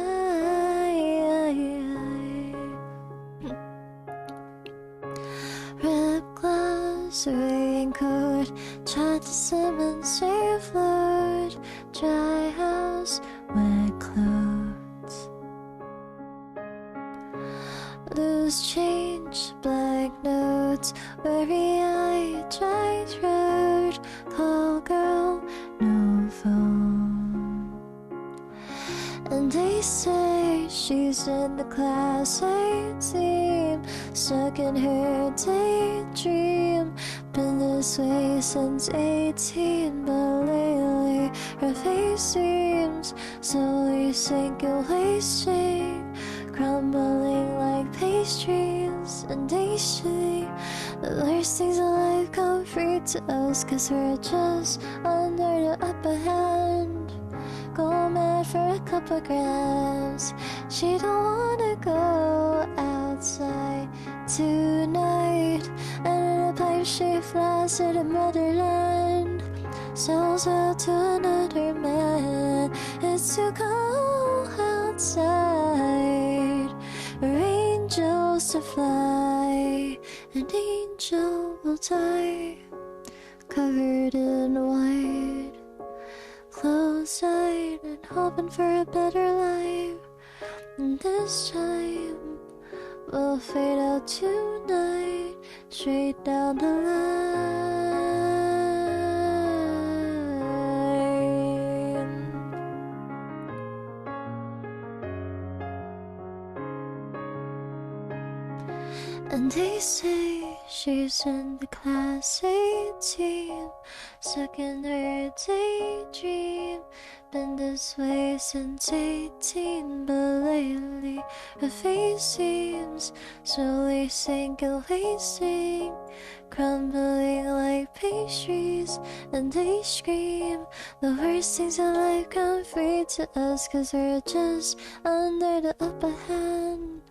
Rip glass, raincoat, tried to swim and stay afloat. Dry house, wet clothes. Loose change, black notes, weary-eyed, dry throat. Call girl, no phone. And they say she's in the class 18, stuck in her daydream. Been this way since 18, but lately her face seems slowly sinking, wasting, crumbling like pastries. And they say the worst things in life come free to us, 'cause we're just under the upper hand. Go mad for a couple grams. She don't wanna go outside tonight, and in a pipe she flies to the motherland. Sells out to another man. It's to go outside for angels to fly. An angel will die, covered in white, closed-eyed and hoping for a better life. And this time will fade out tonight, straight down the line. And they say she's in the class 18, stuck in her daydream. Been this way since 18, but lately her face seems slowly sinking, wasting, crumbling like pastries. And they scream the worst things in life come free to us, 'cause we're just under the upper hand.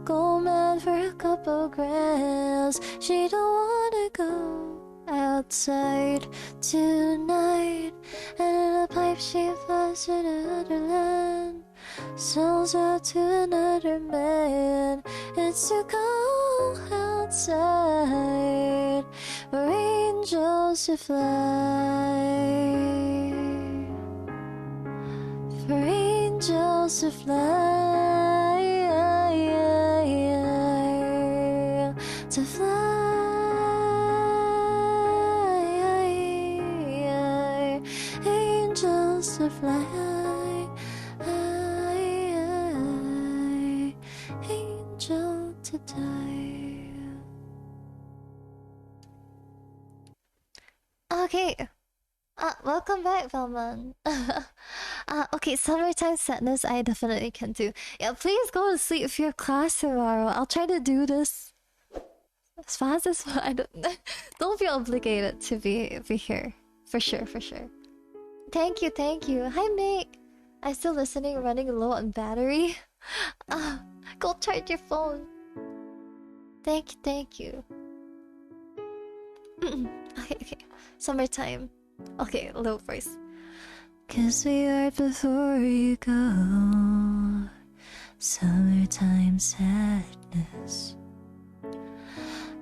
Go mad for a couple grams. She don't wanna go outside tonight, and in a pipe she flies to another land, sells out to another man. It's too cold outside for angels to fly, for angels to fly, to fly, angels to fly, angel to die. Okay. Welcome back, Velman. Okay, summertime sadness I definitely can do. Yeah, please go to sleep for your class tomorrow. I'll try to do this as fast as I don't feel obligated to be here. For sure, for sure. Thank you, thank you. Hi, Mick. I'm still listening, running low on battery. Go charge your phone. Thank you, thank you. Okay, okay. Summertime. Okay, low voice. 'Cause we are before you go. Summertime sadness.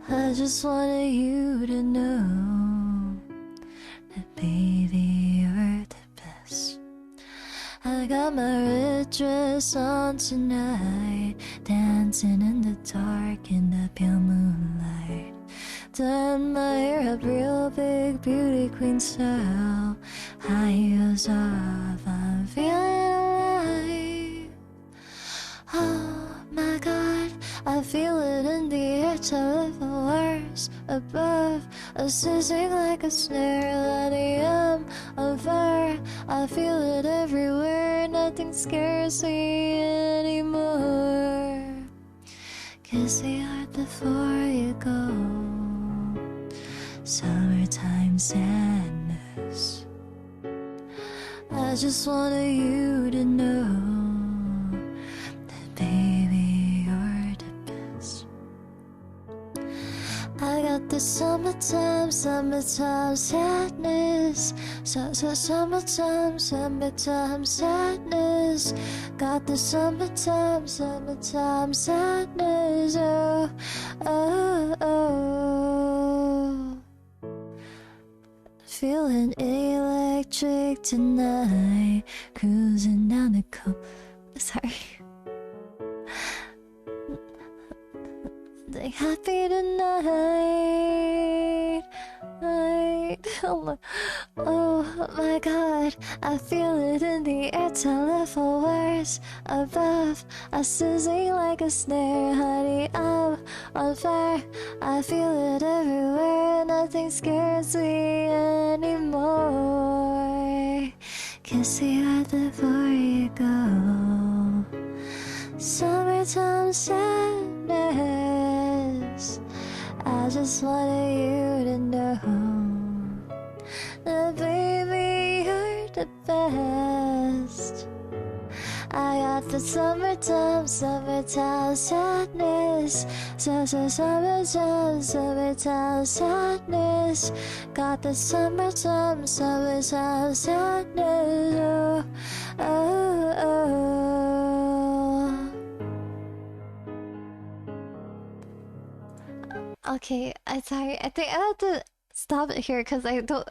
I just wanted you to know that baby you're the best. I got my red dress on tonight, dancing in the dark in the pale moonlight. Done my hair up real big, beauty queen style. High heels off, I'm feeling alive. Oh my god, I feel it in the air, telephone wires above us, sizzling like a snare. Letting on fire, I feel it everywhere. Nothing scares me anymore. 'Cause we are before you go. Summertime sadness. I just wanted you to know that baby you're the best. I got the summertime sadness. Summertime sadness. Got the summertime sadness. Oh, oh, oh. Feeling electric tonight, cruising down the sorry. Like happy tonight. Oh my god, I feel it in the air, telephone wires above us, sizzling like a snare. Honey, I'm on fire, I feel it everywhere. Nothing scares me anymore. 'Cause we are before you go. Summertime sadness. I just wanted you to know that baby you're the best. I got the summertime sadness. Summertime sadness. Got the summertime sadness. Oh, oh, oh. Okay, I'm sorry. I think I have to stop it here because I don't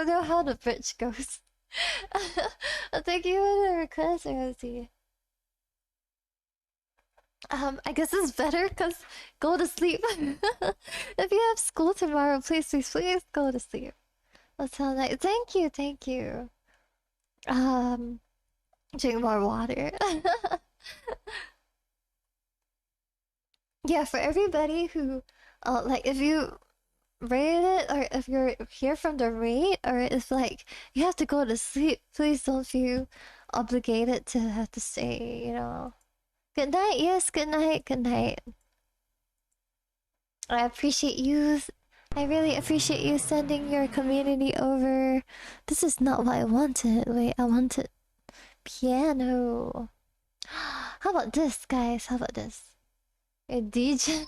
know how the bridge goes. Thank you for the request, Rosie. I guess it's better because go to sleep. If you have school tomorrow, please go to sleep. That's how nice. Thank you, thank you. Um, drink more water. Yeah, for everybody who, like if you rate it or if you're here from the rate or if like you have to go to sleep, please don't feel obligated to have to stay, you know. Good night, yes, good night, good night. I appreciate you. I really appreciate you sending your community over. This is not what I wanted. Wait, I wanted piano. How about this, guys? How about this? A DJ?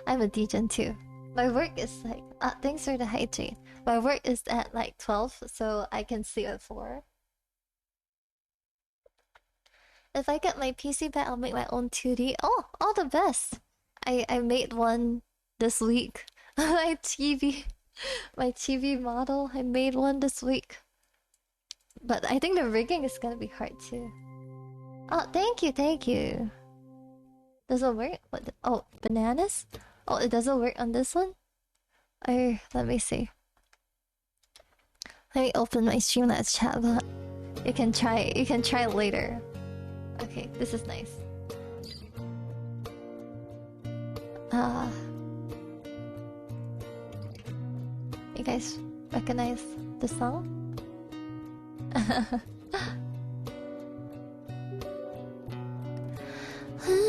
I'm a DJ too. My work is like, thanks for the hygiene. My work is at like 12, so I can sleep at 4. If I get my PC back, I'll make my own 2D. Oh, all the best. I made one this week. my TV, my TV model. I made one this week. But I think the rigging is gonna be hard too. Oh, thank you, thank you. Does it work? What? Oh, bananas? Oh, it doesn't work on this one? Or, let me see. Let me open my Streamlabs chat bot. You can try later. Okay, this is nice. You guys recognize the song? I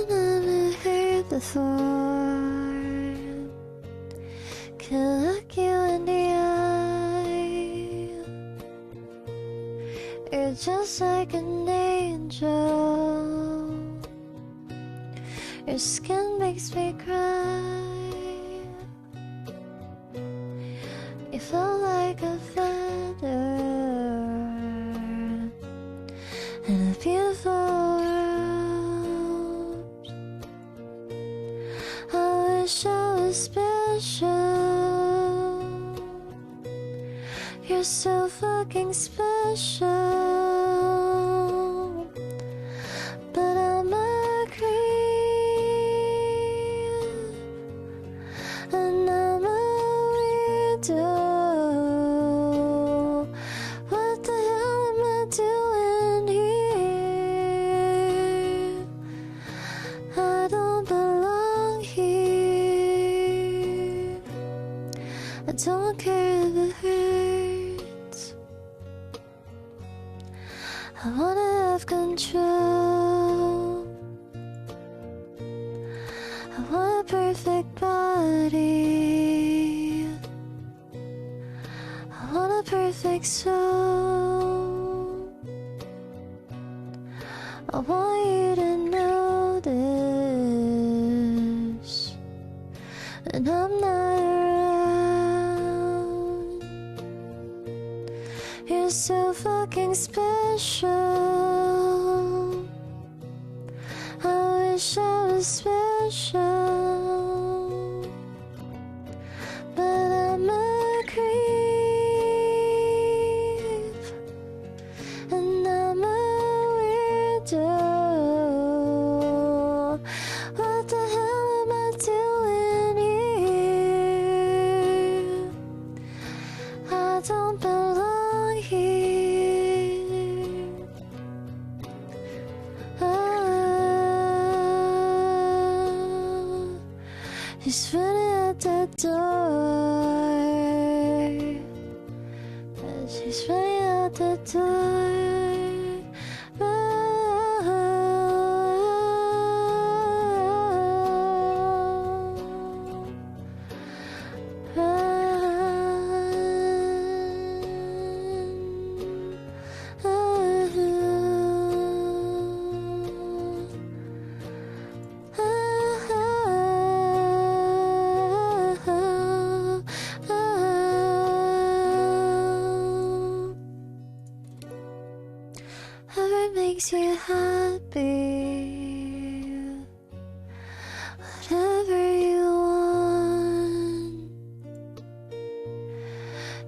never heard before. Can look you in the eye. You're just like an angel. Your skin makes me cry. You feel like a feather in a beautiful world. I wish I was special. You're so fucking special. But I'm a creep, and I'm a weirdo. What the hell am I doing here? I don't belong here. I don't care if it hurts. I wanna have control. I want a perfect body. I want a perfect soul. I want you to know this, and I'm not around. You're so fucking special. I wish I was special, but I'm a creep, and I'm a weirdo. What the hell am I doing here? I don't belong here. She's running out the door. She's running out the door. Whatever makes you happy, whatever you want.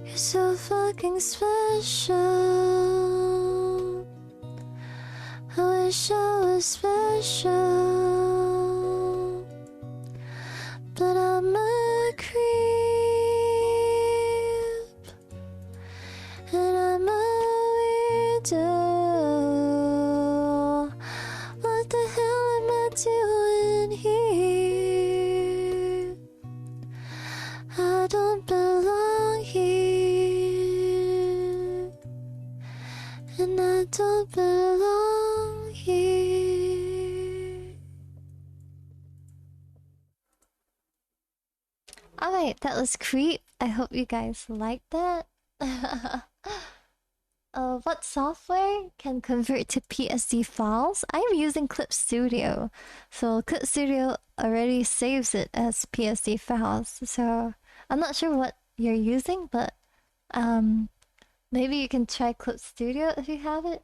You're so fucking special. I wish I was special. do? What the hell am I doing here? I don't belong here, and I don't belong here. Alright, that was Creep. I hope you guys liked that. What software can convert to PSD files? I'm using Clip Studio. So Clip Studio already saves it as PSD files. So I'm not sure what you're using, but maybe you can try Clip Studio if you have it.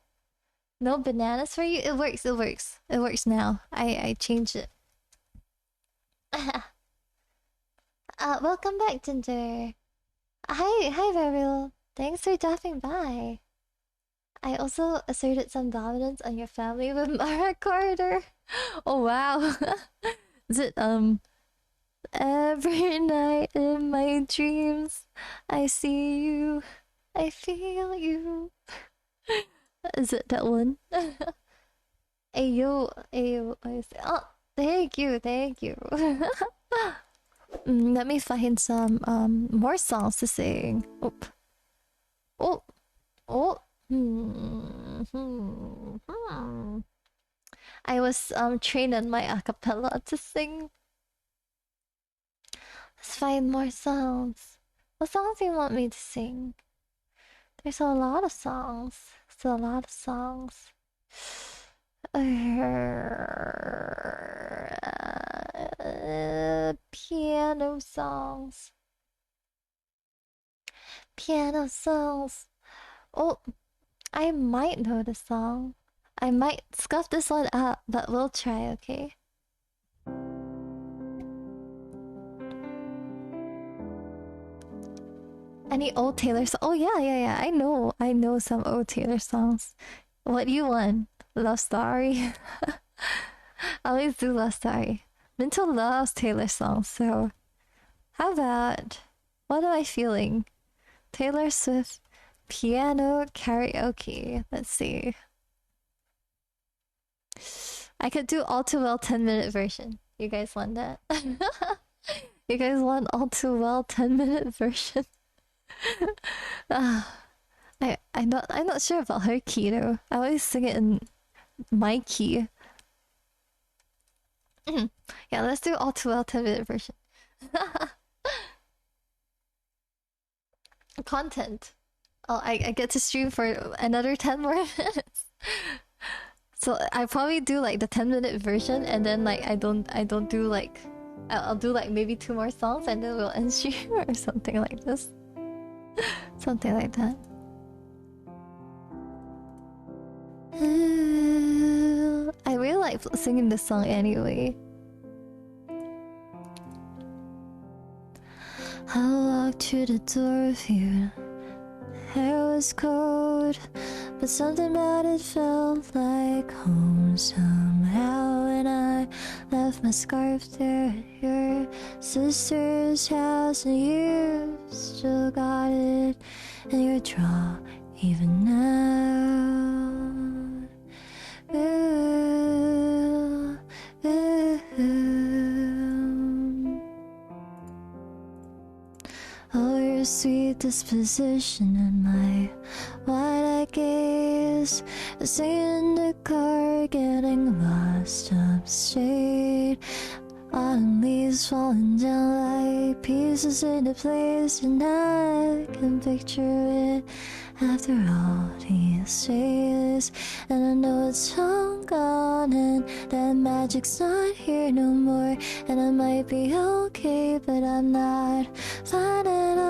No bananas for you? It works, it works. It works now. I changed it. Welcome back, Ginger. Hi, Varial. Thanks for dropping by. I also asserted some dominance on your family with Mara Corridor. Oh wow. Is it every night in my dreams I see you, I feel you. Is it that one? Ayo, ayo, I say. Oh, thank you. Let me find some more songs to sing. Oh. I was trained on my acapella to sing. Let's find more songs. What songs do you want me to sing? There's a lot of songs. Piano songs. Oh, I might know the song. I might scuff this one up, but we'll try, okay? Any old Taylor song? Oh yeah. I know some old Taylor songs. What do you want? Love Story? I always do Love Story. Minto loves Taylor songs, so how about, what am I feeling? Taylor Swift piano karaoke. Let's see. I could do All Too Well 10-minute version. You guys want that? You guys want All Too Well 10-minute version? I'm not sure about her key though. I always sing it in my key. Yeah, let's do All Too Well 10-minute version. Content. Oh, I get to stream for another 10 more minutes. So I probably do like the 10-minute version, and then like I don't do like, I'll do like maybe 2 more songs, and then we'll end stream or something like this. Something like that. I really like singing this song anyway. I walked through the door with you. Hair was cold, but something about it felt like home somehow. And I left my scarf there at your sister's house, and you still got it in your drawer even now. Ooh, ooh. Oh, your sweet disposition and my wide-eyed gaze, singing in the car, getting lost upstate. Autumn leaves falling down like pieces into place, and I can picture it after all these days. And I know it's all gone, and that magic's not here no more. And I might be okay, but I'm not fine at all.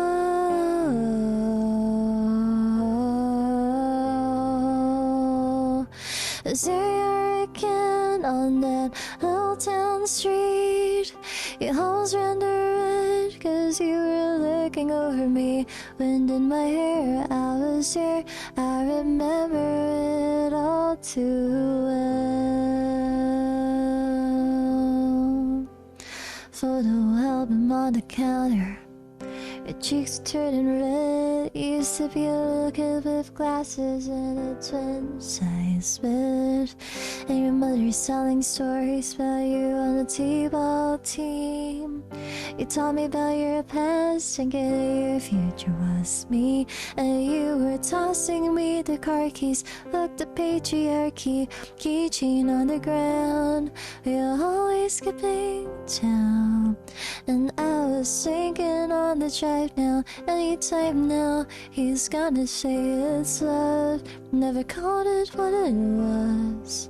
There you are again on that old town street. Your halls ran to red, 'cause you were looking over me. Wind in my hair, I was here. I remember it all too well. Photo album on the counter, your cheeks turning red. Used to be a kid with glasses and a twin-size bed. And your mother telling stories about you on the t-ball team. You taught me about your past and your future was me. And you were tossing me the car keys. Look, the patriarchy, keychain on the ground. We're always skipping town. And I was thinking on the drive now. Anytime now, he's gonna say it's love. Never called it what it was.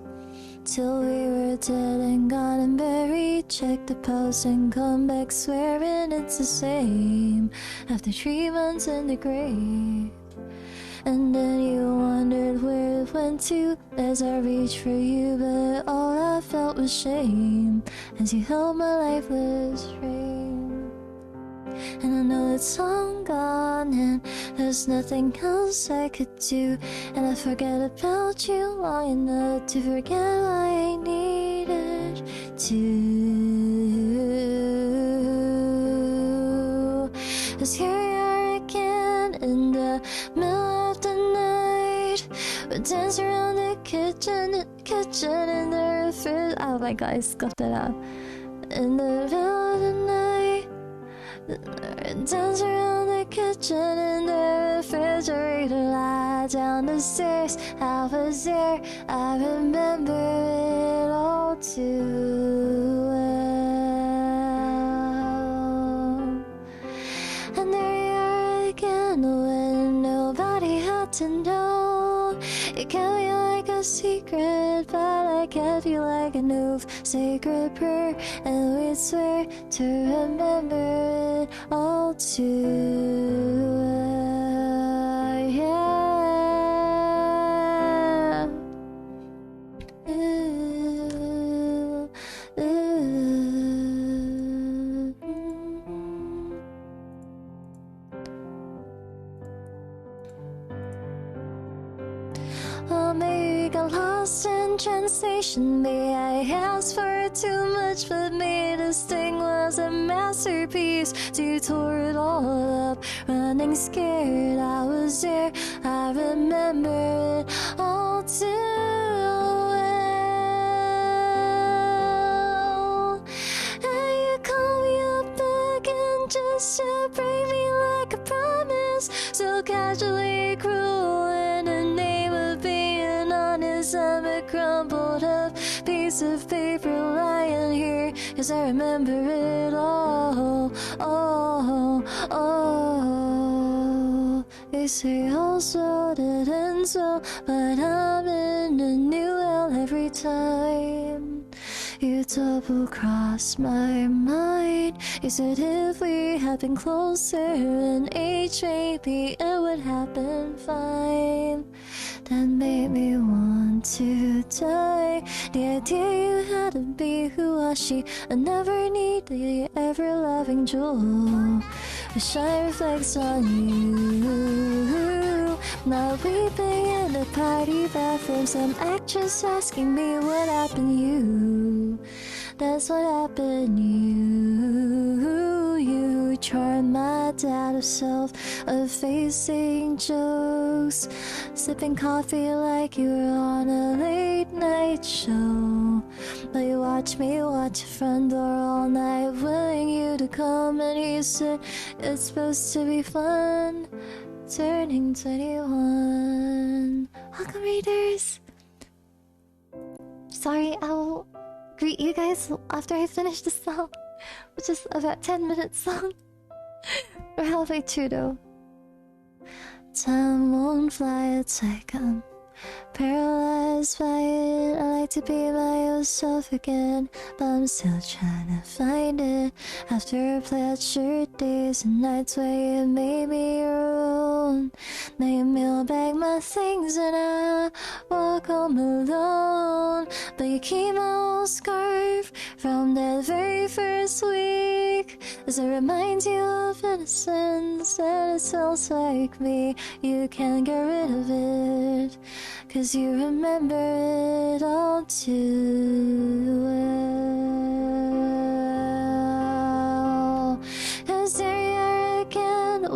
Till we were dead and gone and buried. Check the pulse and come back swearing it's the same. After 3 months in the grave. And then you wondered where it went to as I reached for you, but all I felt was shame as you held my lifeless frame. And I know it's all gone and there's nothing else I could do. And I forget about you long enough to forget why I needed to. 'Cause here you are again in the middle of the night. We dance around the kitchen in the refrigerator. Oh my god, I scuffed it out. In the middle of the night. Dance around the kitchen in the refrigerator. Lie down the stairs, I was there. I remember it all too well. And there you are again when nobody had to know. You kept me like a secret, but I kept you like an oath. Sacred prayer, and we'd swear to remember it all too well. Yeah. Ooh, ooh. Oh, maybe we got lost in translation. Maybe I asked for too much, but maybe this thing was a masterpiece. So you tore it all up, running scared. I was there, I remember it all too well. And you call me up again just to break me like a promise. So casually cruel in the name of being honest. I'm a crumpled up piece of paper lying here, 'cause I remember it all, oh, oh. They say also that ends well, but I'm in a new hell every time. You double-crossed my mind. You said if we had been closer in age, maybe it would have been fine. That made me want to die. The idea you had to be who was she. I never need the ever-loving jewel. The shine reflects on you. Not weeping in the party bathroom. Some actress asking me what happened to you. That's what happened to you. You charmed my doubt of self, effacing jokes, sipping coffee like you were on a late night show. But you watched me watch the front door all night, willing you to come, and you said it's supposed to be fun. Turning 21. Welcome, readers. Sorry, I'll greet you guys after I finish the song, which is about 10 minutes long. We're halfway through though. Time won't fly, it's like I'm paralyzed by it. I like to be my old self again, but I'm still trying to find it. After pleasure days and nights where you made me your own. Now you mail back my things and I walk home alone. But you keep my old scarf from that very first week, as it reminds you of innocence, and it smells like me. You can't get rid of it, 'cause you remember it all too well. 'Cause there you are again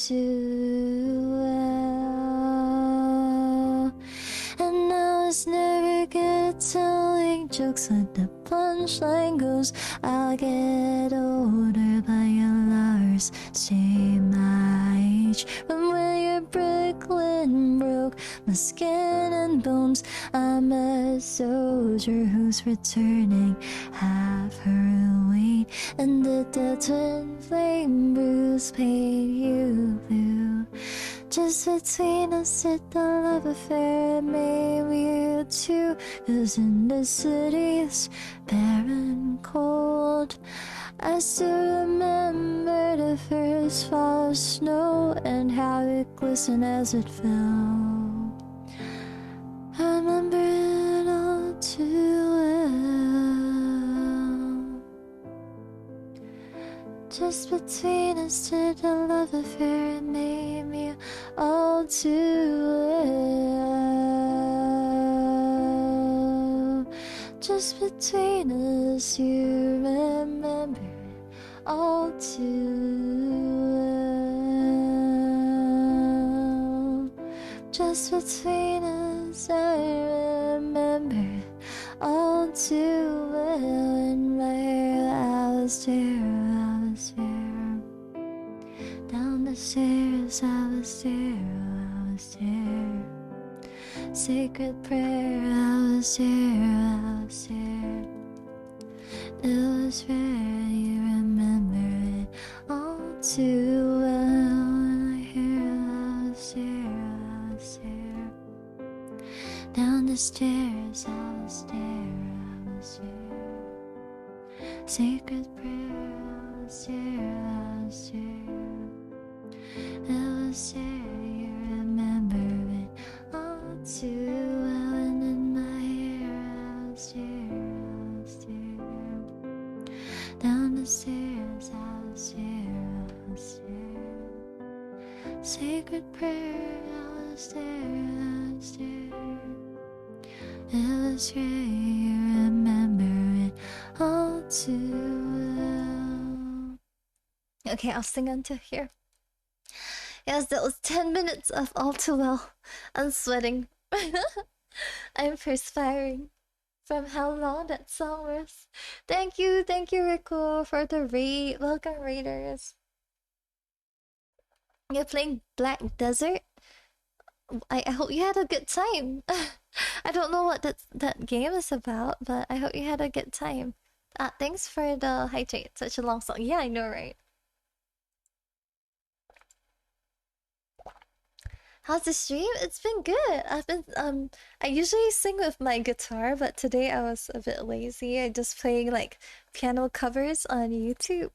too well. And I was never good at telling jokes like the punchline goes. I'll get older, but you'll ours stay my age. But when you're Brooklyn broke my skin and bones, I'm a soldier who's returning half her weight. And the twin flame bruise paint you blue. Just between us, it the love affair made you too. 'Cause in the city it's barren cold. I still remember the first fall of snow and how it glistened as it fell. I remember it all too well. Just between us did the love affair and made me all too well. Just between us, you remember it all too well. Just between us, I remember it all too well. In my hair, I was there. Down the stairs, I was there. Sacred prayer, I was there. It was rare, you remember it all too well. In my hair, I was there. Down the stairs, I was there. Sacred prayer, I was there. It was there, you remember it all too well. And in my hair, I was there. Down the stairs, I was there. Sacred prayer, I was there. It was rare, you remember it all too well. Okay, I'll sing until here. Yes, that was 10 minutes of All Too Well. I'm sweating. I'm perspiring from how long that song was. Thank you, Rico, for the raid. Welcome, raiders. You're playing Black Desert? I hope you had a good time. I don't know what that game is about, but I hope you had a good time. Thanks for the hydrate. Such a long song. Yeah, I know, right? How's the stream? It's been good. I usually sing with my guitar, but today I was a bit lazy. I just playing like piano covers on YouTube.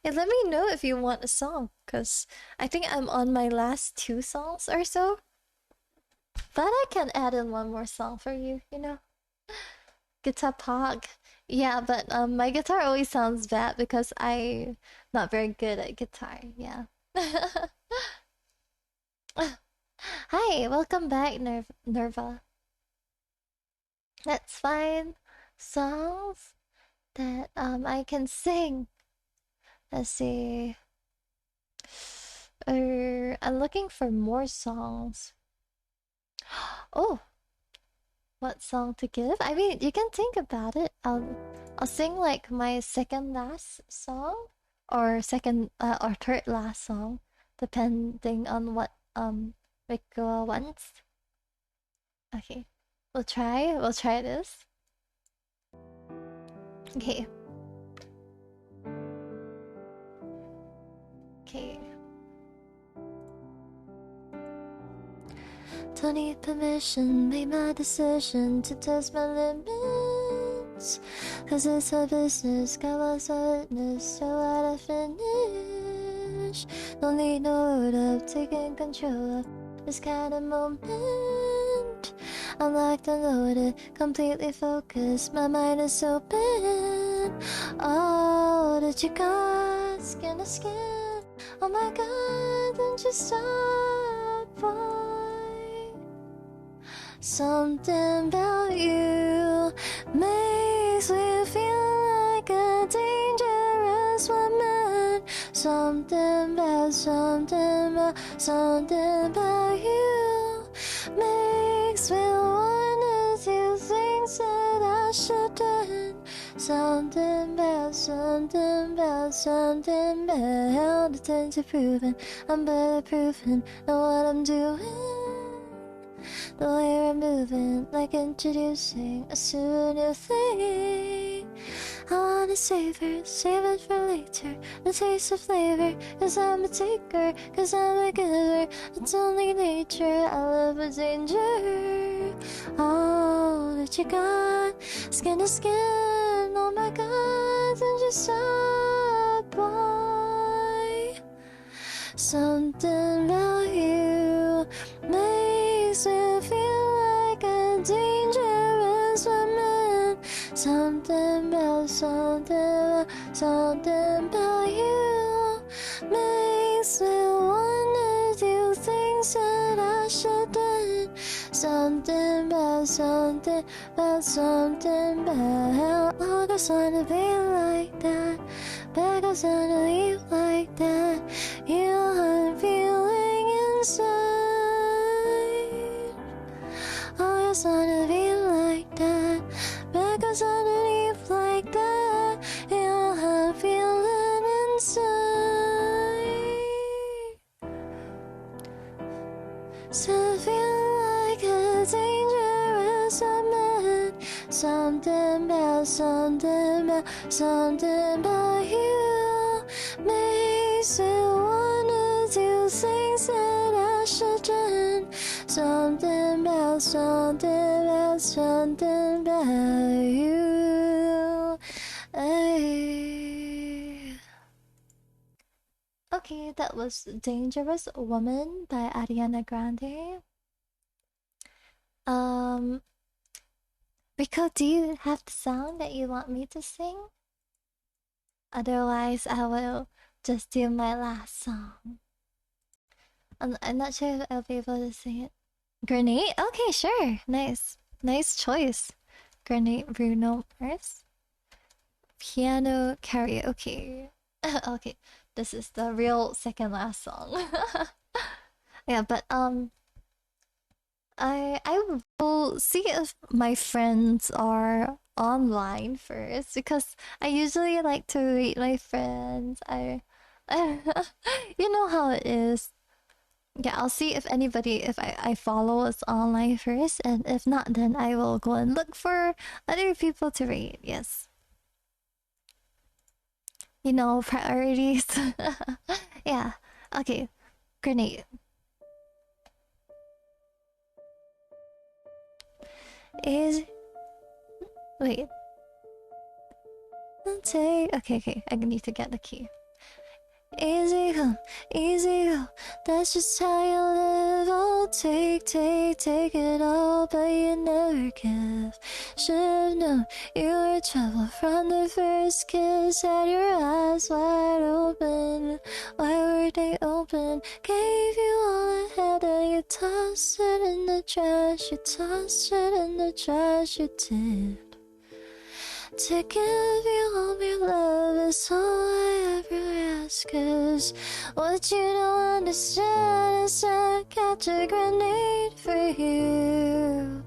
Yeah, let me know if you want a song, cause I think I'm on my last 2 songs or so. But I can add in one more song for you, you know? Guitar pog. Yeah, but my guitar always sounds bad because I'm not very good at guitar, yeah. Hi, welcome back, Nerva. Let's find songs that I can sing. Let's see. I'm looking for more songs. Oh, what song to give? I mean, you can think about it. I'll sing like my second last song, or or third last song, depending on what Rico wants. Okay, we'll try this. Okay. Don't need permission, made my decision to test my limits. 'Cause it's a business, got lots of witness, so what I finish. Don't need no word of taking control of this kind of moment. I'm locked and loaded, completely focused, my mind is open. Oh, did you got skin to skin? Oh my god, don't you stop, boy. Something about you makes me feel like a dangerous woman. Something about something about you makes me wanna do things that I shouldn't. Something about, something about, something about the things you're proving. I'm better proving than what I'm doing. The way we're moving, like introducing a new thing. I wanna save it for later. The taste of flavor, cause I'm a taker, cause I'm a giver. It's only nature, I love a danger. All that you got, skin to skin, oh my god, don't you stop, boy. Something about you makes me feel like a dangerous woman. Something about, something about, something about you makes me wanna do things that I shouldn't. Something about, something about, something about. All goes on to be like that. Back goes on to leave like that. You know how I'm feeling inside. All goes on to be like that. Back goes on to leave like that. You know how I'm feeling inside. Still feel like a dangerous woman. Something about, something about, something about you makes me wanna do things that I shouldn't. Something about, something about, something about you. Ay. Okay, that was Dangerous Woman by Ariana Grande. Rico, do you have the song that you want me to sing? Otherwise, I will just do my last song. I'm not sure if I'll be able to sing it. Grenade? Okay, sure. Nice. Nice choice. Grenade Bruno Mars. Piano karaoke. Okay, this is the real second last song. Yeah, but I will see if my friends are online first because I usually like to read my friends. You know how it is. Yeah, I'll see if anybody if I follow us online first, and if not, then I will go and look for other people to read. Yes. You know, priorities. Yeah. Okay. Grenade. Is wait. Okay, okay. I need to get the key. Easy go. That's just how you live. Oh, take it all, but you never give. Should've known you were trouble from the first kiss. Had your eyes wide open. Why were they open? Gave you all I had, and you tossed it in the trash. You tossed it in the trash. You did. To give you all your love is all I ever ask. Cause what you don't understand is I catch a grenade for you.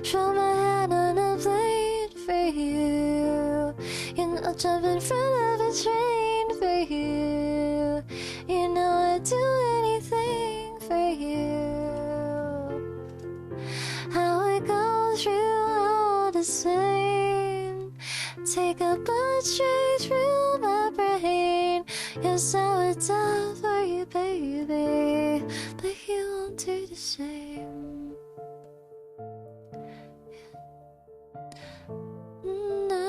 Throw my hand on a blade for you. You know I'll jump in front of a train for you. You know I'd do anything for you. How it goes through all the same. Take a bullet straight through my brain. Yes, I would die for you, baby, but you won't do the same. No,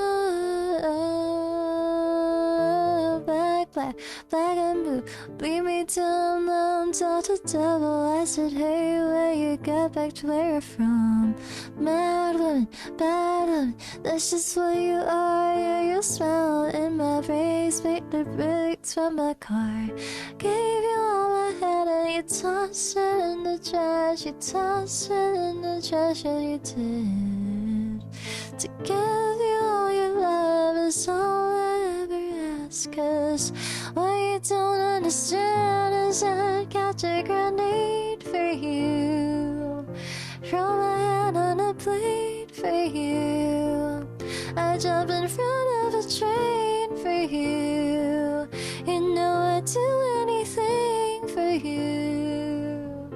black and blue. Lead me down, down, to the devil. I said, hey, where you get back to where you're from? Mad woman, bad woman, that's just what you are. Yeah, you smell in my brains, make the bricks from my car. Gave you all my head and you tossed it in the trash. You tossed it in the trash, and you did. To give you all your love is all I ever ask. Cause what you don't understand is just catch a grenade for you. Throw my hand on a plate for you. I jump in front of a train for you. You know I'd do anything for you.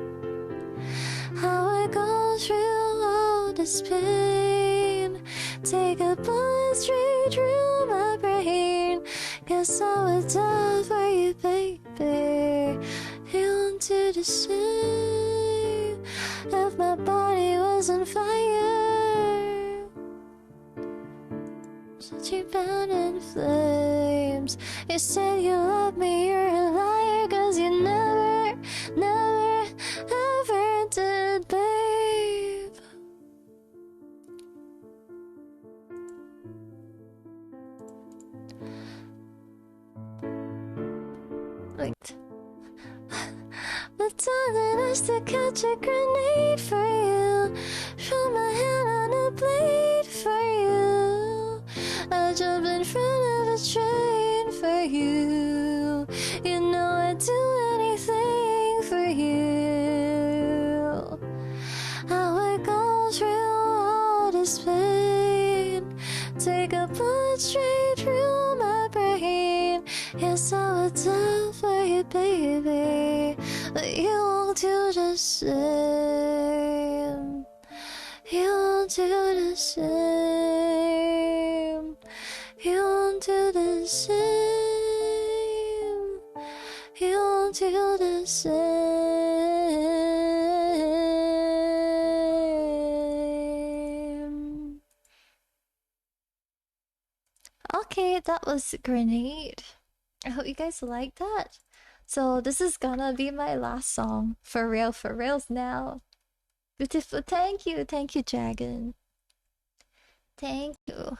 How I go through all this pain, take a bullet straight through my brain. Guess I would die for you, baby. You want to the same if my body was on fire. Set you bound in flames. You said you love me, you're a liar, 'cause you never, never, ever did, babe. Wait. But darling, I still catch a grenade for you. Throw my hand on a blade for you. I jump in front of a train for you. You know I'd do anything for you. How I go through all this pain, take a bullet straight through my brain. Yes, I would die for you, baby, but you won't do the same. You won't do the same. You won't do the same. You won't do the same. Okay, that was Grenade. I hope you guys like that. So this is gonna be my last song. For reals now. Beautiful, thank you, Dragon. Thank you.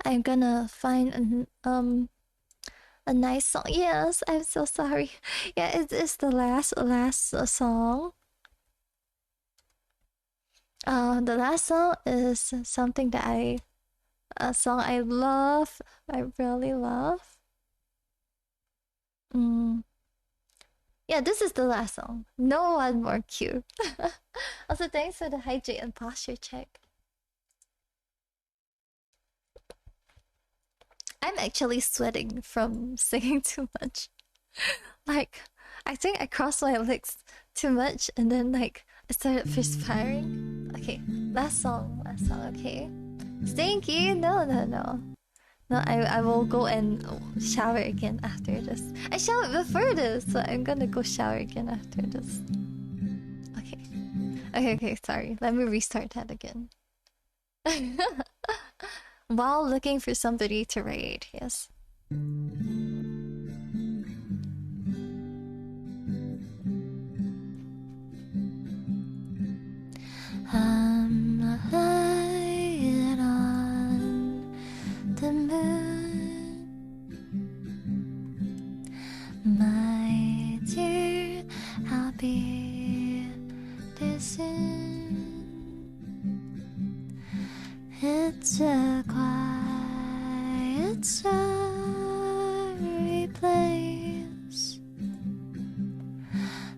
I'm gonna find a nice song. Yes, I'm so sorry. Yeah, it is the last song. The last song is something that a song I love. I really love. Yeah, this is the last song. No one more cue. Also, thanks for the hydrate and posture check. I'm actually sweating from singing too much. Like, I think I crossed my legs too much and then like I started perspiring. Okay, last song, okay. Stinky, no. No, I will go and shower again after this. I showered before this, so I'm gonna go shower again after this. Okay, sorry. Let me restart that again. While looking for somebody to raid, yes. I'm lying on the moon, my dear. I'll be there soon. It's a quiet, starry place.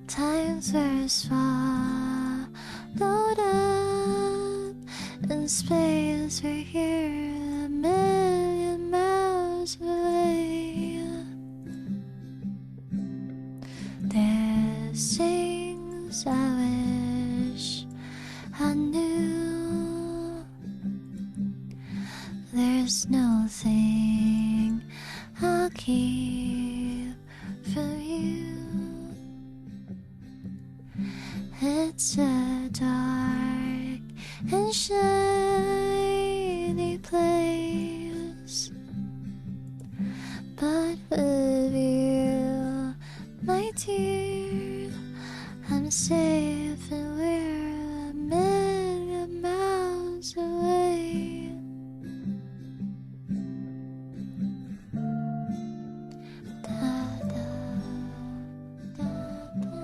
Times were swallowed up in space. We're here a million miles away. There's things I wish I knew. There's nothing I'll keep from you. It's a dark and shiny place, but with you, my dear, I'm safe and we're a million miles away. Da, da, da, da.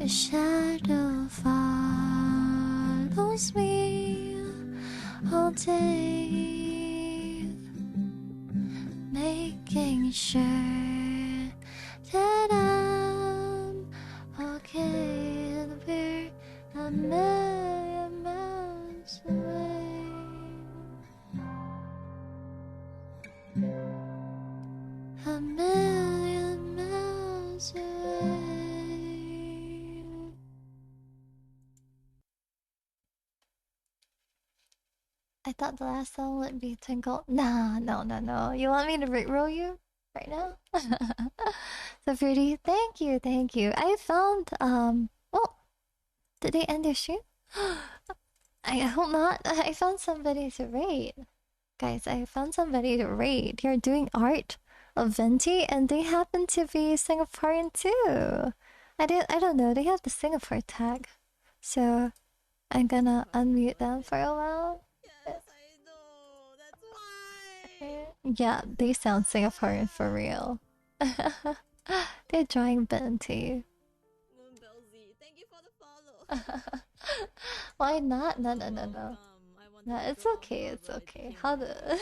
Your shadow follows me all day, making sure that I'm okay and we're a million miles away. A million miles away. I thought the last song would be Twinkle. Nah, no. You want me to rickroll you right now? So pretty. Thank you. I found oh, did they end their stream? I hope not. I found somebody to raid. Guys, I found somebody to raid. They're doing art of Venti and they happen to be Singaporean too. I don't know, they have the Singapore tag. So I'm gonna unmute them for a while. Yes, I know. That's why. Yeah, they sound Singaporean for real. They're drawing Venti. Moonbellzy, thank you for the follow. Why not? No. No, It's okay. How the...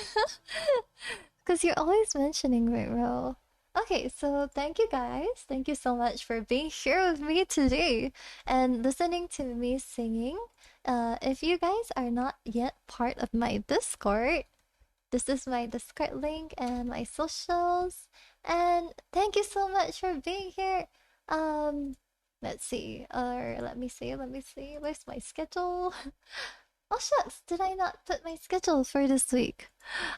Because you're always mentioning Rickroll. Okay, so thank you guys. Thank you so much for being here with me today and listening to me singing. If you guys are not yet part of my Discord, this is my Discord link and my socials. And thank you so much for being here. Let's see. Let me see. Where's my schedule? Oh shucks, did I not put my schedule for this week?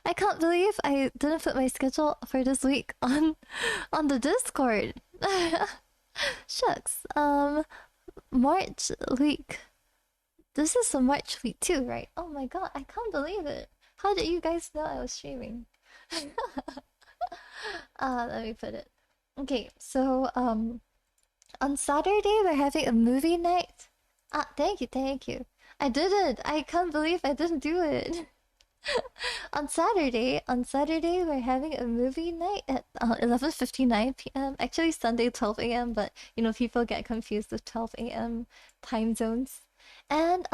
I can't believe I didn't put my schedule for this week on the Discord. Shucks. March week. This is the March week too, right? Oh my god, I can't believe it. How did you guys know I was streaming? Let me put it. Okay, so on Saturday we're having a movie night. Thank you. I didn't. I can't believe I didn't do it. On Saturday, we're having a movie night at 11:59 p.m. Actually, Sunday 12 a.m. But you know, people get confused with 12 a.m. time zones. And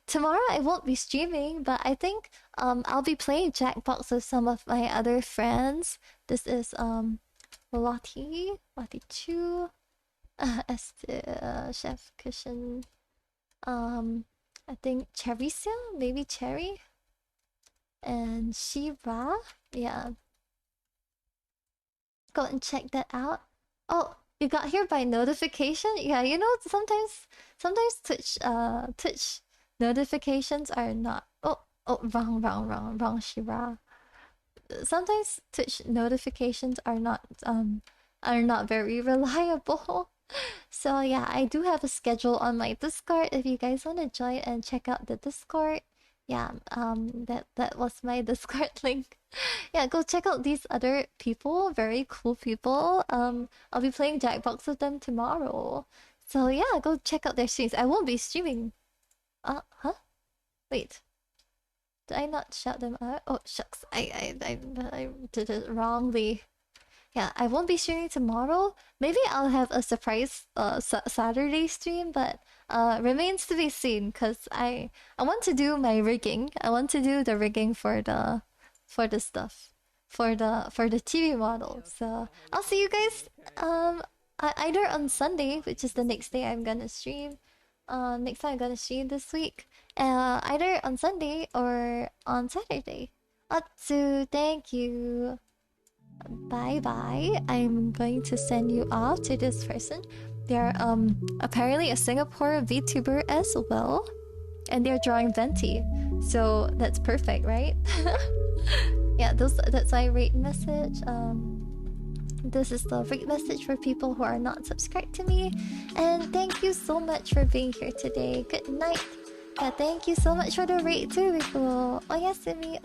tomorrow I won't be streaming, but I think I'll be playing Jackbox with some of my other friends. This is Lottie Chu, Chef Cushion. I think Cherrysia, maybe Cherry, and Shiva. Yeah, go and check that out. Oh, you got here by notification? Yeah, you know sometimes Twitch notifications are not. Oh, wrong, Shiva. Sometimes Twitch notifications are not very reliable. So yeah, I do have a schedule on my Discord if you guys want to join and check out the Discord. Yeah, that was my Discord link. Yeah, go check out these other people, very cool people. I'll be playing Jackbox with them tomorrow. So yeah, go check out their streams. I won't be streaming. Huh? Wait. Did I not shout them out? Oh shucks, I did it wrongly. Yeah, I won't be streaming tomorrow. Maybe I'll have a surprise Saturday stream, but remains to be seen. Cause I want to do my rigging. I want to do the rigging for the stuff for the TV model. So I'll see you guys either on Sunday, which is the next day I'm gonna stream. Next time I'm gonna stream this week. Either on Sunday or on Saturday. Atsu, thank you. Bye bye. I'm going to send you off to this person. They're apparently a Singapore VTuber as well. And they're drawing Venti. So that's perfect, right? Yeah, that's my rate message. This is the rate message for people who are not subscribed to me. And thank you so much for being here today. Good night. Yeah, thank you so much for the rate too, people. Oyasumi.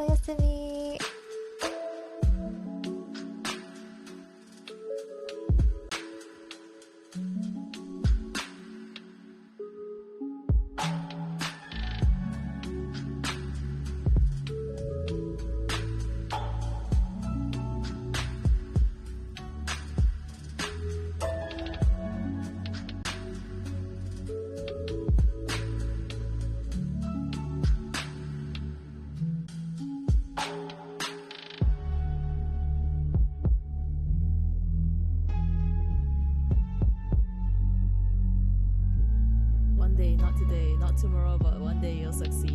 tomorrow, but one day you'll succeed.